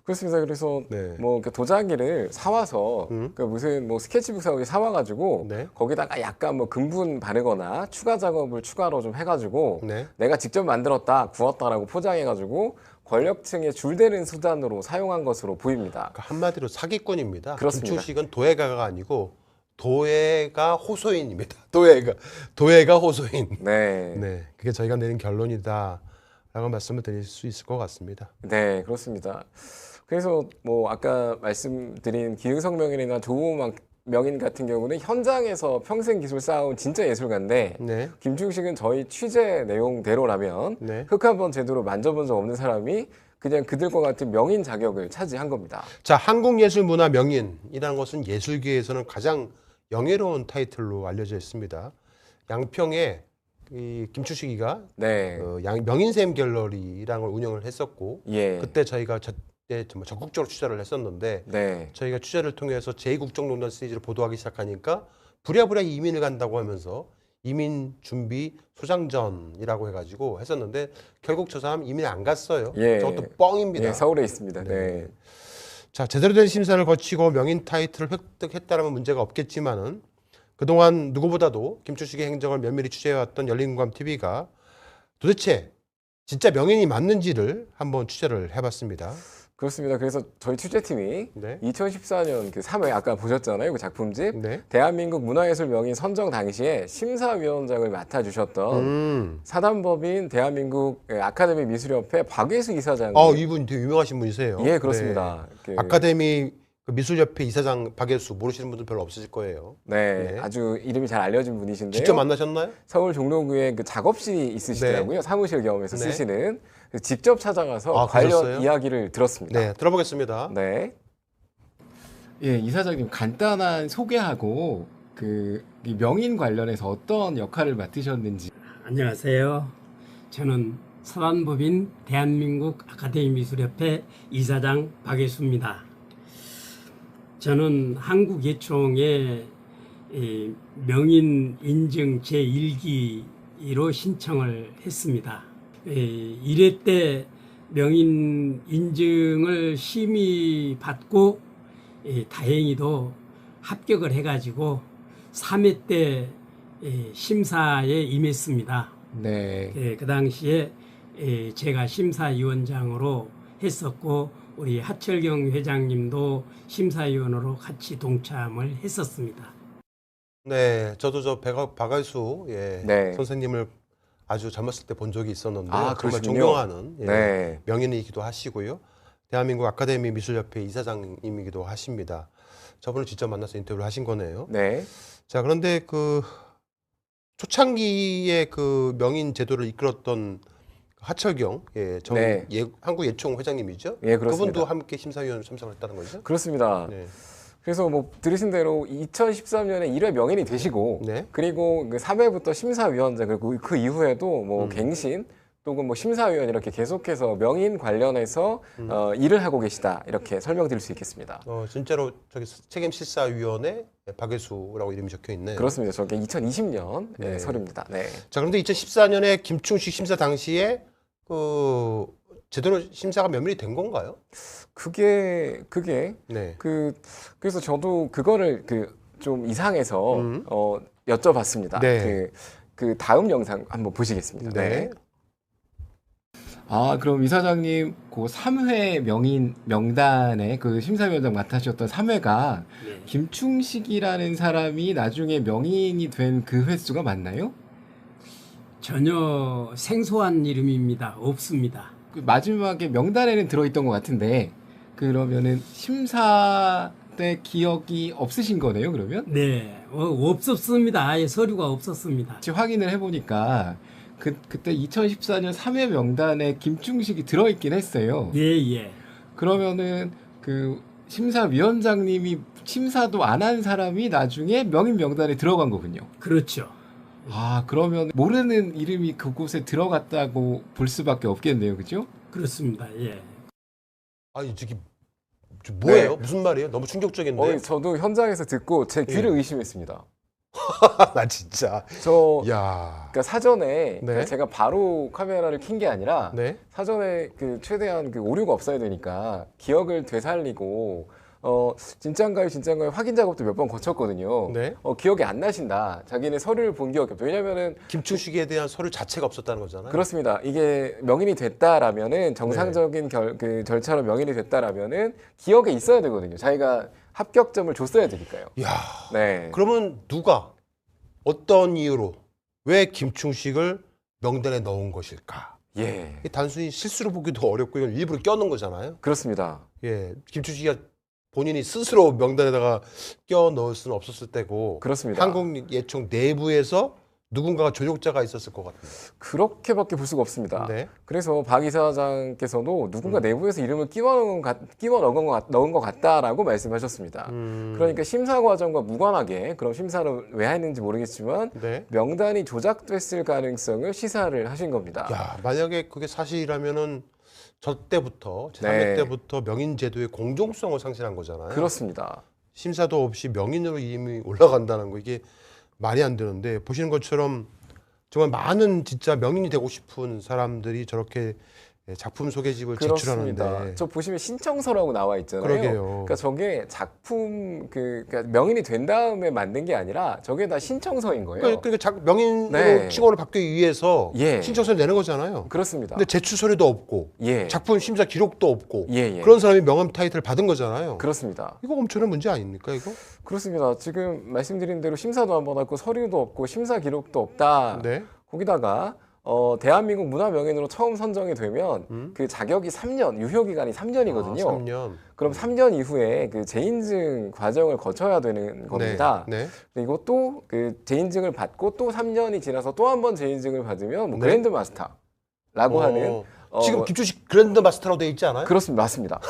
Speaker 3: 그렇습니다. 그래서
Speaker 2: 네.
Speaker 3: 뭐 그 도자기를 사와서 그 무슨 뭐 스케치북 사와가지고
Speaker 2: 네.
Speaker 3: 거기다가 약간 뭐 금분 바르거나 추가 작업을 추가로 좀 해가지고
Speaker 2: 네.
Speaker 3: 내가 직접 만들었다, 구웠다라고 포장해가지고 권력층의 줄대는 수단으로 사용한 것으로 보입니다.
Speaker 2: 그러니까 한마디로 사기꾼입니다.
Speaker 3: 그렇습니다.
Speaker 2: 김충식은 도예가가 아니고 도예가 호소인입니다. 도예가 호소인.
Speaker 3: 네.
Speaker 2: 네, 그게 저희가 내린 결론이다라고 말씀을 드릴 수 있을 것 같습니다.
Speaker 3: 네, 그렇습니다. 그래서 뭐 아까 말씀드린 기흥성 명인이나 조우만 명인 같은 경우는 현장에서 평생 기술 쌓아온 진짜 예술가인데
Speaker 2: 네,
Speaker 3: 김충식은 저희 취재 내용대로라면
Speaker 2: 네.
Speaker 3: 흙 한번 제대로 만져본 적 없는 사람이 그냥 그들과 같은 명인 자격을 차지한 겁니다.
Speaker 2: 자, 한국예술문화 명인이라는 것은 예술계에서는 가장 영예로운 타이틀로 알려져 있습니다. 양평에 이 김충식이가
Speaker 3: 네.
Speaker 2: 명인샘 갤러리라는 걸 운영을 했었고
Speaker 3: 예.
Speaker 2: 그때 저희가 때 정말 적극적으로 취재를 했었는데
Speaker 3: 네.
Speaker 2: 저희가 취재를 통해서 제2국정농단 시리즈를 보도하기 시작하니까 부랴부랴 이민을 간다고 하면서 이민 준비 소장전이라고 해가지고 했었는데 결국 저 사람 이민 안 갔어요.
Speaker 3: 예.
Speaker 2: 저것도 뻥입니다.
Speaker 3: 예, 서울에 있습니다. 네.
Speaker 2: 네. 자, 제대로 된 심사를 거치고 명인 타이틀을 획득했다라면 문제가 없겠지만은 그동안 누구보다도 김충식의 행적을 면밀히 취재해왔던 열린공감TV가 도대체 진짜 명인이 맞는지를 한번 취재를 해봤습니다.
Speaker 3: 그렇습니다. 그래서 저희 취재팀이
Speaker 2: 네.
Speaker 3: 2014년 그 3회 아까 보셨잖아요. 그 작품집.
Speaker 2: 네.
Speaker 3: 대한민국 문화예술 명인 선정 당시에 심사위원장을 맡아주셨던 사단법인 대한민국 아카데미 미술협회 박예수 이사장.
Speaker 2: 이분 되게 유명하신 분이세요.
Speaker 3: 예, 그렇습니다.
Speaker 2: 네. 아카데미 미술협회 이사장 박예수 모르시는 분들 별로 없으실 거예요.
Speaker 3: 네,
Speaker 2: 네.
Speaker 3: 아주 이름이 잘 알려진 분이신데요.
Speaker 2: 직접 만나셨나요?
Speaker 3: 서울 종로구에 그 작업실이 있으시더라고요. 사무실 겸해서
Speaker 2: 네.
Speaker 3: 쓰시는. 직접 찾아가서 관련
Speaker 2: 그러셨어요?
Speaker 3: 이야기를 들었습니다.
Speaker 2: 네, 들어보겠습니다.
Speaker 3: 네.
Speaker 7: 예, 이사장님 간단한 소개하고 이 명인 관련해서 어떤 역할을 맡으셨는지.
Speaker 8: 안녕하세요. 저는 사단법인 대한민국 아카데미 미술협회 이사장 박예수입니다. 저는 한국예총에 명인 인증 제1기로 신청을 했습니다. 1회 때 명인 인증을 심의 받고 다행히도 합격을 해가지고 3회 때 심사에 임했습니다.
Speaker 7: 네.
Speaker 8: 그 당시에 제가 심사위원장으로 했었고 우리 하철경 회장님도 심사위원으로 같이 동참을 했었습니다.
Speaker 2: 네, 저도 저 박알수
Speaker 3: 네.
Speaker 2: 선생님을 아주 젊었을 때 본 적이 있었는데
Speaker 3: 아,
Speaker 2: 정말
Speaker 3: 그러시군요.
Speaker 2: 존경하는
Speaker 3: 네.
Speaker 2: 명인이기도 하시고요. 대한민국 아카데미 미술협회 이사장님이기도 하십니다. 저분을 직접 만나서 인터뷰를 하신 거네요.
Speaker 3: 네.
Speaker 2: 자, 그런데 그 초창기에 그 명인 제도를 이끌었던 하철경
Speaker 3: 네.
Speaker 2: 한국예총 회장님이죠.
Speaker 3: 예, 그렇습니다.
Speaker 2: 그분도 함께 심사위원으로 참석을 했다는 거죠.
Speaker 3: 그렇습니다.
Speaker 2: 네.
Speaker 3: 그래서 뭐 들으신 대로 2013년에 1회 명인이 되시고
Speaker 2: 네.
Speaker 3: 그리고 그 3회부터 심사위원장 그리고 그 이후에도 뭐 갱신 또는 뭐 심사위원 이렇게 계속해서 명인 관련해서 일을 하고 계시다 이렇게 설명드릴 수 있겠습니다.
Speaker 2: 진짜로 저기 책임실사위원회 박예수라고 이름이 적혀 있네요.
Speaker 3: 그렇습니다. 저게 2020년
Speaker 2: 네.
Speaker 3: 설입니다. 네.
Speaker 2: 자, 그런데 2014년에 김충식 심사 당시에 그 제대로 심사가 면밀히 된 건가요?
Speaker 3: 그게
Speaker 2: 네.
Speaker 3: 그래서 저도 그거를 좀 이상해서 여쭤봤습니다.
Speaker 2: 네.
Speaker 3: 그 다음 영상 한번 보시겠습니다.
Speaker 2: 네.
Speaker 7: 아, 그럼 이사장님 그 3회 명인 명단에 그 심사위원장 맡으셨던 3회가
Speaker 8: 네.
Speaker 7: 김충식이라는 사람이 나중에 명인이 된 그 횟수가 맞나요?
Speaker 8: 전혀 생소한 이름입니다. 없습니다.
Speaker 7: 그 마지막에 명단에는 들어있던 것 같은데 그러면은 심사 때 기억이 없으신 거네요, 그러면?
Speaker 8: 네, 없었습니다. 아예 서류가 없었습니다.
Speaker 7: 같이 확인을 해보니까 그때 2014년 3회 명단에 김충식이 들어있긴 했어요.
Speaker 8: 예, 예.
Speaker 7: 그러면은 그 심사위원장님이 심사도 안 한 사람이 나중에 명인 명단에 들어간 거군요.
Speaker 8: 그렇죠.
Speaker 7: 아, 그러면 모르는 이름이 그곳에 들어갔다고 볼 수밖에 없겠네요. 그죠?
Speaker 8: 그렇습니다. 예.
Speaker 2: 아니 저기 뭐예요?
Speaker 3: 네.
Speaker 2: 무슨 말이에요? 너무 충격적인데.
Speaker 3: 저도 현장에서 듣고 제 귀를
Speaker 2: 예.
Speaker 3: 의심했습니다.
Speaker 2: 나 진짜.
Speaker 3: 저
Speaker 2: 야.
Speaker 3: 그러니까 사전에
Speaker 2: 네.
Speaker 3: 제가 바로 카메라를 킨 게 아니라
Speaker 2: 네.
Speaker 3: 사전에 그 최대한 그 오류가 없어야 되니까 기억을 되살리고 진짜인가요 확인 작업도 몇 번 거쳤거든요.
Speaker 2: 네.
Speaker 3: 기억이 안 나신다. 자기네 서류를 본 기억이 없다. 왜냐면은
Speaker 2: 김충식에 대한 서류 자체가 없었다는 거잖아요.
Speaker 3: 그렇습니다. 이게 명인이 됐다라면은 정상적인 그 절차로 명인이 됐다라면은 기억에 있어야 되거든요. 자기가 합격점을 줬어야 되니까요.
Speaker 2: 야.
Speaker 3: 네.
Speaker 2: 그러면 누가 어떤 이유로 왜 김충식을 명단에 넣은 것일까?
Speaker 3: 예.
Speaker 2: 이 단순히 실수로 보기도 어렵고 이건 일부러 껴놓은 거잖아요.
Speaker 3: 그렇습니다.
Speaker 2: 예, 김충식이가 본인이 스스로 명단에다가 껴 넣을 수는 없었을 때고
Speaker 3: 그렇습니다.
Speaker 2: 한국예총 내부에서 누군가가 조력자가 있었을 것 같아요.
Speaker 3: 그렇게밖에 볼 수가 없습니다.
Speaker 2: 네.
Speaker 3: 그래서 박 이사장께서도 누군가 내부에서 이름을 끼워 넣은 것 같다라고 말씀하셨습니다. 그러니까 심사 과정과 무관하게 그럼 심사를 왜 했는지 모르겠지만
Speaker 2: 네.
Speaker 3: 명단이 조작됐을 가능성을 시사를 하신 겁니다.
Speaker 2: 야, 만약에 그게 사실이라면은 저 때부터 제3회
Speaker 3: 네.
Speaker 2: 때부터 명인 제도의 공정성을 상실한 거잖아요.
Speaker 3: 그렇습니다.
Speaker 2: 심사도 없이 명인으로 이름이 올라간다는 거 이게 말이 안 되는데 보시는 것처럼 정말 많은 진짜 명인이 되고 싶은 사람들이 저렇게 작품 소개집을
Speaker 3: 그렇습니다.
Speaker 2: 제출하는데
Speaker 3: 저 보시면 신청서라고 나와 있잖아요.
Speaker 2: 그러게요.
Speaker 3: 그러니까 저게 작품 그러니까 명인이 된 다음에 만든 게 아니라 저게 다 신청서인 거예요.
Speaker 2: 그러니까 명인으로
Speaker 3: 네.
Speaker 2: 칭호를 받기 위해서
Speaker 3: 예.
Speaker 2: 신청서를 내는 거잖아요.
Speaker 3: 그렇습니다.
Speaker 2: 근데 제출 서류도 없고
Speaker 3: 예.
Speaker 2: 작품 심사 기록도 없고
Speaker 3: 예, 예.
Speaker 2: 그런 사람이 명함 타이틀을 받은 거잖아요.
Speaker 3: 그렇습니다.
Speaker 2: 이거 엄청난 문제 아닙니까 이거?
Speaker 3: 그렇습니다. 지금 말씀드린 대로 심사도 안 받았고 서류도 없고 심사 기록도 없다.
Speaker 2: 네.
Speaker 3: 거기다가 대한민국 문화명인으로 처음 선정이 되면 그 자격이 3년, 유효 기간이 3년이거든요.
Speaker 2: 3년.
Speaker 3: 그럼 3년 이후에 그 재인증 과정을 거쳐야 되는 겁니다.
Speaker 2: 네.
Speaker 3: 그리고 또 그 재인증을 받고 또 3년이 지나서 또 한 번 재인증을 받으면 뭐
Speaker 2: 네.
Speaker 3: 그랜드 마스터라고 하는
Speaker 2: 지금 김충식 그랜드 마스터라고 돼 있지 않아요?
Speaker 3: 그렇습니다. 맞습니다.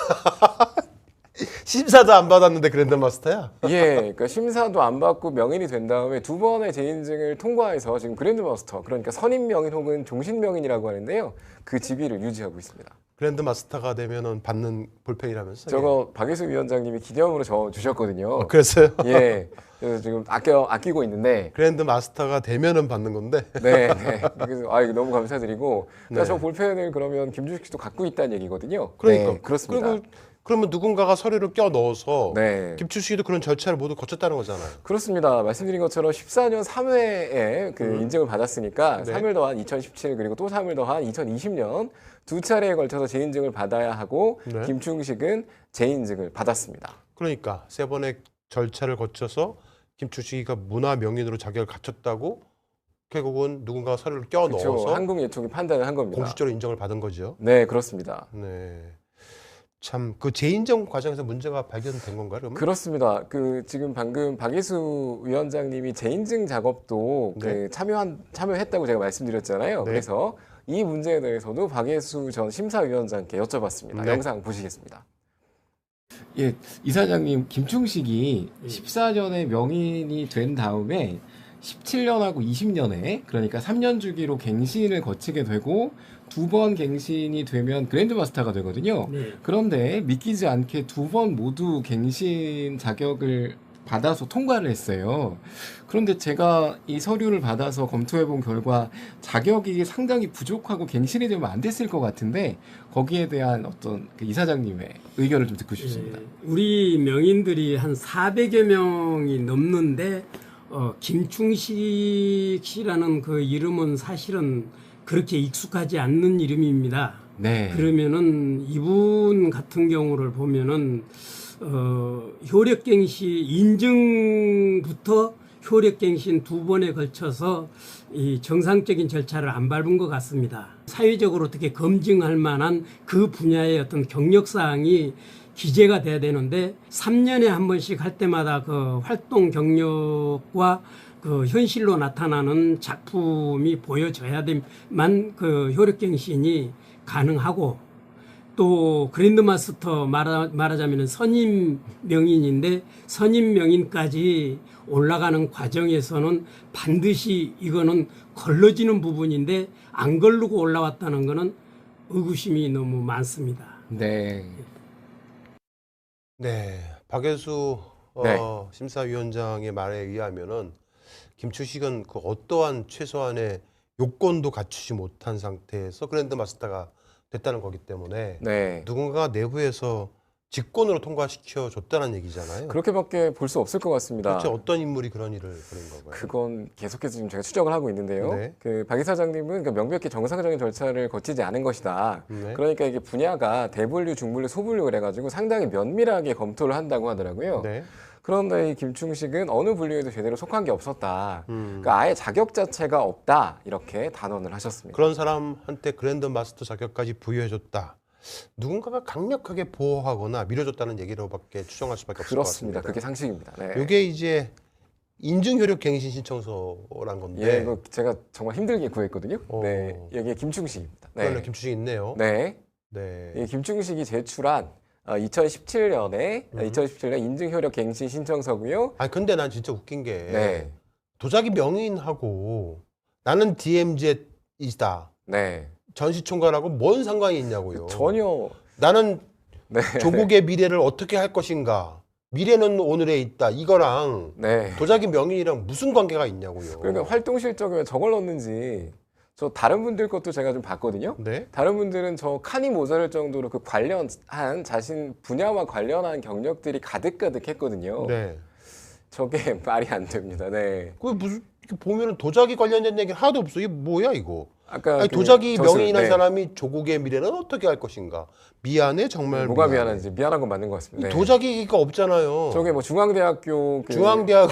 Speaker 2: 심사도 안 받았는데 그랜드 마스터야?
Speaker 3: 예, 그러니까 심사도 안 받고 명인이 된 다음에 두 번의 재인증을 통과해서 지금 그랜드 마스터, 그러니까 선임 명인 혹은 종신 명인이라고 하는데요. 그 직위를 유지하고 있습니다.
Speaker 2: 그랜드 마스터가 되면은 받는 볼펜이라면서요?
Speaker 3: 저거 박예수 위원장님이 기념으로 저 주셨거든요.
Speaker 2: 그랬어요?
Speaker 3: 예, 그래서 지금 아끼고 있는데.
Speaker 2: 그랜드 마스터가 되면은 받는 건데.
Speaker 3: 네, 네. 그래서 이거 너무 감사드리고. 그러니까
Speaker 2: 네.
Speaker 3: 저 볼펜을 그러면 김주식 씨도 갖고 있다는 얘기거든요.
Speaker 2: 그러니까
Speaker 3: 네, 그렇습니다.
Speaker 2: 그리고 그러면 누군가가 서류를 껴 넣어서
Speaker 3: 네.
Speaker 2: 김충식이도 그런 절차를 모두 거쳤다는 거잖아요.
Speaker 3: 그렇습니다. 말씀드린 것처럼 14년 3회에 그 인증을 받았으니까
Speaker 2: 네.
Speaker 3: 3을 더한 2017 그리고 또 3을 더한 2020년 두 차례에 걸쳐서 재인증을 받아야 하고
Speaker 2: 네.
Speaker 3: 김충식은 재인증을 받았습니다.
Speaker 2: 그러니까 세 번의 절차를 거쳐서 김충식이가 문화 명인으로 자격을 갖췄다고 결국은 누군가가 서류를 껴
Speaker 3: 그렇죠.
Speaker 2: 넣어서
Speaker 3: 한국 예총이 판단을 한 겁니다.
Speaker 2: 공식적으로 인정을 받은 거죠.
Speaker 3: 네, 그렇습니다.
Speaker 2: 네. 참 그 재인정 과정에서 문제가 발견된 건가요? 그러면?
Speaker 3: 그렇습니다. 그 지금 방금 박예수 위원장님이 재인증 작업도
Speaker 2: 네.
Speaker 3: 그 참여했다고 제가 말씀드렸잖아요.
Speaker 2: 네.
Speaker 3: 그래서 이 문제에 대해서도 박예수 전 심사위원장께 여쭤봤습니다.
Speaker 2: 네.
Speaker 3: 영상 보시겠습니다.
Speaker 7: 예, 이사장님 김충식이
Speaker 8: 예.
Speaker 7: 14년에 명인이 된 다음에 17년하고 20년에 그러니까 3년 주기로 갱신을 거치게 되고 두 번 갱신이 되면 그랜드 마스터가 되거든요.
Speaker 8: 네.
Speaker 7: 그런데 믿기지 않게 두 번 모두 갱신 자격을 받아서 통과를 했어요. 그런데 제가 이 서류를 받아서 검토해 본 결과 자격이 상당히 부족하고 갱신이 되면 안 됐을 것 같은데 거기에 대한 어떤 그 이사장님의 의견을 좀 듣고 싶습니다.
Speaker 8: 예, 우리 명인들이 한 400여 명이 넘는데 김충식 씨라는 그 이름은 사실은 그렇게 익숙하지 않는 이름입니다.
Speaker 7: 네.
Speaker 8: 그러면은 이분 같은 경우를 보면은 효력갱신 인증부터 효력갱신 두 번에 걸쳐서 이 정상적인 절차를 안 밟은 것 같습니다. 사회적으로 어떻게 검증할 만한 그 분야의 어떤 경력 사항이 기재가 돼야 되는데 3년에 한 번씩 할 때마다 그 활동 경력과 그 현실로 나타나는 작품이 보여져야만 그 효력갱신이 가능하고, 또 그랜드마스터 말하자면 선임 명인인데 선임 명인까지 올라가는 과정에서는 반드시 이거는 걸러지는 부분인데 안 걸르고 올라왔다는 거는 의구심이 너무 많습니다.
Speaker 3: 네.
Speaker 2: 네, 박예수
Speaker 3: 네.
Speaker 2: 심사위원장의 말에 의하면은 김충식은 그 어떠한 최소한의 요건도 갖추지 못한 상태에서 그랜드 마스터가 됐다는 거기 때문에
Speaker 3: 네.
Speaker 2: 누군가가 내부에서 직권으로 통과시켜 줬다는 얘기잖아요.
Speaker 3: 그렇게밖에 볼 수 없을 것 같습니다.
Speaker 2: 도대체 어떤 인물이 그런 일을 그런 건가요?
Speaker 3: 그건 계속해서 지금 제가 추적을 하고 있는데요.
Speaker 2: 네.
Speaker 3: 그 박 이사장님은 그 명백히 정상적인 절차를 거치지 않은 것이다.
Speaker 2: 네.
Speaker 3: 그러니까 이게 분야가 대분류, 중분류, 소분류 그래가지고 상당히 면밀하게 검토를 한다고 하더라고요.
Speaker 2: 네.
Speaker 3: 그런데 이 김충식은 어느 분류에도 제대로 속한 게 없었다.
Speaker 2: 음.
Speaker 3: 그러니까 아예 자격 자체가 없다. 이렇게 단언을 하셨습니다.
Speaker 2: 그런 사람한테 그랜드 마스터 자격까지 부여해줬다. 누군가가 강력하게 보호하거나 밀어줬다는 얘기로밖에 추정할 수밖에 없을 것
Speaker 3: 그렇습니다.
Speaker 2: 같습니다.
Speaker 3: 그게 상식입니다. 네.
Speaker 2: 이게 이제 인증효력갱신 신청서란 건데
Speaker 3: 예, 이거 제가 정말 힘들게 구했거든요.
Speaker 2: 어.
Speaker 3: 네, 여기에 김충식입니다.
Speaker 2: 그걸로
Speaker 3: 네,
Speaker 2: 김충식 있네요.
Speaker 3: 네,
Speaker 2: 네.
Speaker 3: 이 김충식이 제출한 2017년에 2017년 인증효력갱신 신청서고요.
Speaker 2: 아니 근데 난 진짜 웃긴 게
Speaker 3: 네,
Speaker 2: 도자기 명인하고 나는 DMZ이다.
Speaker 3: 네,
Speaker 2: 전시총괄하고 뭔 상관이 있냐고요.
Speaker 3: 전혀
Speaker 2: 나는
Speaker 3: 네,
Speaker 2: 조국의 미래를 어떻게 할 것인가. 미래는 오늘에 있다. 이거랑
Speaker 3: 네.
Speaker 2: 도자기 명인이랑 무슨 관계가 있냐고요.
Speaker 3: 그러니까 활동 실적에 왜 저걸 넣는지 저 다른 분들 것도 제가 좀 봤거든요.
Speaker 2: 네.
Speaker 3: 다른 분들은 저 칸이 모자랄 정도로 그 관련한 자신 분야와 관련한 경력들이 가득가득했거든요.
Speaker 2: 네.
Speaker 3: 저게 말이 안 됩니다. 네.
Speaker 2: 그 무슨 이렇게 보면은 도자기 관련된 얘기 하나도 없어. 이게 뭐야 이거?
Speaker 3: 아까
Speaker 2: 아니,
Speaker 3: 그
Speaker 2: 도자기
Speaker 3: 저술,
Speaker 2: 명인한
Speaker 3: 네.
Speaker 2: 사람이 조국의 미래는 어떻게 할 것인가? 미안해 정말.
Speaker 3: 뭐가
Speaker 2: 미안해.
Speaker 3: 미안한지 미안한 건 맞는 것 같습니다. 네.
Speaker 2: 도자기가 없잖아요.
Speaker 3: 저게 뭐 중앙대학교 그
Speaker 2: 중앙대학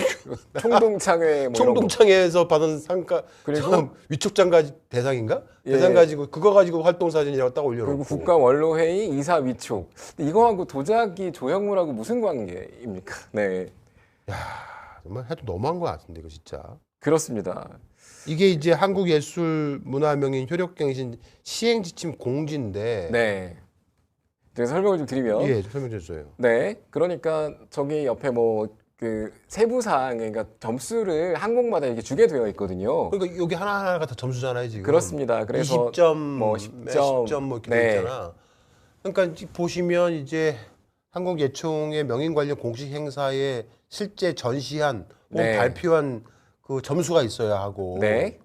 Speaker 3: 총동창회 뭐 이런 거.
Speaker 2: 총동창회에서 받은 상가
Speaker 3: 그리고
Speaker 2: 처음 위촉장가 대상인가?
Speaker 3: 예.
Speaker 2: 대상 가지고 그거 가지고 활동 사진이라고 딱 올려놓고.
Speaker 3: 그리고 국가원로회의 이사 위촉. 근데 이거하고 도자기 조형물하고 무슨 관계입니까? 네,
Speaker 2: 정말 해도 너무한 거 같은데 이거 진짜.
Speaker 3: 그렇습니다.
Speaker 2: 이게 이제 한국예술문화명인 효력갱신 시행지침 공지인데.
Speaker 3: 네. 제가 설명을 좀 드리면
Speaker 2: 예, 좀 설명 좀 주세요.
Speaker 3: 네, 그러니까 저기 옆에 뭐 그 세부 사항, 그러니까 점수를 항목마다 이렇게 주게 되어 있거든요.
Speaker 2: 그러니까 여기 하나하나가 다 점수잖아요 지금.
Speaker 3: 그렇습니다. 그래서
Speaker 2: 20점,
Speaker 3: 뭐 10점,
Speaker 2: 10점 뭐 이렇게
Speaker 3: 네.
Speaker 2: 돼 있잖아. 그러니까 보시면 이제 한국예총의 명인 관련 공식 행사에 실제 전시한 혹은
Speaker 3: 네.
Speaker 2: 발표한 그 점수가 있어야 하고,
Speaker 3: 네,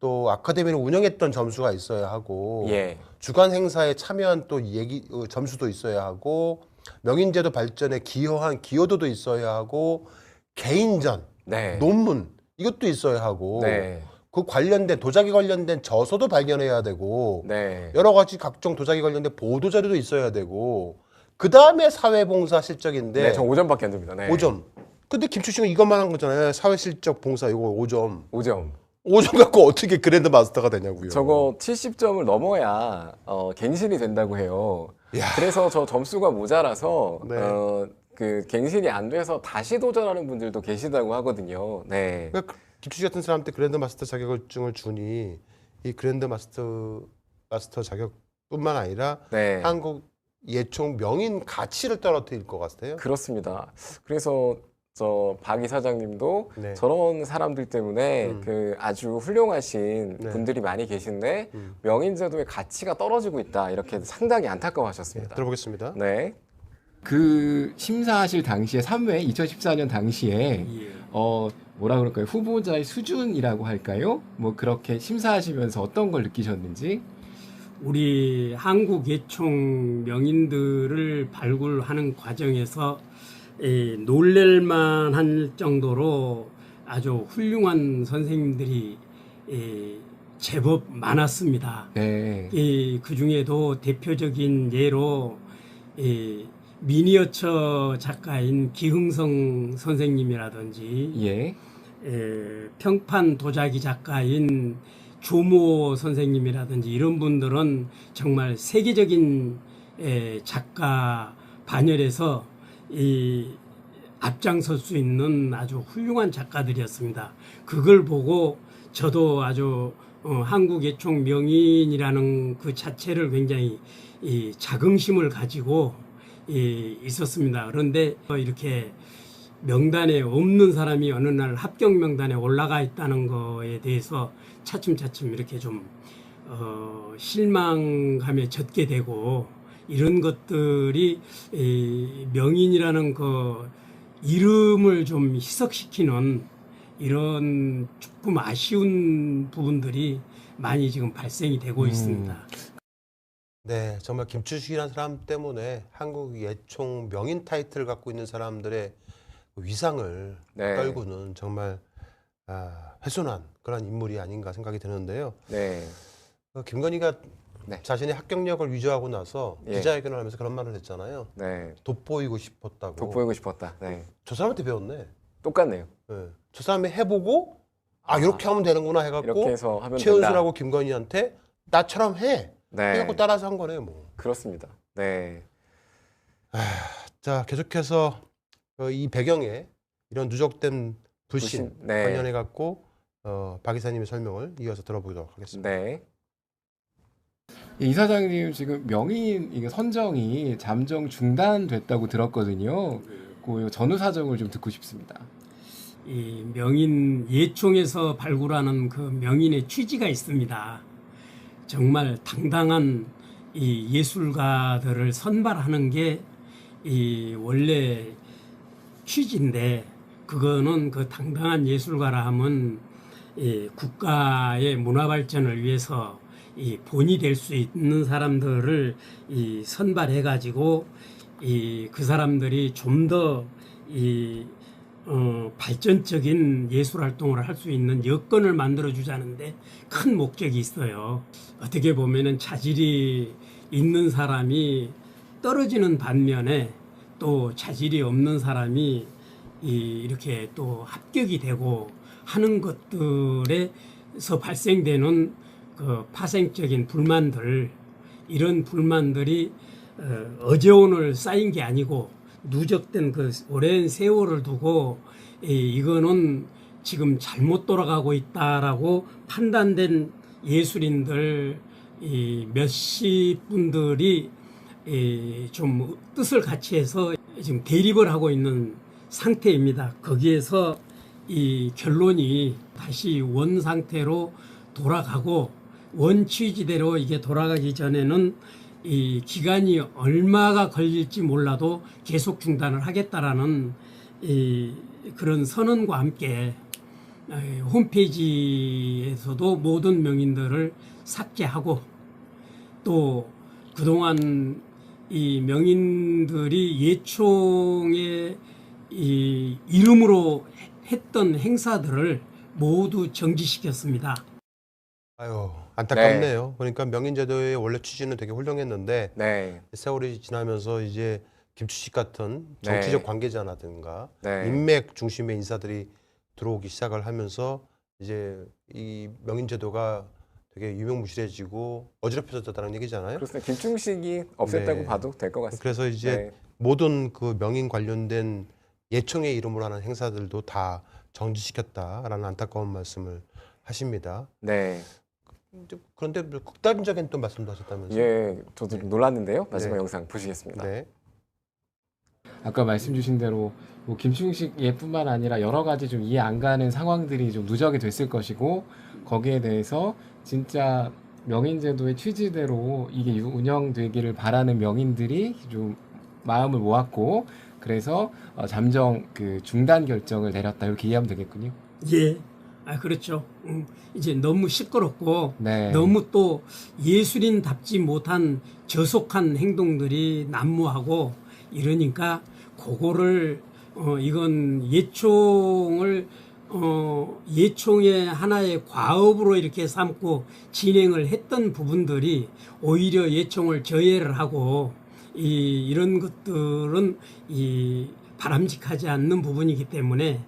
Speaker 2: 또 아카데미를 운영했던 점수가 있어야 하고,
Speaker 3: 예,
Speaker 2: 주간 행사에 참여한 또 점수도 있어야 하고, 명인제도 발전에 기여한 기여도도 있어야 하고, 개인전,
Speaker 3: 네,
Speaker 2: 논문 이것도 있어야 하고,
Speaker 3: 네,
Speaker 2: 그 관련된 도자기 관련된 저서도 발견해야 되고,
Speaker 3: 네,
Speaker 2: 여러 가지 각종 도자기 관련된 보도 자료도 있어야 되고, 그 다음에 사회봉사 실적인데
Speaker 3: 네, 저 5점밖에 안 됩니다. 네.
Speaker 2: 5점. 근데 김충식은 이것만 한 거잖아요. 사회실적 봉사 이거 5점.
Speaker 3: 5점.
Speaker 2: 5점 갖고 어떻게 그랜드 마스터가 되냐고요.
Speaker 3: 저거 70점을 넘어야 갱신이 된다고 해요.
Speaker 2: 야.
Speaker 3: 그래서 저 점수가 모자라서
Speaker 2: 네.
Speaker 3: 그 갱신이 안 돼서 다시 도전하는 분들도 계시다고 하거든요. 네.
Speaker 2: 그러니까 김충식 같은 사람한테 그랜드 마스터 자격증을 주니 이 그랜드 마스터 자격뿐만 아니라
Speaker 3: 네.
Speaker 2: 한국 예총 명인 가치를 떨어뜨릴 것 같아요.
Speaker 3: 그렇습니다. 그래서 저 박 이사장님도
Speaker 2: 네.
Speaker 3: 저런 사람들 때문에 그 아주 훌륭하신
Speaker 2: 네.
Speaker 3: 분들이 많이 계신데 명인제도의 가치가 떨어지고 있다 이렇게 상당히 안타까워하셨습니다.
Speaker 2: 들어보겠습니다.
Speaker 3: 네,
Speaker 7: 그 심사하실 당시에 3회 2014년 당시에
Speaker 8: 예.
Speaker 7: 뭐라 그럴까요? 후보자의 수준이라고 할까요? 뭐 그렇게 심사하시면서 어떤 걸 느끼셨는지?
Speaker 8: 우리 한국 예총 명인들을 발굴하는 과정에서 놀랄만할 정도로 아주 훌륭한 선생님들이 제법 많았습니다.
Speaker 7: 네.
Speaker 8: 그 중에도 대표적인 예로 미니어처 작가인 기흥성 선생님이라든지
Speaker 7: 예.
Speaker 8: 평판 도자기 작가인 조모 선생님이라든지 이런 분들은 정말 세계적인 작가 반열에서 앞장설 수 있는 아주 훌륭한 작가들이었습니다. 그걸 보고 저도 아주 한국 예총 명인이라는 그 자체를 굉장히 이 자긍심을 가지고 있었습니다. 그런데 이렇게 명단에 없는 사람이 어느 날 합격 명단에 올라가 있다는 거에 대해서 차츰차츰 이렇게 좀 실망감에 젖게 되고, 이런 것들이 명인이라는 그 이름을 좀 희석시키는 이런 조금 아쉬운 부분들이 많이 지금 발생이 되고 있습니다.
Speaker 2: 네, 정말 김춘식이라는 사람 때문에 한국 예총 명인 타이틀을 갖고 있는 사람들의 위상을
Speaker 3: 네.
Speaker 2: 떨구는 정말 훼손한 그런 인물이 아닌가 생각이 드는데요.
Speaker 3: 네.
Speaker 2: 김건희가
Speaker 3: 네.
Speaker 2: 자신의 합격력을 위조하고 나서
Speaker 3: 예.
Speaker 2: 기자회견을 하면서 그런 말을 했잖아요.
Speaker 3: 네.
Speaker 2: 돋보이고 싶었다고.
Speaker 3: 돋보이고 싶었다. 네.
Speaker 2: 저 사람한테 배웠네.
Speaker 3: 똑같네요.
Speaker 2: 네. 저 사람이 해보고 이렇게 하면 되는구나 해갖고
Speaker 3: 이렇게 해서 하면 된다.
Speaker 2: 최은순하고 김건희한테 나처럼 해.
Speaker 3: 네.
Speaker 2: 해갖고 따라서 한 거네 뭐.
Speaker 3: 그렇습니다. 네.
Speaker 2: 자, 계속해서 이 배경에 이런 누적된 불신
Speaker 3: 네.
Speaker 2: 관련해 갖고 박 이사님의 설명을 이어서 들어보도록 하겠습니다.
Speaker 3: 네.
Speaker 7: 이사장님 지금 명인 이게 선정이 잠정 중단됐다고 들었거든요. 그 전후 사정을 좀 듣고 싶습니다.
Speaker 8: 이 명인 예총에서 발굴하는 그 명인의 취지가 있습니다. 정말 당당한 이 예술가들을 선발하는 게 이 원래 취지인데, 그거는 그 당당한 예술가라 하면 이 국가의 문화 발전을 위해서 이 본이 될 수 있는 사람들을 이 선발해 가지고 그 사람들이 좀 더 발전적인 예술 활동을 할 수 있는 여건을 만들어 주자는데 큰 목적이 있어요. 어떻게 보면은 자질이 있는 사람이 떨어지는 반면에 또 자질이 없는 사람이 이렇게 또 합격이 되고 하는 것들에서 발생되는 그 파생적인 불만들, 이런 불만들이 어제 오늘 쌓인 게 아니고 누적된 그 오랜 세월을 두고 이거는 지금 잘못 돌아가고 있다라고 판단된 예술인들 몇십 분들이 좀 뜻을 같이 해서 지금 대립을 하고 있는 상태입니다. 거기에서 이 결론이 다시 원 상태로 돌아가고 원 취지대로 이게 돌아가기 전에는 이 기간이 얼마가 걸릴지 몰라도 계속 중단을 하겠다라는 그런 선언과 함께 홈페이지에서도 모든 명인들을 삭제하고, 또 그동안 이 명인들이 예총의 이 이름으로 했던 행사들을 모두 정지시켰습니다.
Speaker 2: 아유, 안타깝네요. 그러니까 명인제도의 원래 취지는 되게 훌륭했는데
Speaker 3: 네.
Speaker 2: 세월이 지나면서 이제 김춘식 같은 정치적 관계자라든가
Speaker 3: 네.
Speaker 2: 인맥 중심의 인사들이 들어오기 시작을 하면서 이제 이 명인제도가 되게 유명무실해지고 어지럽혀졌다는 얘기잖아요.
Speaker 3: 그렇습니다. 김충식이 없앴다고
Speaker 2: 네.
Speaker 3: 봐도 될 것 같습니다.
Speaker 2: 그래서 이제
Speaker 3: 네.
Speaker 2: 모든 그 명인 관련된 예총의 이름으로 하는 행사들도 다 정지시켰다라는 안타까운 말씀을 하십니다.
Speaker 3: 네.
Speaker 2: 그런데 뭐 극단적인 또 말씀도 하셨다면서요?
Speaker 3: 예, 저도 좀 놀랐는데요. 마지막
Speaker 2: 네.
Speaker 3: 영상 보시겠습니다.
Speaker 2: 네.
Speaker 7: 아까 말씀 주신 대로 뭐 김충식 예뿐만 아니라 여러 가지 좀 이해 안 가는 상황들이 좀 누적이 됐을 것이고, 거기에 대해서 진짜 명인제도의 취지대로 이게 운영되기를 바라는 명인들이 좀 마음을 모았고, 그래서 잠정 그 중단 결정을 내렸다, 이렇게 이해하면 되겠군요.
Speaker 8: 예, 그렇죠. 이제 너무 시끄럽고
Speaker 7: 네.
Speaker 8: 너무 또 예술인답지 못한 저속한 행동들이 난무하고 이러니까 그거를 이건 예총의 하나의 과업으로 이렇게 삼고 진행을 했던 부분들이 오히려 예총을 저해를 하고 이런 것들은 바람직하지 않는 부분이기 때문에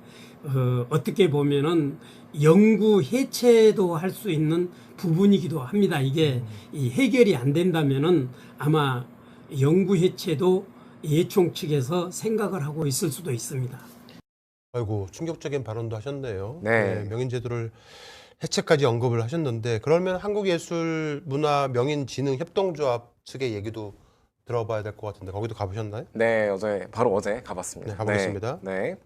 Speaker 8: 어떻게 보면은 영구 해체도 할 수 있는 부분이기도 합니다. 이게 이 해결이 안 된다면은 아마 영구 해체도 예총 측에서 생각을 하고 있을 수도 있습니다.
Speaker 2: 아이고 충격적인 발언도 하셨네요.
Speaker 3: 네.
Speaker 2: 명인제도를 해체까지 언급을 하셨는데 그러면 한국예술문화명인진흥협동조합 측의 얘기도 들어봐야 될 것 같은데 거기도 가보셨나요?
Speaker 3: 네, 바로 어제 가봤습니다.
Speaker 2: 네, 가보겠습니다.
Speaker 3: 네.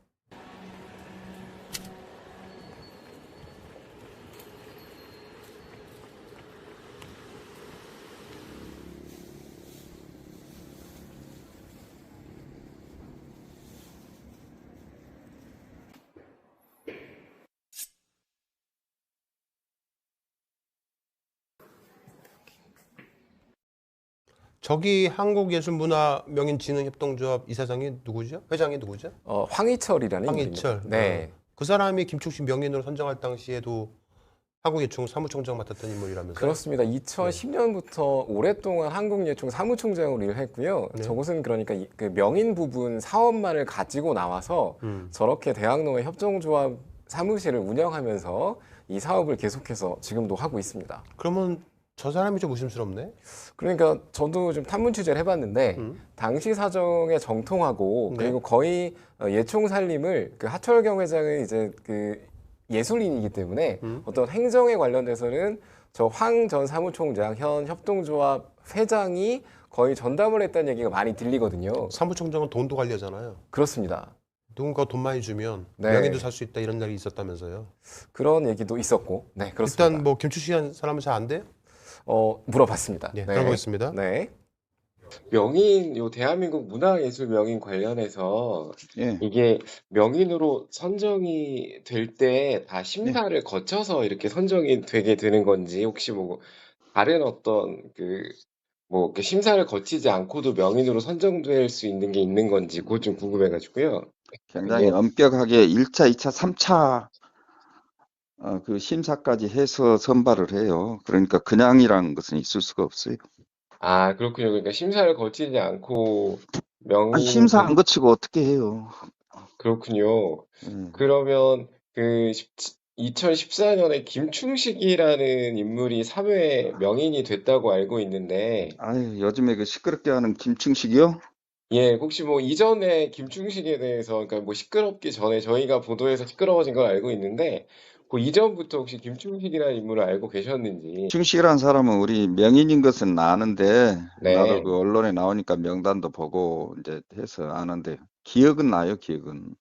Speaker 2: 저기 한국예술문화명인진흥협동조합 이사장이 누구죠? 회장이 누구죠?
Speaker 3: 황희철이라는
Speaker 2: 황희철.
Speaker 3: 인물입니다. 네.
Speaker 2: 그 사람이 김충식 명인으로 선정할 당시에도 한국예총 사무총장 맡았던 인물이라면서요?
Speaker 3: 그렇습니다. 2010년부터 오랫동안 한국예총 사무총장으로 일을 했고요.
Speaker 2: 네.
Speaker 3: 저곳은 그러니까 그 명인 부분 사업만을 가지고 나와서 저렇게 대학로의 협동조합 사무실을 운영하면서 이 사업을 계속해서 지금도 하고 있습니다.
Speaker 2: 그러면 저 사람이 좀 의심스럽네.
Speaker 3: 그러니까 저도 좀 탐문 취재를 해봤는데 당시 사정에 정통하고
Speaker 2: 네.
Speaker 3: 그리고 거의 예총 살림을 그 하철경 회장은 이제 그 예술인이기 때문에 어떤 행정에 관련돼서는 저 황 전 사무총장 현 협동조합 회장이 거의 전담을 했다는 얘기가 많이 들리거든요.
Speaker 2: 사무총장은 돈도 관리하잖아요.
Speaker 3: 그렇습니다.
Speaker 2: 누군가 돈 많이 주면
Speaker 3: 네.
Speaker 2: 명인도 살 수 있다 이런 날이 있었다면서요.
Speaker 3: 그런 얘기도 있었고, 네 그렇습니다.
Speaker 2: 일단 뭐 김충식이라는 사람은 잘 안 돼요?
Speaker 3: 물어봤습니다.
Speaker 2: 네, 들어보겠습니다.
Speaker 3: 네. 명인, 대한민국 문화예술 명인 관련해서
Speaker 9: 예.
Speaker 3: 이게 명인으로 선정이 될 때 다 심사를 거쳐서 이렇게 선정이 되게 되는 건지 혹시 뭐 다른 어떤 그 심사를 거치지 않고도 명인으로 선정될 수 있는 게 있는 건지 그거 좀 궁금해가지고요.
Speaker 9: 굉장히
Speaker 3: 네.
Speaker 9: 엄격하게 1차, 2차, 3차 그 심사까지 해서 선발을 해요. 그러니까 그냥이라는 것은 있을 수가 없어요.
Speaker 3: 아, 그렇군요. 그러니까 심사를 거치지 않고
Speaker 9: 아니, 심사 안 거치고 어떻게 해요?
Speaker 3: 그렇군요.
Speaker 9: 예.
Speaker 3: 그러면 2014년에 김충식이라는 인물이 3회 명인이 됐다고 알고 있는데,
Speaker 9: 아유, 요즘에 그 시끄럽게 하는 김충식이요?
Speaker 3: 예, 혹시 뭐 이전에 김충식에 대해서, 그러니까 뭐 시끄럽기 전에 저희가 보도해서 시끄러워진 걸 알고 있는데, 그 이전부터 혹시 김충식이라는 인물을 알고 계셨는지.
Speaker 9: 충식이라는 사람은 우리 명인인 것은 아는데,
Speaker 3: 네.
Speaker 9: 나도 그 언론에 나오니까 명단도 보고 이제 해서 아는데, 기억은 나요, 기억은.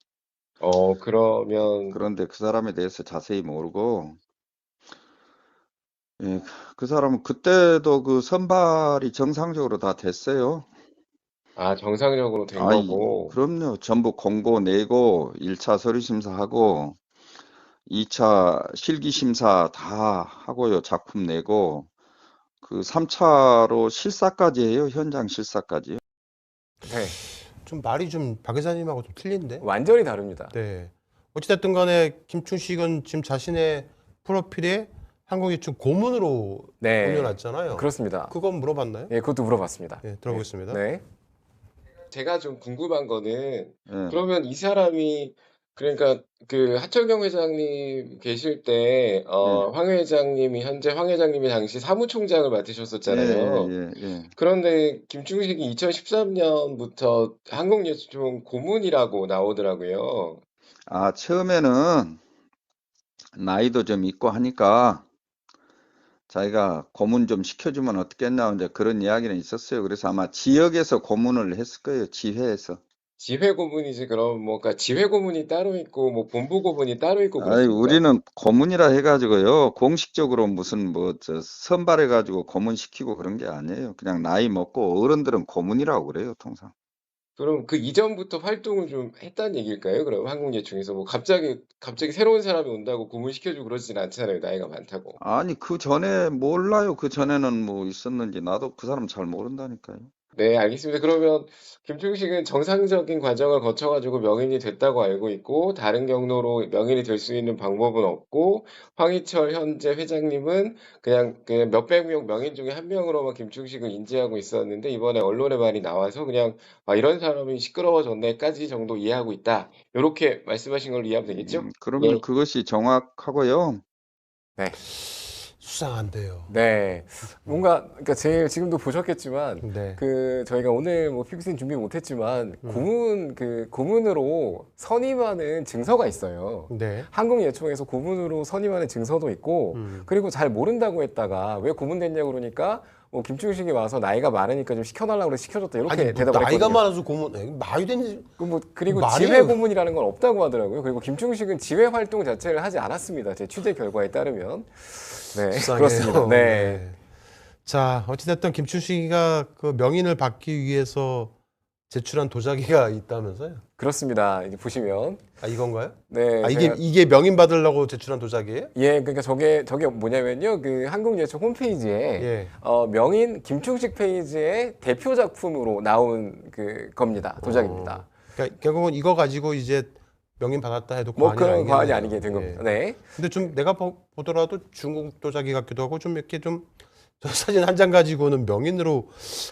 Speaker 3: 그러면,
Speaker 9: 그런데 그 사람에 대해서 자세히 모르고, 예, 그 사람은 그때도 그 선발이 정상적으로 다 됐어요.
Speaker 3: 아, 정상적으로 된
Speaker 9: 아이,
Speaker 3: 거고,
Speaker 9: 그럼요. 전부 공고 내고 1차 서류 심사하고 2차 실기 심사 다 하고요. 작품 내고 그 3차로 실사까지 해요. 현장 실사까지요.
Speaker 3: 네,
Speaker 2: 좀 말이 좀 박 회장님하고 좀 틀린데.
Speaker 3: 완전히 다릅니다.
Speaker 2: 네. 어찌됐든 간에 김충식은 지금 자신의 프로필에 한국예총 고문으로
Speaker 3: 네,
Speaker 2: 올려놨잖아요.
Speaker 3: 그렇습니다.
Speaker 2: 그건 물어봤나요?
Speaker 3: 예, 그것도 물어봤습니다.
Speaker 2: 네, 들어보겠습니다.
Speaker 3: 네. 제가 좀 궁금한 거는
Speaker 9: 예.
Speaker 3: 그러면 이 사람이 그러니까 그 하철경 회장님 계실 때 황 회장님이 현재 황 회장님이 당시 사무총장을 맡으셨었잖아요.
Speaker 9: 예.
Speaker 3: 그런데 김충식이 2013년부터 한국예술총 고문이라고 나오더라고요.
Speaker 9: 아, 처음에는 나이도 좀 있고 하니까 자기가 고문 좀 시켜주면 어떻겠냐 이제 그런 이야기는 있었어요. 그래서 아마 지역에서 고문을 했을 거예요. 지회에서.
Speaker 3: 지회 고문이지 그럼 뭐 그러니까 지회 고문이 따로 있고 뭐 본부 고문이 따로 있고
Speaker 9: 아이,
Speaker 3: 그렇습니까?
Speaker 9: 우리는 고문이라 해가지고요. 공식적으로 무슨 선발해가지고 고문시키고 그런 게 아니에요. 그냥 나이 먹고 어른들은 고문이라고 그래요, 통상.
Speaker 3: 그럼 그 이전부터 활동을 좀 했다는 얘기일까요? 그럼 한국예총에서 뭐 갑자기 새로운 사람이 온다고 고문시켜주고 그러진 않잖아요. 나이가 많다고.
Speaker 9: 아니, 그 전에 몰라요. 그 전에는 뭐 있었는지. 나도 그 사람 잘 모른다니까요.
Speaker 3: 네, 알겠습니다. 그러면 김충식은 정상적인 과정을 거쳐가지고 명인이 됐다고 알고 있고 다른 경로로 명인이 될 수 있는 방법은 없고 황희철 현재 회장님은 그냥 몇백 명 명인 중에 한 명으로만 김충식을 인지하고 있었는데 이번에 언론에 많이 나와서 그냥 이런 사람이 시끄러워졌네까지 정도 이해하고 있다. 이렇게 말씀하신 걸로 이해하면 되겠죠?
Speaker 9: 그러면
Speaker 3: 예.
Speaker 9: 그것이 정확하고요.
Speaker 3: 네.
Speaker 2: 수상한데요.
Speaker 3: 네, 뭔가 그러니까 제일 지금도 보셨겠지만
Speaker 2: 네.
Speaker 3: 그 저희가 오늘 뭐 피부신 준비 못했지만 고문으로 선임하는 증서가 있어요.
Speaker 2: 네.
Speaker 3: 한국예총에서 고문으로 선임하는 증서도 있고 그리고 잘 모른다고 했다가 왜 고문됐냐고 그러니까 뭐 김충식이 와서 나이가 많으니까 좀 시켜달라고 그래 시켜줬다 이렇게
Speaker 2: 아니, 뭐
Speaker 3: 대답을
Speaker 2: 나이가
Speaker 3: 했거든요.
Speaker 2: 많아서 고문 말이 되는지
Speaker 3: 그리고
Speaker 2: 말이에요.
Speaker 3: 지회 고문이라는 건 없다고 하더라고요. 그리고 김충식은 지회 활동 자체를 하지 않았습니다. 제 취재 결과에 따르면. 네,
Speaker 2: 수상해요.
Speaker 3: 그렇습니다. 네.
Speaker 2: 자, 어찌됐든 김춘식이가 그 명인을 받기 위해서 제출한 도자기가 있다면서요?
Speaker 3: 그렇습니다. 이제 보시면
Speaker 2: 아, 이건가요?
Speaker 3: 네,
Speaker 2: 아, 이게 명인 받으려고 제출한 도자기예요?
Speaker 3: 예, 그러니까 저게 뭐냐면요, 그 한국예총 홈페이지에
Speaker 2: 예.
Speaker 3: 명인 김충식 페이지의 대표 작품으로 나온 그 겁니다. 도자기입니다.
Speaker 2: 그러니까 결국은 이거 가지고 이제 명인 받았다 해도
Speaker 3: 뭐
Speaker 2: 과언이
Speaker 3: 그런 과언이
Speaker 2: 아니겠네요.
Speaker 3: 아니게 된 겁니다.
Speaker 2: 예.
Speaker 3: 네.
Speaker 2: 근데 좀 내가 보더라도 중국 도자기 같기도 하고 좀 이렇게 좀 저 사진 한 장 가지고는 명인으로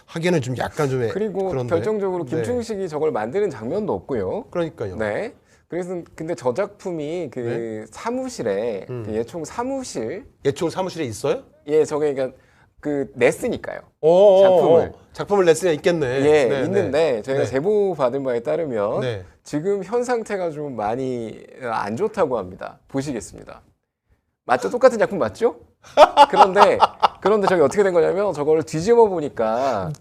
Speaker 2: 하기에는 좀 약간 좀
Speaker 3: 그리고
Speaker 2: 그런데.
Speaker 3: 결정적으로
Speaker 2: 네.
Speaker 3: 김충식이 저걸 만드는 장면도 없고요.
Speaker 2: 그러니까요.
Speaker 3: 네. 그래서 근데 저 작품이 그 사무실에 그 예총 사무실
Speaker 2: 예총 사무실에 있어요?
Speaker 3: 예, 저게 그러니까 그 냈으니까요.
Speaker 2: 작품을 작품을 냈으니까 있겠네.
Speaker 3: 예,
Speaker 2: 네,
Speaker 3: 있는데 저희가
Speaker 2: 네.
Speaker 3: 제보 받은 바에 따르면
Speaker 2: 네.
Speaker 3: 지금 현 상태가 좀 많이 안 좋다고 합니다. 보시겠습니다. 맞죠? 똑같은 작품 맞죠? 그런데 저게 어떻게 된 거냐면 저걸 뒤집어 보니까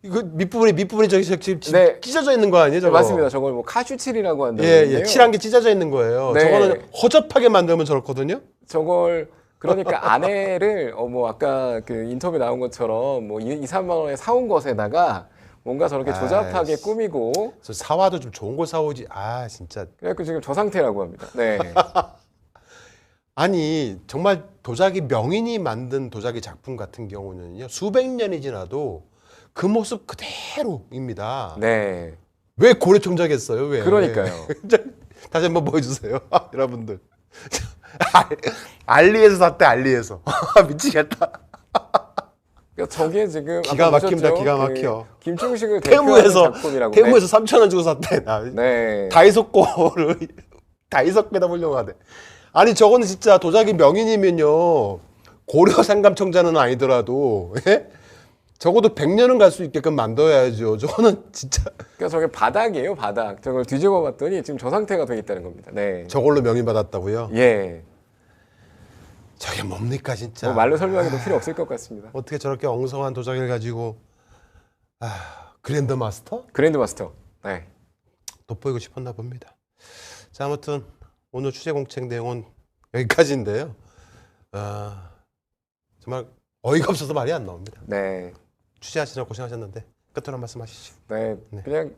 Speaker 2: 이거 밑부분이 저기 지금
Speaker 3: 네.
Speaker 2: 찢어져 있는 거 아니에요? 저거?
Speaker 3: 맞습니다. 저걸 뭐 카슈칠이라고 한다고
Speaker 2: 예,
Speaker 3: 하는데요.
Speaker 2: 예, 칠한 게 찢어져 있는 거예요.
Speaker 3: 네.
Speaker 2: 저거는 허접하게 만들면 저렇거든요.
Speaker 3: 저걸 그러니까 아내를 뭐 아까 그 인터뷰 나온 것처럼 뭐 2, 3만 원에 사온 것에다가 뭔가 저렇게 조잡하게
Speaker 2: 아이씨.
Speaker 3: 꾸미고
Speaker 2: 저 사와도 좀 좋은 걸 사오지. 아 진짜.
Speaker 3: 그래갖고 지금 저 상태라고 합니다. 네.
Speaker 2: 아니 정말 도자기 명인이 만든 도자기 작품 같은 경우는요 수백 년이 지나도 그 모습 그대로입니다.
Speaker 3: 네.
Speaker 2: 왜 고려총자겠어요? 왜?
Speaker 3: 그러니까요.
Speaker 2: 다시 한번 보여주세요, 여러분들. 알리에서 샀대, 알리에서. 미치겠다.
Speaker 3: 그러니까 저게 지금
Speaker 2: 기가
Speaker 3: 아까
Speaker 2: 막힙니다,
Speaker 3: 보셨죠?
Speaker 2: 기가
Speaker 3: 그
Speaker 2: 막혀.
Speaker 3: 김충식을 대표하는 작품이라고.
Speaker 2: 태무에서 3,000원 주고 샀대.
Speaker 3: 네.
Speaker 2: 다이소 거를 다이소에다 보려고 하대. 아니 저거는 진짜 도자기 명인이면요 고려 상감청자는 아니더라도 예? 적어도 100년은 갈 수 있게끔 만들어야죠. 저거는 진짜
Speaker 3: 그러니까 저게 바닥이에요, 바닥. 저걸 뒤집어 봤더니 지금 저 상태가 돼 있다는 겁니다. 네.
Speaker 2: 저걸로 명인 받았다고요?
Speaker 3: 예.
Speaker 2: 저게 뭡니까 진짜.
Speaker 3: 뭐 말로 설명해도 필요 없을 것 같습니다.
Speaker 2: 어떻게 저렇게 엉성한 도자기를 가지고 그랜드 마스터?
Speaker 3: 그랜드 마스터. 네.
Speaker 2: 돋보이고 싶었나 봅니다. 자 아무튼 오늘 취재 공책 내용은 여기까지인데요. 정말 어이가 없어서 말이 안 나옵니다.
Speaker 3: 네.
Speaker 2: 취재하시느라 고생하셨는데 끝으로 한 말씀 하시죠.
Speaker 3: 네.
Speaker 2: 네.
Speaker 3: 그냥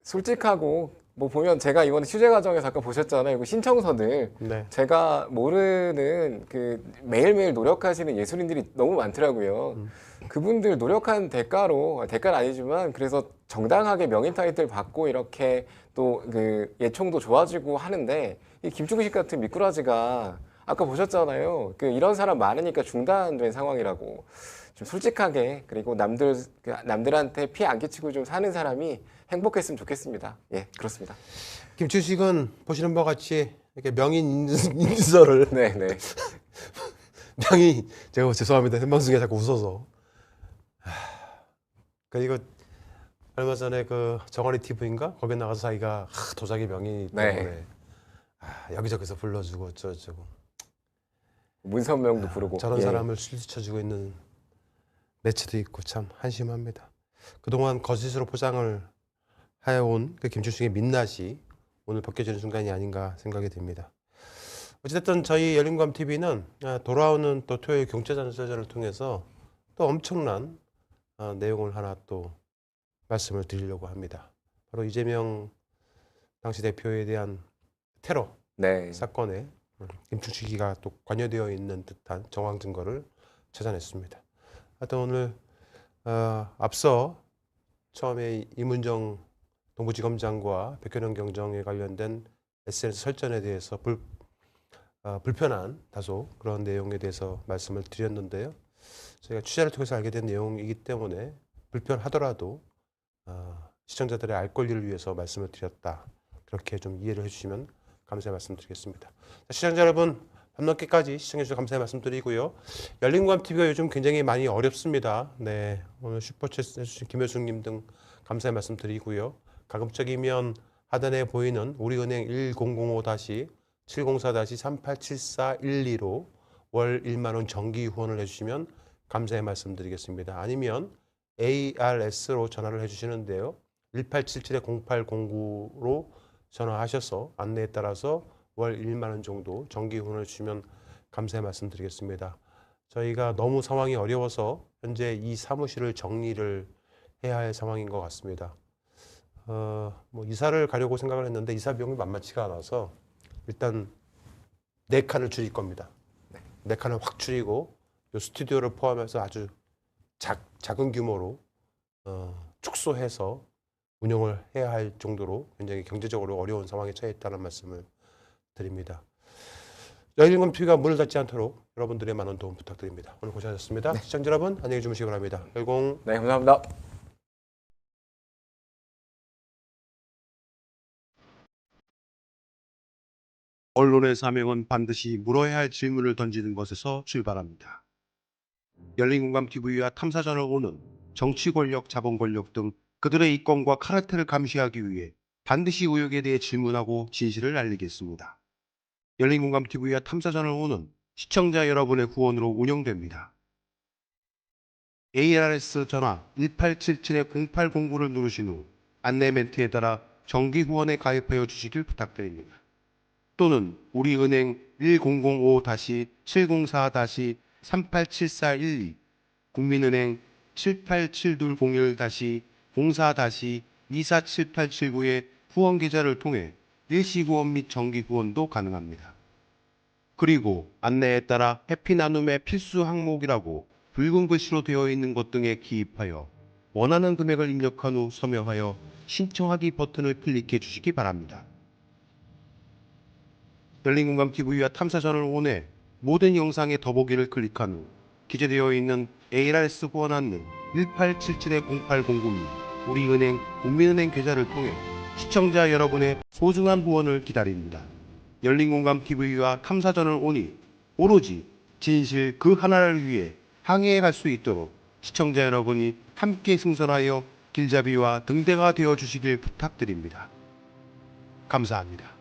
Speaker 3: 솔직하고 뭐 보면 제가 이번에 취재 과정에서 아까 보셨잖아요. 그 신청서들
Speaker 2: 네.
Speaker 3: 제가 모르는 그 매일매일 노력하시는 예술인들이 너무 많더라고요. 그분들 노력한 대가는 아니지만 그래서 정당하게 명인 타이틀 받고 이렇게 또 그 예총도 좋아지고 하는데 이 김충식 같은 미꾸라지가 아까 보셨잖아요. 그 이런 사람 많으니까 중단된 상황이라고. 좀 솔직하게 그리고 남들한테 피해 안 끼치고 좀 사는 사람이 행복했으면 좋겠습니다. 예, 그렇습니다.
Speaker 2: 김춘식은 보시는 바와 같이 이렇게 명인 인서를
Speaker 3: 네, 네.
Speaker 2: 명인 제가 죄송합니다. 생방송에 자꾸 웃어서. 그리고 얼마 전에 그 정원이 TV인가 거기 나가서 자기가 도자기 명인이기 때문에
Speaker 3: 네.
Speaker 2: 여기저기서 불러주고 어쩌고
Speaker 3: 문선명도 부르고
Speaker 2: 저런
Speaker 3: 예.
Speaker 2: 사람을 실추쳐주고 있는 매체도 있고 참 한심합니다. 그동안 거짓으로 포장을 해온 그 김춘식의 민낯이 오늘 벗겨지는 순간이 아닌가 생각이 듭니다. 어쨌든 저희 열린감 TV는 돌아오는 또 토요일 경제전선을 통해서 또 엄청난 내용을 하나 또 말씀을 드리려고 합니다. 바로 이재명 당시 대표에 대한 테러
Speaker 3: 네.
Speaker 2: 사건에 김충식이가 또 관여되어 있는 듯한 정황 증거를 찾아냈습니다. 하여튼 오늘 앞서 처음에 이문정 동부지검장과 백현영 경정에 관련된 SNS 설전에 대해서 불편한 다소 그런 내용에 대해서 말씀을 드렸는데요. 저희가 취재를 통해서 알게 된 내용이기 때문에 불편하더라도 시청자들의 알 권리를 위해서 말씀을 드렸다. 그렇게 좀 이해를 해주시면 감사의 말씀 드리겠습니다. 시청자 여러분 밤늦게까지 시청해주셔서 감사의 말씀드리고요. 열린공감TV가 요즘 굉장히 많이 어렵습니다. 네, 오늘 슈퍼챗 해주신 김효숙님 등 감사의 말씀드리고요. 가급적이면 하단에 보이는 우리은행 1005-704-387412로 월 1만 원 정기 후원을 해주시면 감사의 말씀드리겠습니다. 아니면 ARS로 전화를 해주시는데요. 1877-0809로 전화하셔서 안내에 따라서 월 1만 원 정도 정기 후원을 주시면 감사의 말씀드리겠습니다. 저희가 너무 상황이 어려워서 현재 이 사무실을 정리를 해야 할 상황인 것 같습니다. 뭐 이사를 가려고 생각을 했는데 이사 비용이 만만치가 않아서 일단 4칸을 줄일 겁니다. 4칸을 확 줄이고 이 스튜디오를 포함해서 아주 작은 규모로 축소해서 운영을 해야 할 정도로 굉장히 경제적으로 어려운 상황에 처해 있다는 말씀을 드립니다. 열린공감TV가 문을 닫지 않도록 여러분들의 많은 도움 부탁드립니다. 오늘 고생하셨습니다. 시청자 여러분 안녕히 주무시기 바랍니다. 열공.
Speaker 3: 네, 감사합니다.
Speaker 10: 언론의 사명은 반드시 물어야 할 질문을 던지는 것에서 출발합니다. 열린공감TV와 탐사저널5는 정치 권력, 자본 권력 등 그들의 이권과 카르텔을 감시하기 위해 반드시 의혹에 대해 질문하고 진실을 알리겠습니다. 열린공감TV와 탐사저널5는 시청자 여러분의 후원으로 운영됩니다. ARS 전화 1877-0809를 누르신 후 안내 멘트에 따라 정기 후원에 가입하여 주시길 부탁드립니다. 또는 우리은행 1005-704-387412, 국민은행 787201-04-247879의 후원 계좌를 통해 일시후원 및 정기후원도 가능합니다. 그리고 안내에 따라 해피나눔의 필수 항목이라고 붉은 글씨로 되어 있는 것 등에 기입하여 원하는 금액을 입력한 후 서명하여 신청하기 버튼을 클릭해 주시기 바랍니다. 열린공감TV와 탐사저널5의 모든 영상의 더보기를 클릭한 후 기재되어 있는 ARS 후원 안내 1877-0809 및 우리은행, 국민은행 계좌를 통해 시청자 여러분의 소중한 후원을 기다립니다. 열린공감TV와 탐사저널5니 오로지 진실 그 하나를 위해 항해해 갈 수 있도록 시청자 여러분이 함께 승선하여 길잡이와 등대가 되어 주시길 부탁드립니다. 감사합니다.